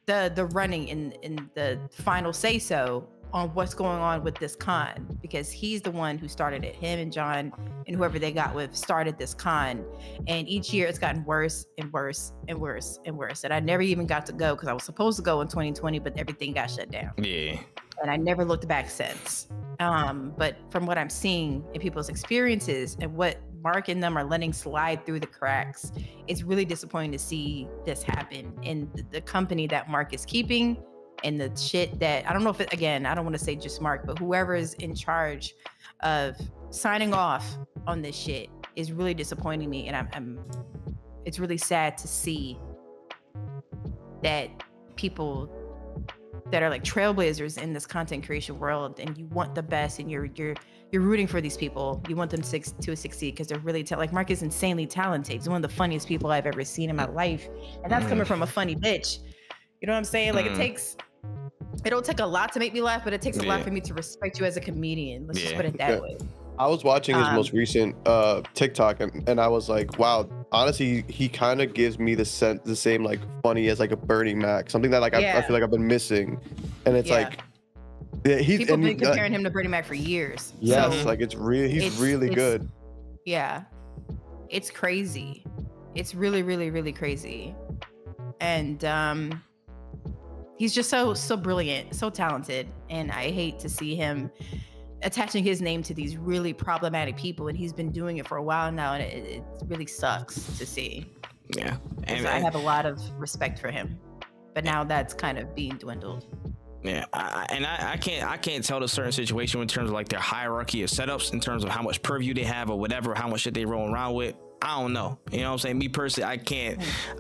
the running in the final say-so on what's going on with this con, because he's the one who started it. Him and John and whoever they got with started this con, and each year it's gotten worse and worse and worse and worse. And I never even got to go because I was supposed to go in 2020, but everything got shut down. Yeah. And I never looked back since. But from what I'm seeing in people's experiences and what Mark and them are letting slide through the cracks, it's really disappointing to see this happen in the company that Mark is keeping. And the shit that, I don't know if it, again, I don't want to say just Mark, but whoever is in charge of signing off on this shit is really disappointing me. And it's really sad to see that people that are like trailblazers in this content creation world, and you want the best, and you're rooting for these people. You want them to succeed because they're really like Mark is insanely talented. He's one of the funniest people I've ever seen in my life, and that's coming from a funny bitch. You know what I'm saying? Like it don't take a lot to make me laugh, but it takes a lot for me to respect you as a comedian. Let's just put it that way. I was watching his most recent TikTok, and I was like, wow, honestly, he kind of gives me the same like funny as like a Bernie Mac, something that like I feel like I've been missing. And it's like, people have been comparing him to Bernie Mac for years. Yes, so like he's really good. Yeah, it's crazy. It's really, really, really crazy. And he's just so brilliant, so talented, and I hate to see him attaching his name to these really problematic people, and he's been doing it for a while now, and it really sucks to see. Yeah, and I have a lot of respect for him, but now that's kind of being dwindled. Yeah, I can't tell the certain situation in terms of like their hierarchy of setups, in terms of how much purview they have or whatever, how much shit they roll around with. I don't know. You know what I'm saying? Me personally, I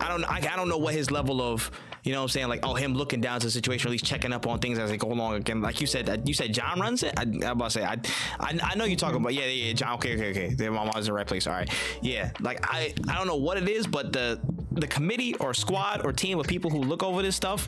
don't know what his level of, you know what I'm saying, like, oh, him looking down to the situation, or at least checking up on things as they go along. Again, like you said John runs it. I'm about to say, I know you're talking about, John. Okay. My mind's in the right place. All right. Yeah. Like, I don't know what it is, but the committee or squad or team of people who look over this stuff,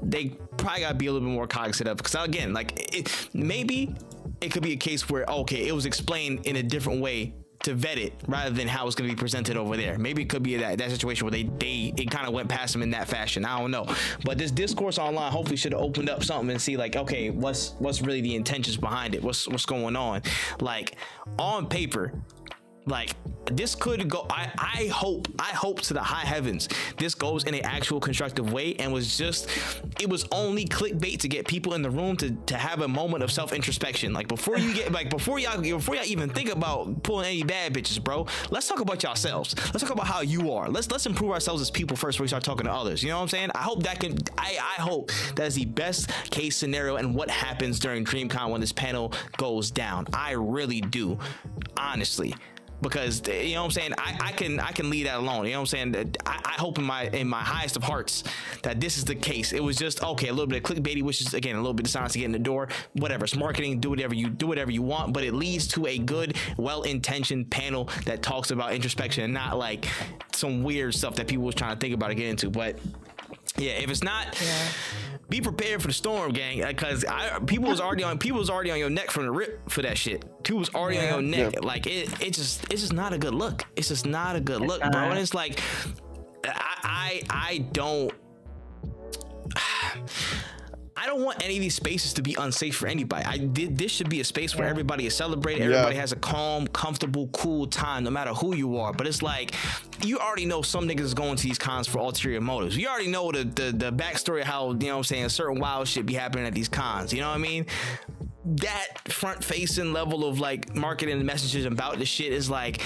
they probably got to be a little bit more cognizant of, because again, like maybe it could be a case where, okay, it was explained in a different way to vet it rather than how it's going to be presented over there. Maybe it could be that situation where it kind of went past them in that fashion. I don't know, but this discourse online hopefully should have opened up something and see like, okay, what's really the intentions behind it, what's going on. Like on paper, like this could go, I hope to the high heavens this goes in an actual constructive way, and it was only clickbait to get people in the room to have a moment of self-introspection. Like before y'all even think about pulling any bad bitches, bro, let's talk about yourselves. Let's talk about how you are. Let's improve ourselves as people first before we start talking to others. You know what I'm saying? I hope that is the best case scenario and what happens during DreamCon when this panel goes down. I really do, honestly. because you know what I'm saying, I can leave that alone. You know what I'm saying? I hope in my highest of hearts that this is the case. It was just okay, a little bit of clickbaity, which is again a little bit dishonest to get in the door. Whatever, it's marketing. Do whatever you want, but it leads to a good, well-intentioned panel that talks about introspection and not like some weird stuff that people was trying to think about to get into. But yeah, if it's not, be prepared for the storm, gang, because people was already on your neck from the rip for that shit. People was already on your neck. Like it's just not a good look. It's just not a good look, bro. And it's like I don't want any of these spaces to be unsafe for anybody. This should be a space where everybody is celebrated. Everybody has a calm, comfortable, cool time, no matter who you are. But it's like, you already know some niggas is going to these cons for ulterior motives. You already know the backstory of how, you know what I'm saying, certain wild shit be happening at these cons. You know what I mean? That front-facing level of like marketing messages about this shit is like,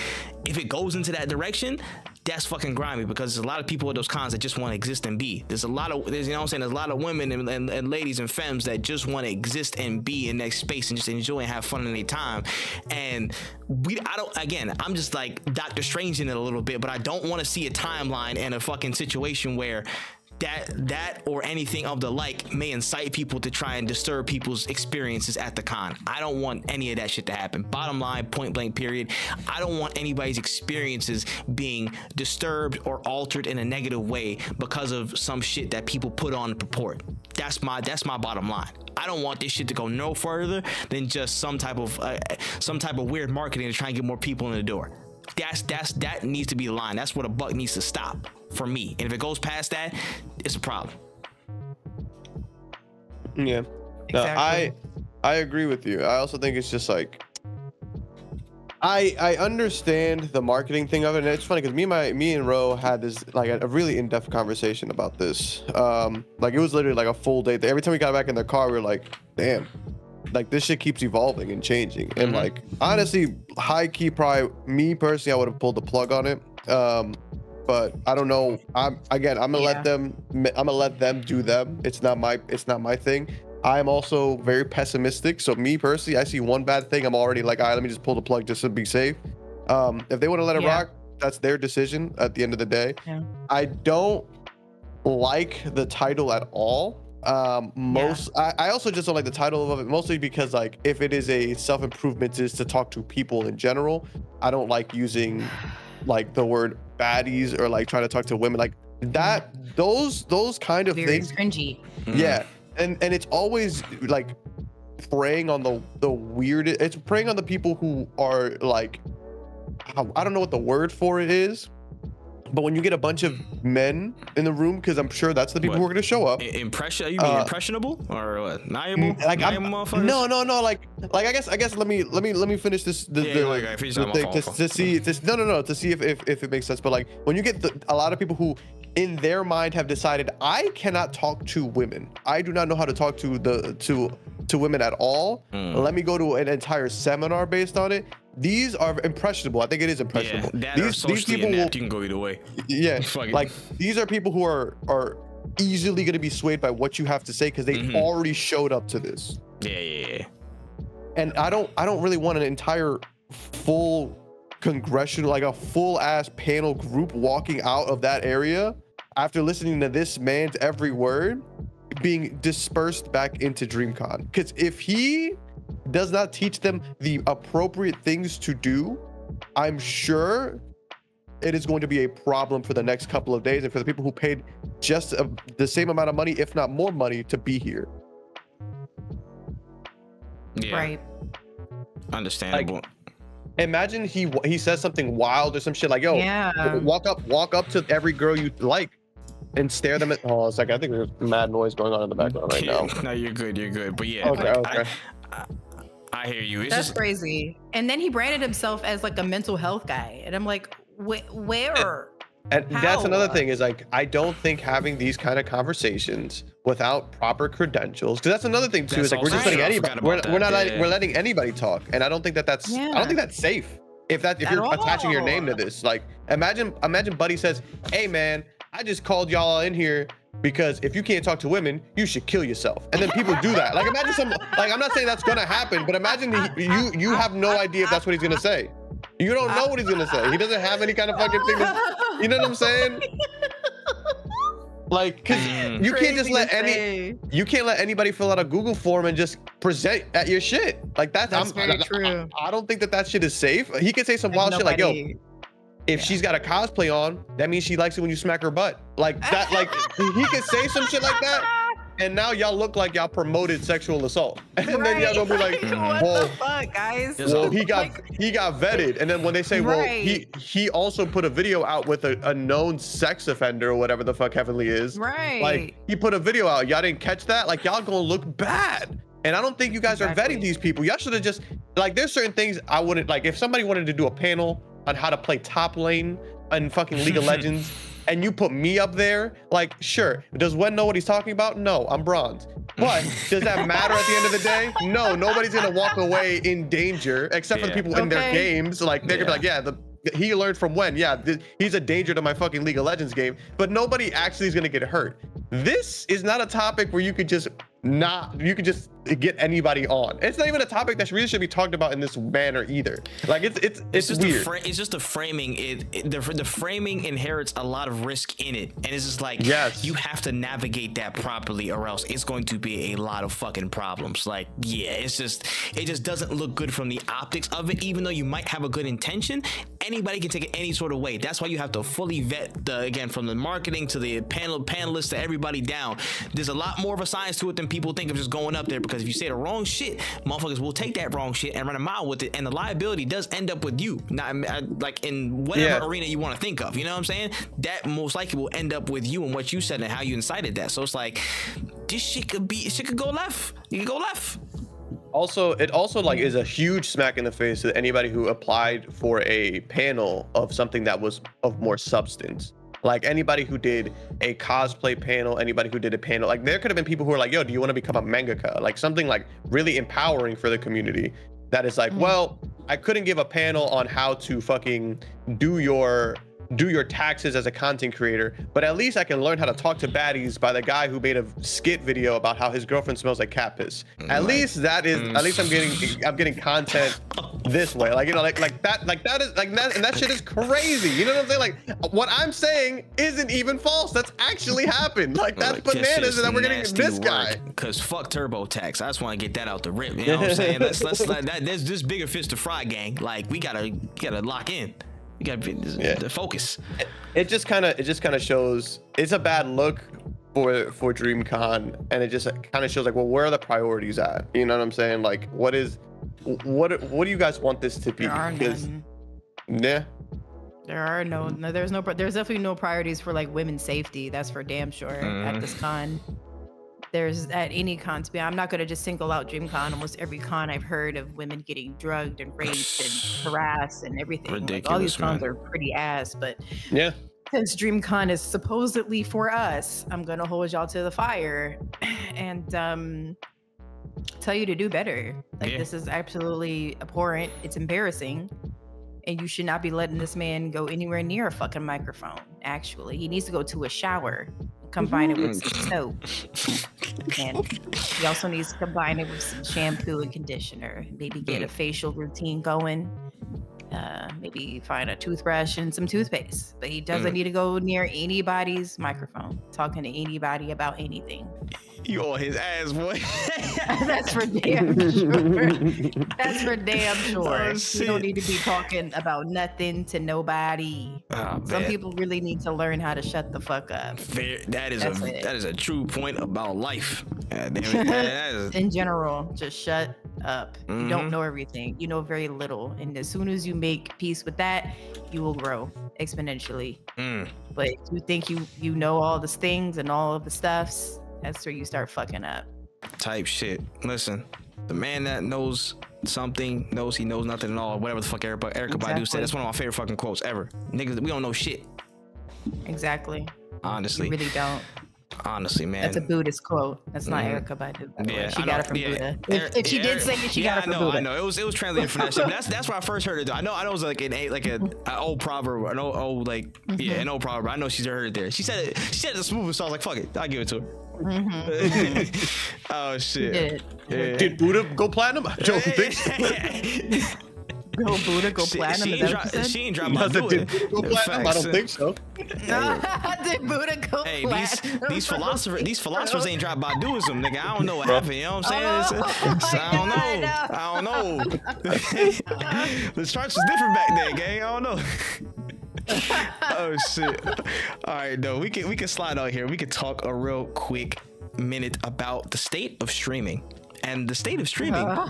if it goes into that direction, that's fucking grimy, because there's a lot of people at those cons that just want to exist and be. There's you know what I'm saying, there's a lot of women and ladies and femmes that just want to exist and be in that space and just enjoy and have fun in their time. And I'm just like Doctor Strange in it a little bit, but I don't want to see a timeline and a fucking situation where that or anything of the like may incite people to try and disturb people's experiences at the con. I don't want any of that shit to happen. Bottom line, point blank period. I don't want anybody's experiences being disturbed or altered in a negative way because of some shit that people put on purport. That's my bottom line. I don't want this shit to go no further than just some type of weird marketing to try and get more people in the door. That needs to be the line. That's where the buck needs to stop for me. And if it goes past that, it's a problem. Yeah. No, I agree with you. I also think it's just like, I understand the marketing thing of it, and it's funny because me and Ro had this like a really in-depth conversation about this. Like it was literally like a full day. Every time we got back in the car, we were like, damn, like this shit keeps evolving and changing. And like honestly, high key, probably me personally, I would have pulled the plug on it. But I don't know. I'm gonna let them do them. It's not my thing. I'm also very pessimistic. So me personally, I see one bad thing, I'm already like, all right, let me just pull the plug just to be safe. If they want to let it rock, that's their decision at the end of the day. I don't like the title at all. I also just don't like the title of it, mostly because like if it is a self-improvement is to talk to people in general, I don't like using like the word baddies or like trying to talk to women like that. Those kind of very things, cringy. yeah. And it's always like preying on the weird. It's preying on the people who are like, I don't know what the word for it is, but when you get a bunch of men in the room, because I'm sure that's the people who are going to show up. You mean impressionable or what? Malleable? Like no. Like I guess let me finish this to see if it makes sense. But like when you get a lot of people who in their mind have decided, I cannot talk to women. I do not know how to talk to women at all. Let me go to an entire seminar based on it. These are impressionable. I think it is impressionable. Yeah, these people inept, you can go either way. Yeah, like these are people who are easily going to be swayed by what you have to say because they already showed up to this. Yeah. And I don't really want an entire full congressional, like a full ass panel group walking out of that area after listening to this man's every word being dispersed back into DreamCon. Because if he does not teach them the appropriate things to do, I'm sure it is going to be a problem for the next couple of days and for the people who paid just the same amount of money, if not more money, to be here. Yeah. Right. Understandable. Like, imagine he says something wild or some shit like, yo, walk up to every girl you like and stare them at. Oh, it's like, I think there's mad noise going on in the background right now. No, you're good. But yeah, okay. I hear you. It's That's just crazy. And then he branded himself as like a mental health guy, and I'm like, where? And that's another thing is like, I don't think having these kind of conversations without proper credentials, because that's another thing too, is like we're just letting anybody, we're letting anybody talk, and I don't think that's I don't think that's safe. If you're attaching your name to this, like imagine Buddy says, hey man, I just called y'all in here because if you can't talk to women, you should kill yourself. And then people do that. Like imagine like I'm not saying that's gonna happen, but imagine you have no idea if that's what he's gonna say. You don't know what he's gonna say. He doesn't have any kind of fucking thing. You know what I'm saying? Like, cause you can't just let anybody fill out a Google form and just present at your shit. Like that's very true. I don't think that shit is safe. He could say some wild shit like, yo, if she's got a cosplay on, that means she likes it when you smack her butt. Like that, like he could say some shit like that. And now y'all look like y'all promoted sexual assault. And then y'all gonna be like, well, what the fuck, guys? Well, he got vetted. And then when they say, well, he also put a video out with a known sex offender or whatever the fuck Heavenly is. Right. Like he put a video out. Y'all didn't catch that? Like y'all gonna look bad. And I don't think you guys are vetting these people. Y'all should have just, like, there's certain things I wouldn't, like, if somebody wanted to do a panel on how to play top lane in fucking League of Legends, and you put me up there, like, sure. Does Wen know what he's talking about? No, I'm bronze. But does that matter at the end of the day? No, nobody's gonna walk away in danger, except for the people in their games. Like, they're gonna be like, he learned from Wen. Yeah, he's a danger to my fucking League of Legends game. But nobody actually is gonna get hurt. This is not a topic where you could just get anybody on. It's not even a topic that really should be talked about in this manner either. Like it's just weird. It's just the framing. The framing inherits a lot of risk in it, and it's just like, you have to navigate that properly, or else it's going to be a lot of fucking problems. Like, yeah, it just doesn't look good from the optics of it. Even though you might have a good intention, anybody can take it any sort of way. That's why you have to fully vet again, from the marketing to the panelists to everybody down. There's a lot more of a science to it than people think of just going up there, because if you say the wrong shit, motherfuckers will take that wrong shit and run a mile with it, and the liability does end up with you, not like in whatever arena you want to think of. You know what I'm saying? That most likely will end up with you and what you said and how you incited that. So it's like, this shit could go left. You can go left. Also, it also like is a huge smack in the face to anybody who applied for a panel of something that was of more substance. Like anybody who did a cosplay panel, anybody who did a panel, like there could have been people who are like, yo, do you want to become a mangaka? Like something like really empowering for the community. That is like, well, I couldn't give a panel on how to fucking do your taxes as a content creator, but at least I can learn how to talk to baddies by the guy who made a skit video about how his girlfriend smells like cat piss. At least that is, at least I'm getting content this way. Like, you know, like that is like that, and that shit is crazy. You know what I'm saying? Like what I'm saying isn't even false. That's actually happened. Like that's bananas, and then we're getting this guy. Cause fuck TurboTax. I just want to get that out the rip. You know what I'm saying? Let's let that. There's this bigger fish to fry, gang. Like we gotta lock in. You gotta be the focus. It just kind of shows it's a bad look for DreamCon, and it just kind of shows like, well, where are the priorities at? You know what I'm saying? Like, what do you guys want this to be? There are none. Yeah. There's definitely no priorities for like women's safety. That's for damn sure at this con. There's at any con, I'm not gonna just single out DreamCon. Almost every con I've heard of women getting drugged and raped and harassed and everything. Ridiculous, like, all these cons are pretty ass, but yeah. Since DreamCon is supposedly for us, I'm gonna hold y'all to the fire and tell you to do better. Like this is absolutely abhorrent. It's embarrassing. And you should not be letting this man go anywhere near a fucking microphone. Actually, he needs to go to a shower. Combine it with some soap. And he also needs to combine it with some shampoo and conditioner. Maybe get a facial routine going. Maybe find a toothbrush and some toothpaste. But he doesn't need to go near anybody's microphone, talking to anybody about anything. You on his ass, boy. That's for damn sure. That's for damn sure. Oh, you don't need to be talking about nothing to nobody. Oh, some people really need to learn how to shut the fuck up. That is a true point about life. Damn it. In general, just shut up. You don't know everything. You know very little. And as soon as you make peace with that, you will grow exponentially. But if you think you know all the things and all of the stuffs, that's where you start fucking up. Type shit. Listen, the man that knows something knows he knows nothing at all. Whatever the fuck Erykah Badu said. That's one of my favorite fucking quotes ever. Niggas, we don't know shit. Exactly. Honestly. You really don't. Honestly, man. That's a Buddhist quote. That's not Erykah Badu. Yeah, she got it from Buddha. If she did say it, she got it from Buddha. I know. It was translated from that shit. But that's where I first heard it. Though. I know it was like an old proverb, an old proverb. I know she's heard it there. She said it the smoothest, so I was like, fuck it, I'll give it to her. Oh shit! Did Buddha go platinum? I don't think so. go Buddha go platinum? She ain't dropped Badu. I don't think so. Did Buddha go platinum? These philosophers ain't dropped Baduism, nigga. I don't know what happened. You know what I'm saying? I don't know. The charts was different back then, gang. I don't know. Oh shit. All right, no, we can slide out here. We could talk a real quick minute about the state of streaming. And the state of streaming. We're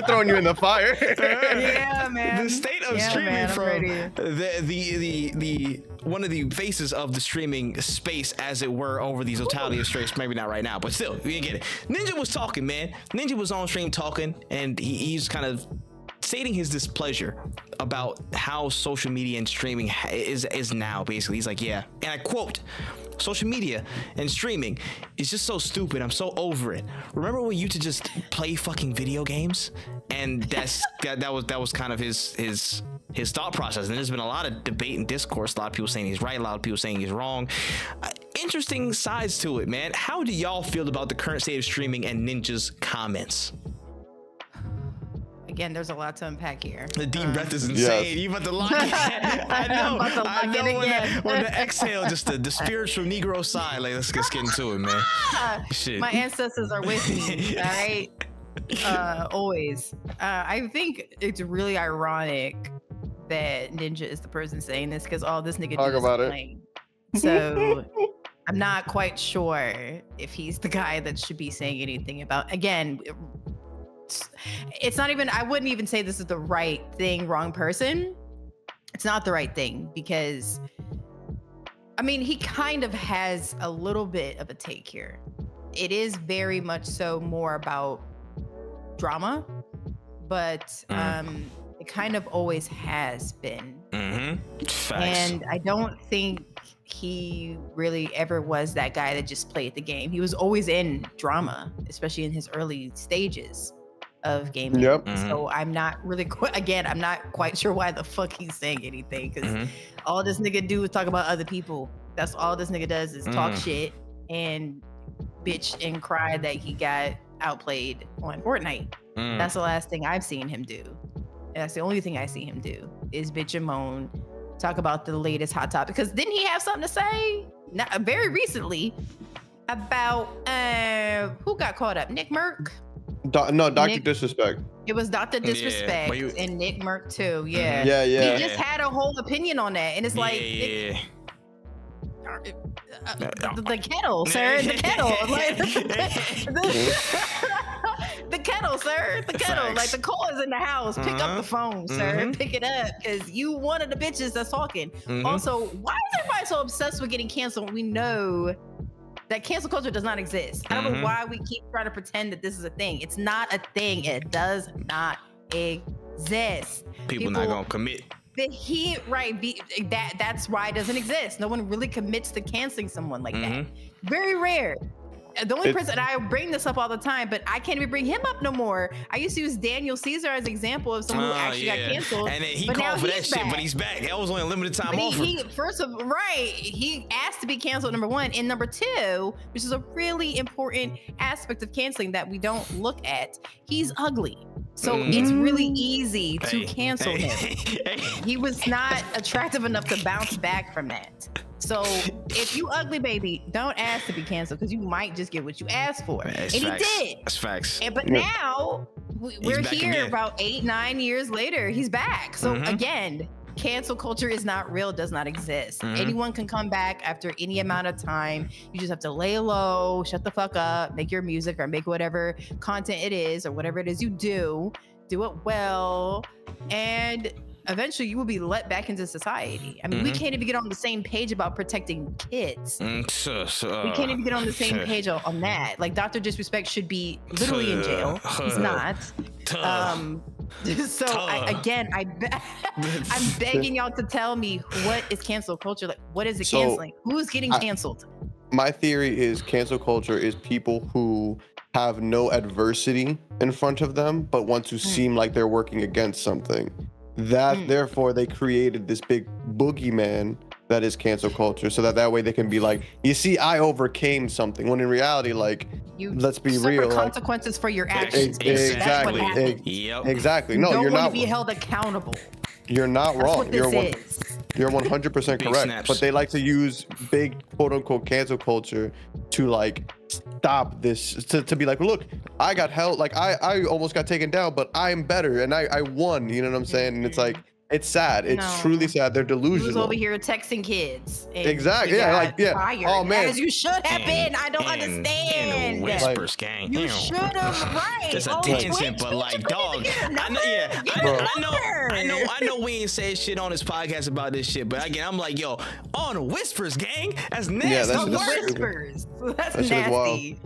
throwing you in the fire. Yeah, man. The state of streaming from the one of the faces of the streaming space, as it were, over the totality of streams. Maybe not right now, but still, we get it. Ninja was talking, man. Ninja was on stream talking, and he's kind of stating his displeasure about how social media and streaming is now. Basically, he's like, yeah, and I quote, social media and streaming is just so stupid. I'm so over it. Remember when you used to just play fucking video games? And that was kind of his thought process. And there's been a lot of debate and discourse. A lot of people saying he's right, a lot of people saying he's wrong. Interesting sides to it, man. How do y'all feel about the current state of streaming and Ninja's comments? Again, there's a lot to unpack here. The deep breath is insane. Yes. You about to lock it. I know. When the exhale, just the spiritual Negro side. Like, let's get into it, man. Shit. My ancestors are with me. All right. Always. I think it's really ironic that Ninja is the person saying this, because all this nigga talk about it. Playing. So I'm not quite sure if he's the guy that should be saying anything about. Again, it's not even, I wouldn't even say this is the right thing, wrong person. It's not the right thing, because I mean, he kind of has a little bit of a take here. It is very much so more about drama, but it kind of always has been. And I don't think he really ever was that guy that just played the game. He was always in drama, especially in his early stages of gaming. So I'm not really I'm not quite sure why the fuck he's saying anything, because all this nigga do is talk about other people. That's all this nigga does, is talk shit and bitch and cry that he got outplayed on Fortnite. That's the last thing I've seen him do. And that's the only thing I see him do, is bitch and moan, talk about the latest hot topic. Because didn't he have something to say very recently about who got caught up? Nick Merck? No, Dr. Disrespect. It was Dr. Disrespect and Nick Merck too. Yeah. He just had a whole opinion on that, and it's like the kettle, sir. The kettle. Like, the kettle, sir. The kettle. Facts. Like, the call is in the house. Pick up the phone, sir. Pick it up, because you one of the bitches that's talking. Also, why is everybody so obsessed with getting canceled when we know that cancel culture does not exist? I don't know why we keep trying to pretend that this is a thing. It's not a thing. It does not exist. People not gonna commit. That's why it doesn't exist. No one really commits to canceling someone like that. Very rare. The only person, I bring this up all the time, but I can't even bring him up no more. I used to use Daniel Caesar as an example of someone who actually got canceled. And then he called for that shit, but he's back. That was only a limited time offer. He asked to be canceled, number one. And number two, which is a really important aspect of canceling that we don't look at, he's ugly. So it's really easy to cancel him. He was not attractive enough to bounce back from that. So if you ugly, baby, don't ask to be canceled, because you might just get what you asked for. And he did. That's facts. But now we're here about 8-9 years later. He's back. So again, cancel culture is not real, does not exist. Anyone can come back after any amount of time. You just have to lay low, shut the fuck up, make your music or make whatever content it is or whatever it is you do it well, and eventually you will be let back into society. I mean, we can't even get on the same page about protecting kids. We can't even get on the same page on that. Like, Dr. Disrespect should be literally in jail. He's not. I'm begging y'all to tell me, what is cancel culture? Like, what is it canceling? Who's getting canceled? My theory is cancel culture is people who have no adversity in front of them, but want to seem like they're working against something. Therefore, they created this big boogeyman that is cancel culture, so that way they can be like, you see, I overcame something, when in reality, like, let's be real, consequences for your actions. Exactly. Exactly. No, you're not be held accountable. You're not wrong. You're 100% correct. But they like to use big quote unquote cancel culture to like stop this, to be like, look, I got held, like I almost got taken down, but I'm better and I won. You know what I'm saying? And it's like, it's sad. It's truly sad. They're delusional. Who's over here texting kids? Exactly. Yeah. Fired, oh man. As you should have been. I don't understand. Whispers, gang. You should have. Right. Just a tangent, but like, dog. I know. We ain't saying shit on this podcast about this shit, but again, I'm like, yo, on Whispers, gang. That's nasty. Yeah, that's Whispers. That's nasty.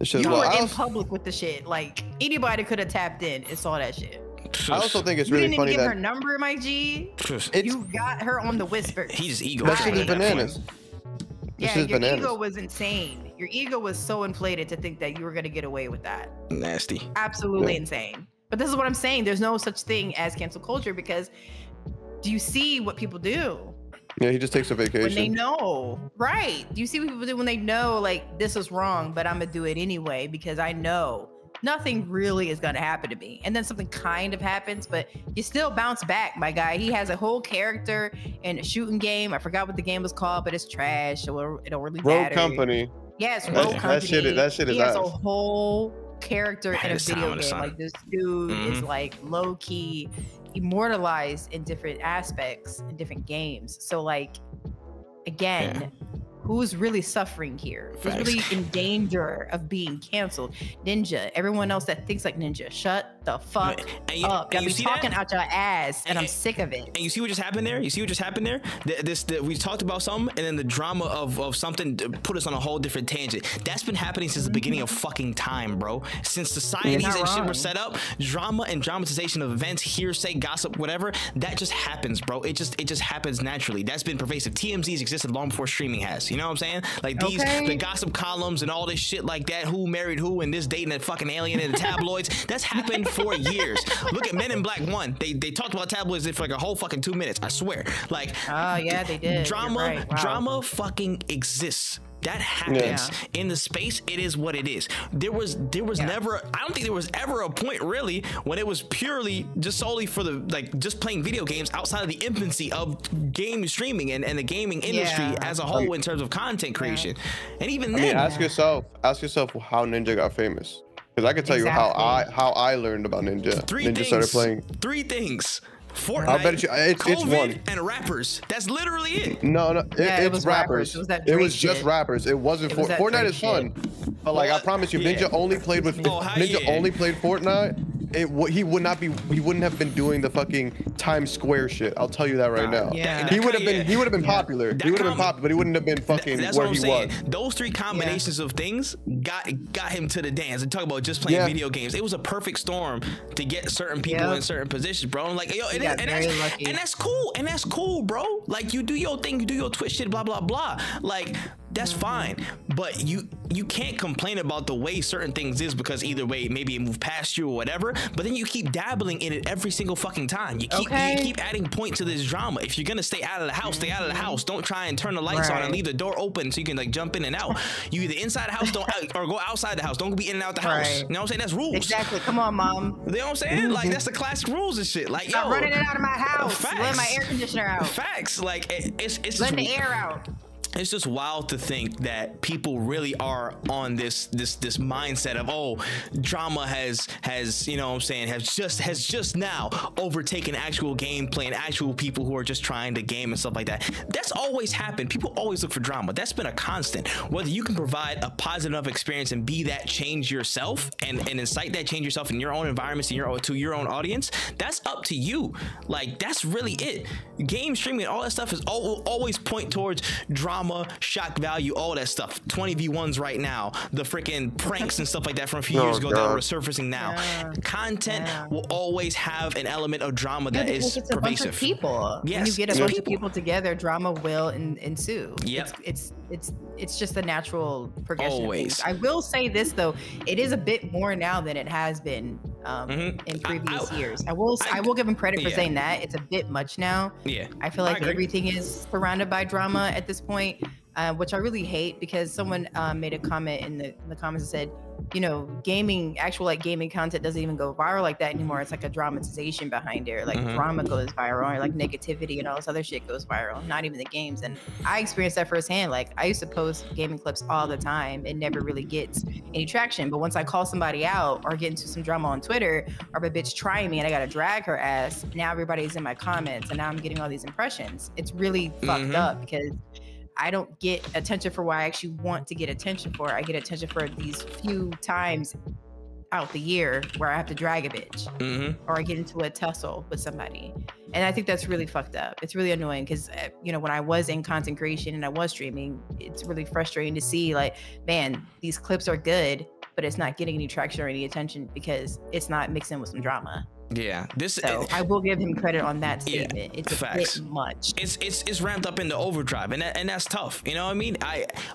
You were in public with the shit. Like anybody could have tapped in and saw that shit. I also think it's really funny that you didn't give her number, my G. You got her on the Whisper. He's ego. That shit is bananas. Yeah, your ego was insane. Your ego was so inflated to think that you were gonna get away with that. Nasty. Absolutely insane. But this is what I'm saying. There's no such thing as cancel culture, because do you see what people do? Yeah, he just takes a vacation. When they know, right? Do you see what people do when they know, like, this is wrong, but I'm gonna do it anyway because I know nothing really is going to happen to me. And then something kind of happens, but you still bounce back, my guy. He has a whole character in a shooting game. I forgot what the game was called, but it's trash. So it don't really matter. Rogue Company. Yes, Rogue Company. That shit is He has a whole character in a video game. Like, this dude is like low-key immortalized in different aspects in different games. So like, again, who's really suffering here? Who's really in danger of being canceled? Ninja. Everyone else that thinks like Ninja, shut the fuck up. Y'all be talking out your ass, and I'm sick of it. And you see what just happened there? You see what just happened there? We talked about something, and then the drama of something put us on a whole different tangent. That's been happening since the beginning of fucking time, bro. Since societies and shit were set up, drama and dramatization of events, hearsay, gossip, whatever, that just happens, bro. It just happens naturally. That's been pervasive. TMZ's existed long before streaming has. You know what I'm saying? Like the gossip columns and all this shit like that, who married who and this dating that fucking alien in the tabloids, that's happened for years. Look at Men in Black 1. They talked about tabloids for like a whole fucking 2 minutes, I swear. Like, oh yeah, they did. Drama fucking exists. That happens in the space. It is what it is. There was never, I don't think there was ever a point really when it was purely just solely for the, like, just playing video games outside of the infancy of game streaming and the gaming industry as a whole in terms of content creation. And even then, I mean, ask yourself how Ninja got famous. Because I can tell you how I learned about Ninja. Ninja started playing 3 things. Fortnite, I'll bet you it's one. And rappers. That's literally it. No, it's rappers. It was just rappers. It wasn't Fortnite is fun, but like I promise you, Ninja only played with only played Fortnite. He wouldn't have been doing the fucking Times Square shit. I'll tell you that right now. Yeah. He would have been popular. He would have been popular, but he wouldn't have been fucking where he was. Those 3 combinations of things got him to the dance. And talk about just playing video games. It was a perfect storm to get certain people in certain positions, bro. And like, yo, and that's cool. And that's cool, bro. Like, you do your thing, you do your Twitch shit, blah blah blah. Like, that's fine, but you can't complain about the way certain things is because either way maybe it moved past you or whatever, but then you keep dabbling in it every single fucking time. You keep adding point to this drama. If you're gonna stay out of the house, stay out of the house. Don't try and turn the lights on and leave the door open so you can like jump in and out. You either inside the house or go outside the house. Don't be in and out the house. You know what I'm saying? That's rules. Exactly. Come on, mom. You know what I'm saying? Like, that's the classic rules and shit. Like, I'm running it out of my house. Let my air conditioner out. Facts. Like, it's letting the air out. It's just wild to think that people really are on this mindset of, oh, drama has you know what I'm saying, has just now overtaken actual gameplay and actual people who are just trying to game and stuff like that. That's always happened. People always look for drama. That's been a constant. Whether you can provide a positive enough experience and be that change yourself and incite that change yourself in your own environments and to your own audience, that's up to you. Like, that's really it. Game streaming and all that stuff is always point towards drama, shock value, all that stuff. 20v1s right now, the freaking pranks and stuff like that from a few years ago that are resurfacing now. Content will always have an element of drama that is pervasive. A bunch of people. Yes, when you get a bunch of people together, drama will ensue. Yep. It's just a natural progression. Always. I will say this though, it is a bit more now than it has been in previous years. I will give him credit for saying that. It's a bit much now. Yeah, I feel like everything is surrounded by drama at this point, which I really hate, because someone made a comment in the comments and said, you know, actual gaming content doesn't even go viral like that anymore. It's like a dramatization behind it. Like drama goes viral, or like negativity and all this other shit goes viral, not even the games. And I experienced that firsthand. Like, I used to post gaming clips all the time. It never really gets any traction. But once I call somebody out or get into some drama on Twitter, or a bitch trying me and I gotta drag her ass, now everybody's in my comments and now I'm getting all these impressions. It's really fucked up, because I don't get attention for what I actually want to get attention for. I get attention for these few times out the year where I have to drag a bitch or I get into a tussle with somebody. And I think that's really fucked up. It's really annoying, because, you know, when I was in content creation and I was streaming, it's really frustrating to see, like, man, these clips are good, but it's not getting any traction or any attention because it's not mixing with some drama. Yeah, so I will give him credit on that statement. Yeah, it's a bit much. It's ramped up into overdrive, and that's tough. You know what I mean?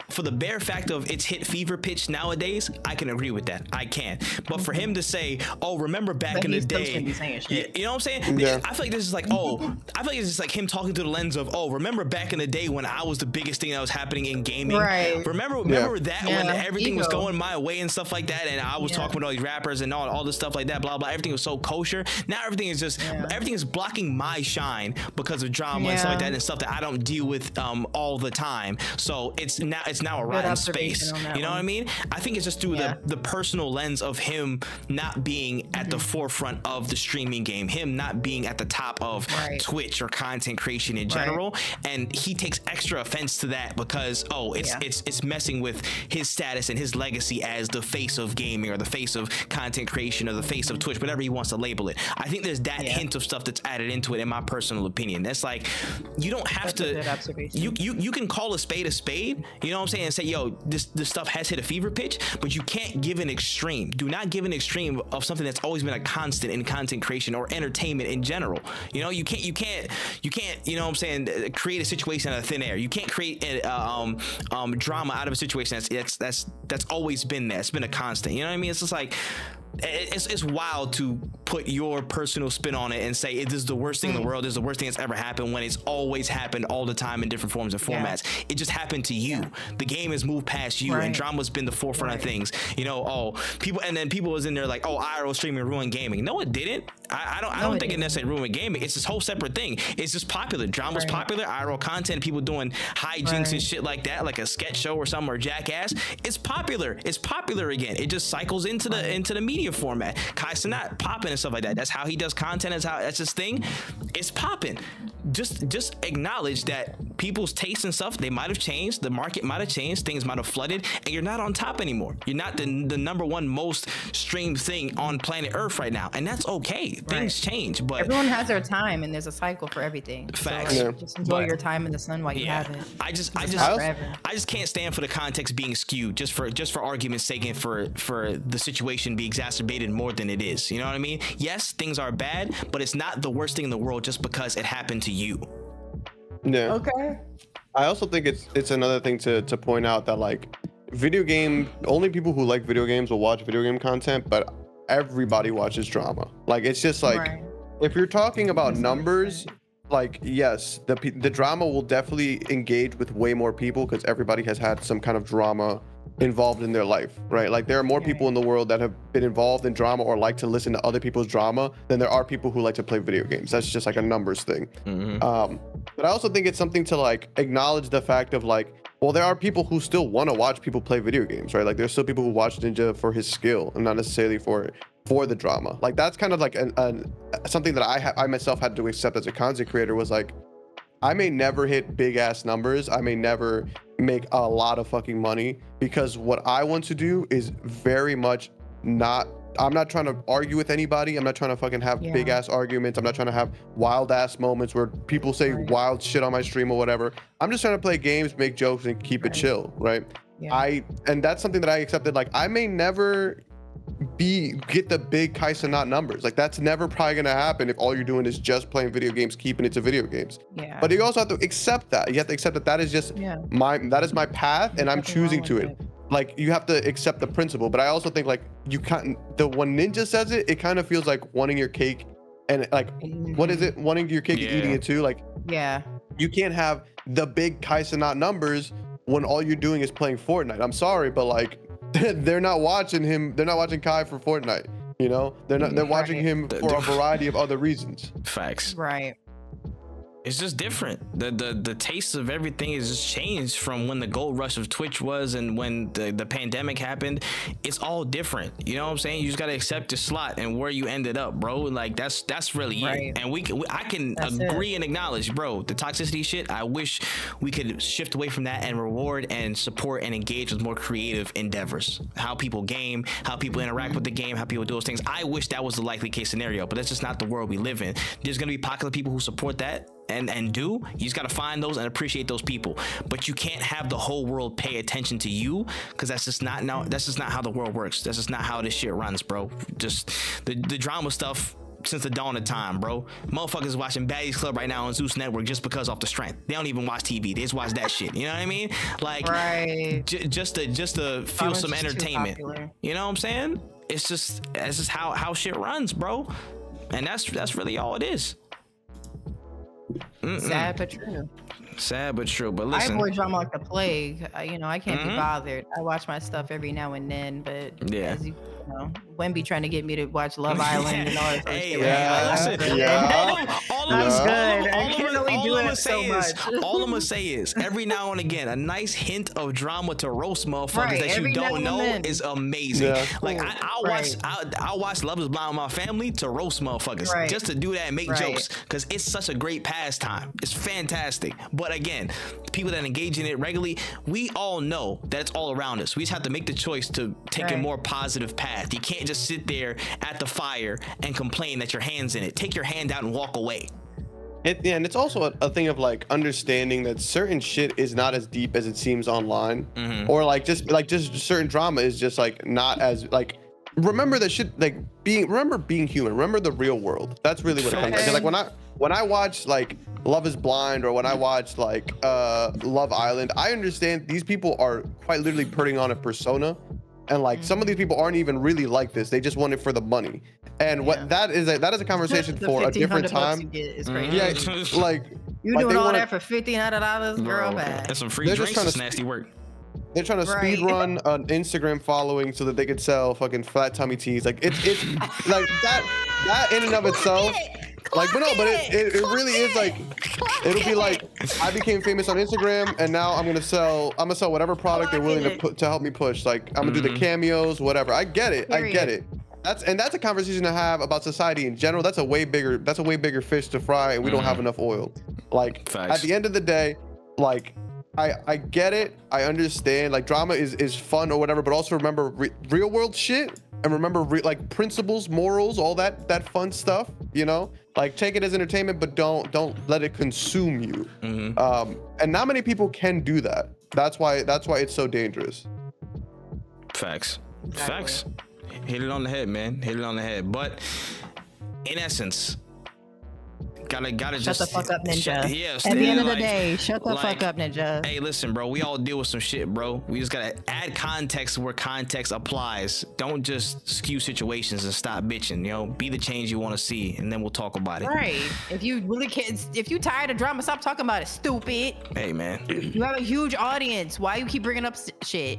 For the bare fact of it's hit fever pitch nowadays, I can agree with that. I can. But for him to say, "Oh, remember back in the day," you know what I'm saying? Yeah. I feel like this is like, I feel like it's just like him talking through the lens of, "Oh, remember back in the day when I was the biggest thing that was happening in gaming? Right. Remember that when everything was going my way and stuff like that, and I was talking with all these rappers and all this stuff like that, blah blah. Everything was so kosher. Now everything is just everything is blocking my shine because of drama and stuff like that, and stuff that I don't deal with all the time. So it's now a rotten space. You know what I mean? I think it's just through the personal lens of him not being at the forefront of the streaming game, him not being at the top of Twitch or content creation in general, and he takes extra offense to that because it's messing with his status and his legacy as the face of gaming or the face of content creation or the face of Twitch, whatever he wants to label it. I think there's that hint of stuff that's added into it, in my personal opinion. That's like, you don't have to, you can call a spade, you know what I'm saying, and say, yo, this stuff has hit a fever pitch, but you can't give an extreme. Do not give an extreme of something that's always been a constant in content creation or entertainment in general. You know, you can't, you know what I'm saying, create a situation out of thin air. You can't create drama out of a situation that's always been there. It's been a constant. You know what I mean? It's just like, it's wild to put your personal spin on it and say this is the worst thing in the world, this is the worst thing that's ever happened, when it's always happened all the time in different forms and formats. It just happened to you. The game has moved past you, and drama's been the forefront of things. You know, people was in there like, oh, IRL streaming ruined gaming. No, it didn't. I don't think it necessarily ruined gaming. It's this whole separate thing. It's just popular. Drama's popular. IRL content, people doing hijinks and shit like that, like a sketch show or something, or Jackass. It's popular. It's popular again. It just cycles into the media format. Kai Cenat popping and stuff like that. That's how he does content. That's his thing. It's popping. Just acknowledge that people's tastes and stuff, they might have changed. The market might have changed. Things might have flooded, and you're not on top anymore. You're not the #1 most streamed thing on planet Earth right now, and that's okay. Things change, but everyone has their time, and there's a cycle for everything. Facts. So just enjoy your time in the sun while you have it. I just can't stand for the context being skewed just for argument's sake, and for the situation be exacerbated more than it is. You know what I mean? Yes, things are bad, but it's not the worst thing in the world just because it happened to you. Yeah. Okay. I also think it's another thing to point out that, like, only people who like video games will watch video game content, but everybody watches drama. Like, it's just like, if you're talking about numbers, like, yes, the drama will definitely engage with way more people because everybody has had some kind of drama involved in their life, right? Like, there are more people in the world that have been involved in drama or like to listen to other people's drama than there are people who like to play video games. That's just like a numbers thing. But I also think it's something to, like, acknowledge the fact of, like, well, there are people who still want to watch people play video games, right? Like, there's still people who watch Ninja for his skill and not necessarily for the drama. Like, that's kind of like something that I myself had to accept as a content creator, was like, I may never hit big ass numbers. I may never make a lot of fucking money, because what I want to do is very much I'm not trying to argue with anybody. I'm not trying to fucking have big ass arguments. I'm not trying to have wild ass moments where people say wild shit on my stream or whatever. I'm just trying to play games, make jokes, and keep it chill, right? And that's something that I accepted. Like, I may never get the big Kai Cenat numbers. Like, that's never probably gonna happen if all you're doing is just playing video games, keeping it to video games. But you also have to accept that. You have to accept that that is just my path, and I'm choosing to it. like you have to accept the principle. But I also think like you can't. When Ninja says it, it kind of feels like wanting your cake and like what is it? Wanting your cake and eating it too. Like you can't have the big Kaisenat numbers when all you're doing is playing Fortnite. I'm sorry, but like they're not watching him. They're not watching Kai for Fortnite. You know, they're not. They're watching him for a variety of other reasons. Facts. Right. It's just different. The taste of everything is just changed from when the gold rush of Twitch was and when the pandemic happened. It's all different. You know what I'm saying? You just gotta accept your slot and where you ended up, bro. Like that's really it. And I can agree and acknowledge, bro, the toxicity shit. I wish we could shift away from that and reward and support and engage with more creative endeavors. How people game, how people interact with the game, how people do those things. I wish that was the likely case scenario, but that's just not the world we live in. There's gonna be popular people who support that. And you just got to find those and appreciate those people, but you can't have the whole world pay attention to you, because that's just not how the world works. That's just not how this shit runs, bro. Just the drama stuff since the dawn of time, bro. Motherfuckers watching Baddie's Club right now on Zeus Network just because off the strength. They don't even watch TV. They just watch that shit. You know what I mean? Like just to feel some entertainment. You know what I'm saying? It's just how shit runs, bro. And that's really all it is. Sad but true. Sad but true. But listen, I avoid drama like the plague. You know, I can't be bothered. I watch my stuff every now and then, but as you know, Wemby trying to get me to watch Love Island and all that shit. All I'm gonna say is every now and again a nice hint of drama to roast motherfuckers that you don't know is amazing. Like I'll watch Love Is Blind with my family to roast motherfuckers, just to do that and make jokes, because it's such a great pastime. It's fantastic. But again, people that engage in it regularly, we all know that it's all around us. We just have to make the choice to take a more positive path. You can't just sit there at the fire and complain that your hand's in it. Take your hand out and walk away. And it's also a thing of like understanding that certain shit is not as deep as it seems online, or like just certain drama is just like not as like. Remember that shit, like remember being human. Remember the real world. That's really what it comes to. Like when I watch like Love Is Blind, or when I watch like Love Island, I understand these people are quite literally putting on a persona, and like some of these people aren't even really like this. They just want it for the money. And what that is a conversation for a different time. Yeah, like you doing all that for $1,500, girl, man. That's some free drinks. That's nasty work. They're trying to speed run an Instagram following so that they could sell fucking flat tummy teas. Like it's like that in and of itself. Like, but it really is like, it'll be like, I became famous on Instagram and now I'm gonna sell whatever product they're willing to help me push. Like I'm gonna do the cameos, whatever. I get it. I get it. That's a conversation to have about society in general. That's a way bigger fish to fry, and we don't have enough oil. Like at the end of the day, like I get it. I understand. Like drama is fun or whatever, but also remember real world shit, and remember like principles, morals, all that fun stuff. You know, like take it as entertainment, but don't let it consume you. And not many people can do that. That's why it's so dangerous. Facts. Facts. Hit it on the head, man. Hit it on the head. But in essence, gotta shut the fuck up, Ninja. At the end of the day, shut the fuck up, Ninja. Hey, listen, bro. We all deal with some shit, bro. We just gotta add context where context applies. Don't just skew situations and stop bitching. You know, be the change you want to see, and then we'll talk about it. Right. If you really can't, if you tired of drama, stop talking about it. Stupid. Hey, man. You have a huge audience. Why you keep bringing up shit?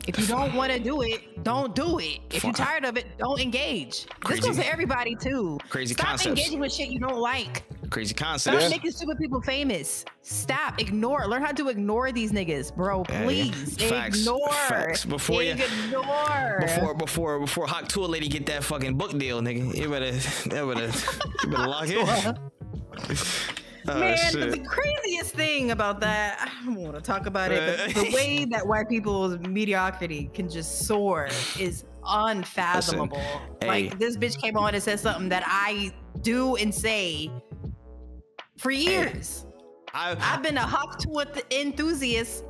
If you don't want to do it, don't do it. If you're tired of it, don't engage. This goes to everybody too. Crazy Stop concepts. engaging with shit you don't like. Crazy concepts. Stop making stupid people famous. Stop. Ignore. Learn how to ignore these niggas, bro. Please. Ignore. Facts. Before Hawk Tour Lady get that fucking book deal, nigga. You better lock in. Man, the craziest thing about that, I don't want to talk about it, but the way that white people's mediocrity can just soar is unfathomable. Listen, like this bitch came on and said something that I do and say for years. I've been a Hawk Tour enthusiast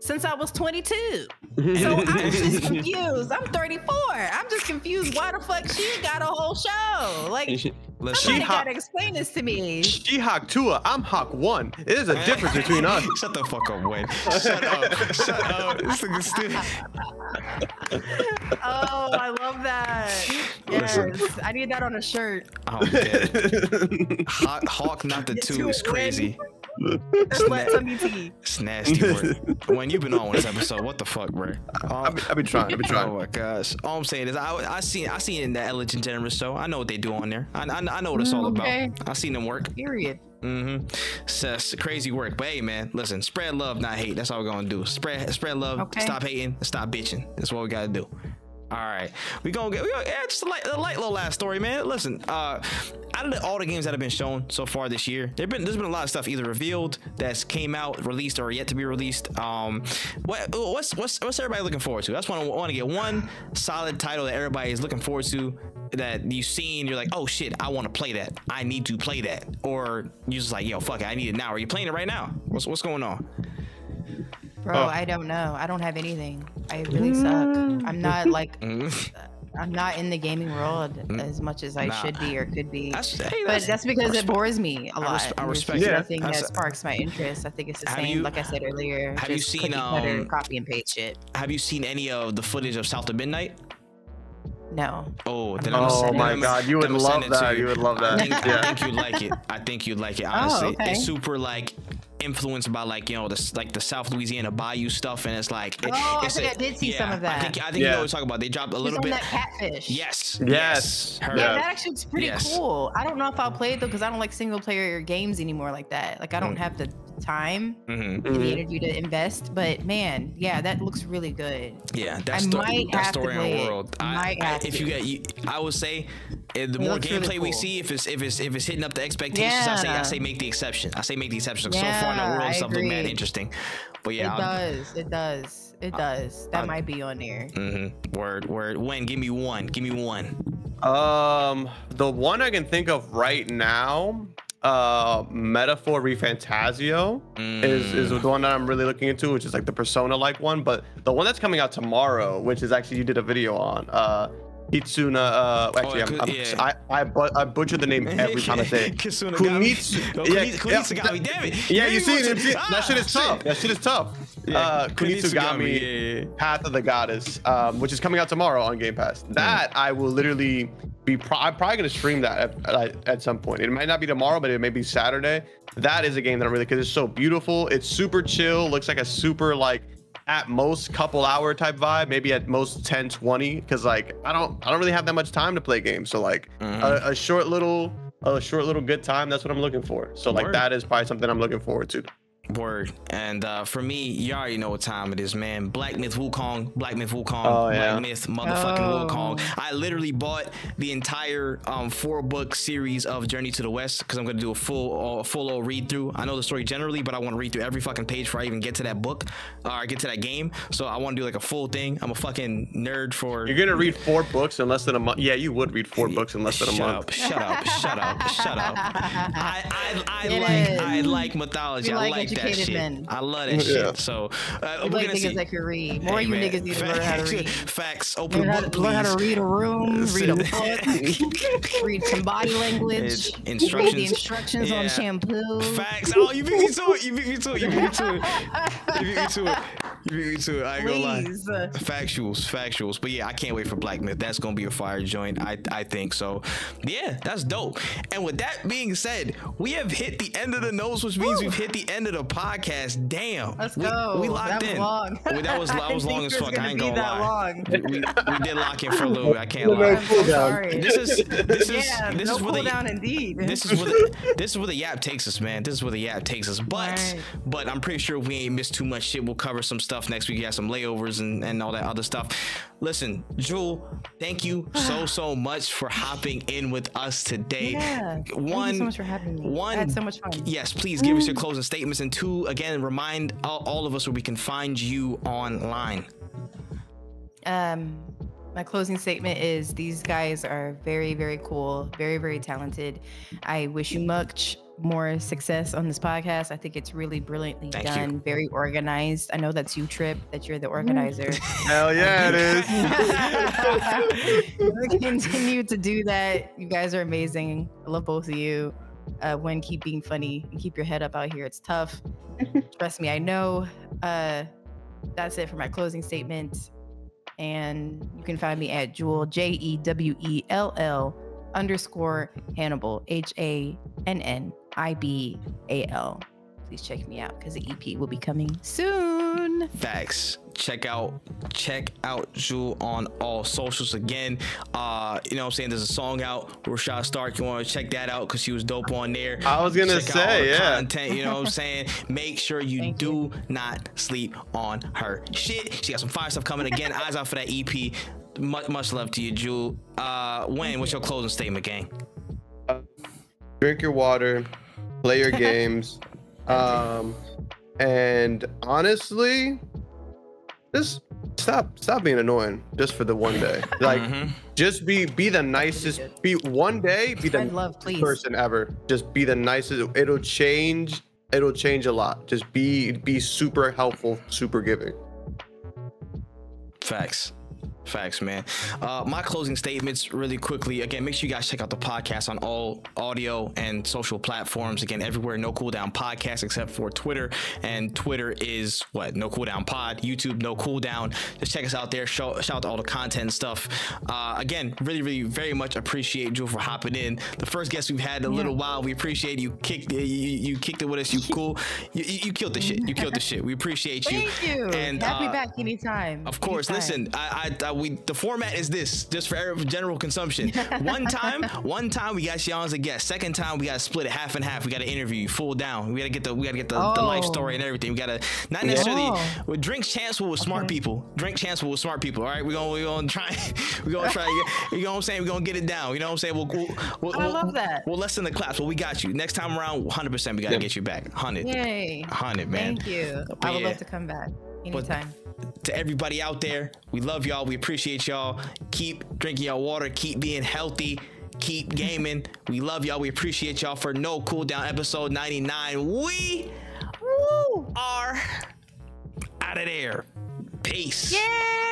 since I was 22. So I'm just confused. I'm 34. I'm just confused. Why the fuck she got a whole show? Like, somebody gotta explain this to me. She Hawk 2, I'm Hawk 1. There's a difference between us. Shut the fuck up, Wayne. Shut up. Shut up. This nigga still. Oh, I love that. Yes, I need that on a shirt. I'm dead. Hawk not the 2 is crazy. It's nasty word. When you've been on this episode, what the fuck, bro? I've been trying. Oh my gosh. All I'm saying is I seen it in the Ellen DeGeneres show. I know what they do on there. I know what it's all about. I seen them work. Period. It's crazy work. But hey, man, listen, spread love, not hate. That's all we're gonna do. Spread love, stop hating, stop bitching. That's what we gotta do. All right, we gonna get just a light little last story, man. Listen, out of all the games that have been shown so far this year, there's been a lot of stuff either revealed that's came out, released, or yet to be released. What's everybody looking forward to? That's what I want to get one solid title that everybody is looking forward to, that you've seen. You're like, oh shit, I want to play that. I need to play that. Or you're just like, yo, fuck it, I need it now. Are you playing it right now? What's going on? Bro, I don't know. I don't have anything. I really suck. I'm not like, I'm not in the gaming world as much as I should be or could be. But that's because it bores me a lot. I respect it. Nothing that sparks my interest. I think it's the same, like I said earlier. Have you seen copy and paste shit? Have you seen any of the footage of South of Midnight? No. Oh, my God, you would love that. You would love that. I think you'd like it. I think you'd like it. Honestly, it's super like influenced by like, you know, the South Louisiana Bayou stuff, and it's like I think I did see some of that. I think you know what we're talking about. They dropped a little bit. That catfish. Yes. Yeah, that actually looks pretty cool. I don't know if I'll play it though, because I don't like single player games anymore like that. Like I don't have the time and the energy to invest. But man, yeah, that looks really good. Yeah, that story in the world. I would say the more gameplay we see, if it's hitting up the expectations, I say make the exception. So far in the world, stuff look mad interesting. But yeah, it does. That might be on there. Word. When? Give me one. The one I can think of right now, Metaphor Refantasio is the one that I'm really looking into, which is like the Persona-like one. But the one that's coming out tomorrow, which is actually you did a video on, Hitsuna, I butchered the name every time I say it. Kunitsugami, damn it. Yeah, you see it. That shit is tough. Kunitsugami, Path of the Goddess, which is coming out tomorrow on Game Pass. That I will literally be, I'm probably going to stream that at some point. It might not be tomorrow, but it may be Saturday. That is a game that I'm really, because it's so beautiful. It's super chill. Looks like a super like, at most couple hour type vibe, maybe at most 10-20, because like I don't really have that much time to play games, so like a short little good time, that's what I'm looking for. So like that is probably something I'm looking forward to. Word. And for me, you already know what time it is, man. Black Myth Wukong, Black Myth motherfucking Wukong. I literally bought the entire 4-book series of Journey to the West, because I'm gonna do a full read through. I know the story generally, but I want to read through every fucking page before I even get to that book or get to that game. So I want to do like a full thing. I'm a fucking nerd for. You're gonna read 4 books in less than a month? Yeah, you would read 4 books in less than a month. Shut up. I like mythology. I like that shit. Men. I love that shit. So we're like niggas that can read. More you niggas need to learn how to read. Facts. Open book, please. Learn how to read a room, read a book, read some body language, read the instructions on shampoo. Facts. Oh, you beat me to it. I ain't gonna lie. Factuals. But yeah, I can't wait for Black Myth. That's gonna be a fire joint. I think so. Yeah, that's dope. And with that being said, we have hit the end of the nose, which means we've hit the end of the podcast. Damn. Let's go. We locked in. Long. That was long as fuck. I ain't gonna lie. We did lock in for a little bit. I can't lie. This is where the yap takes us, man. This is where the yap takes us. But I'm pretty sure we ain't missed too much shit. We'll cover some stuff next week. We got some layovers and all that other stuff. Listen, Jewell, thank you so much for hopping in with us today. Thank you so much for having me. I had so much fun. Yes, please give us your closing statements, and 2, again, remind all of us where we can find you online. My closing statement is these guys are very, very cool, very, very talented. I wish you much more success on this podcast. I think it's really brilliantly done, very organized. I know that's you, Tripp, that you're the organizer. Hell yeah, it is. Continue to do that. You guys are amazing. I love both of you. Keep being funny and keep your head up out here. It's tough. Trust me, I know. That's it for my closing statement. And you can find me at Jewell, JEWELL _Hannibal, HANNIBAL. Please check me out because the EP will be coming soon. Facts. Check out Jewell on all socials again. You know what I'm saying? There's a song out, Rashad Stark. You want to check that out because she was dope on there. I was gonna say, yeah. Content, you know what I'm saying? Make sure you do not sleep on her shit. She got some fire stuff coming again. Eyes out for that EP. Much love to you, Jewell. Wayne, what's your closing statement, gang? Drink your water, play your games, and honestly, just stop being annoying just for the one day. Like, just be the nicest. Be one day, be the nicest person ever. Just be the nicest. It'll change a lot. Just be super helpful, super giving. Facts, man. My closing statements really quickly. Again, make sure you guys check out the podcast on all audio and social platforms. Again, everywhere, No Cooldown Podcast, except for Twitter. And Twitter is what? No Cooldown Pod. YouTube, No Cooldown. Just check us out there. Shout out to all the content and stuff. Again, really, very much appreciate Jewell for hopping in. The first guest we've had in a little while. We appreciate you. You kicked it with us. You cool. You killed the shit. You killed the shit. We appreciate you. Thank you. And have me back anytime. Of course. Listen, the format is this, just for general consumption. One time we got you on as a guest. Second time we got to split it half and half. We got to interview you full down. We got to get the life story and everything. We got to not necessarily with drinks chanceful with smart people. Drink chanceful with smart people. All right, we're gonna try. You know what I'm saying? We're gonna get it down. You know what I'm saying? I love that. We'll lessen the claps, but we got you. Next time around, 100%. We got to get you back. 100. Yay. 100, man. Thank you. I would love to come back anytime. To everybody out there, we love y'all. We appreciate y'all. Keep drinking your water. Keep being healthy. Keep gaming. We love y'all. We appreciate y'all for No Cooldown episode 99. We are out of there. Peace. Yeah.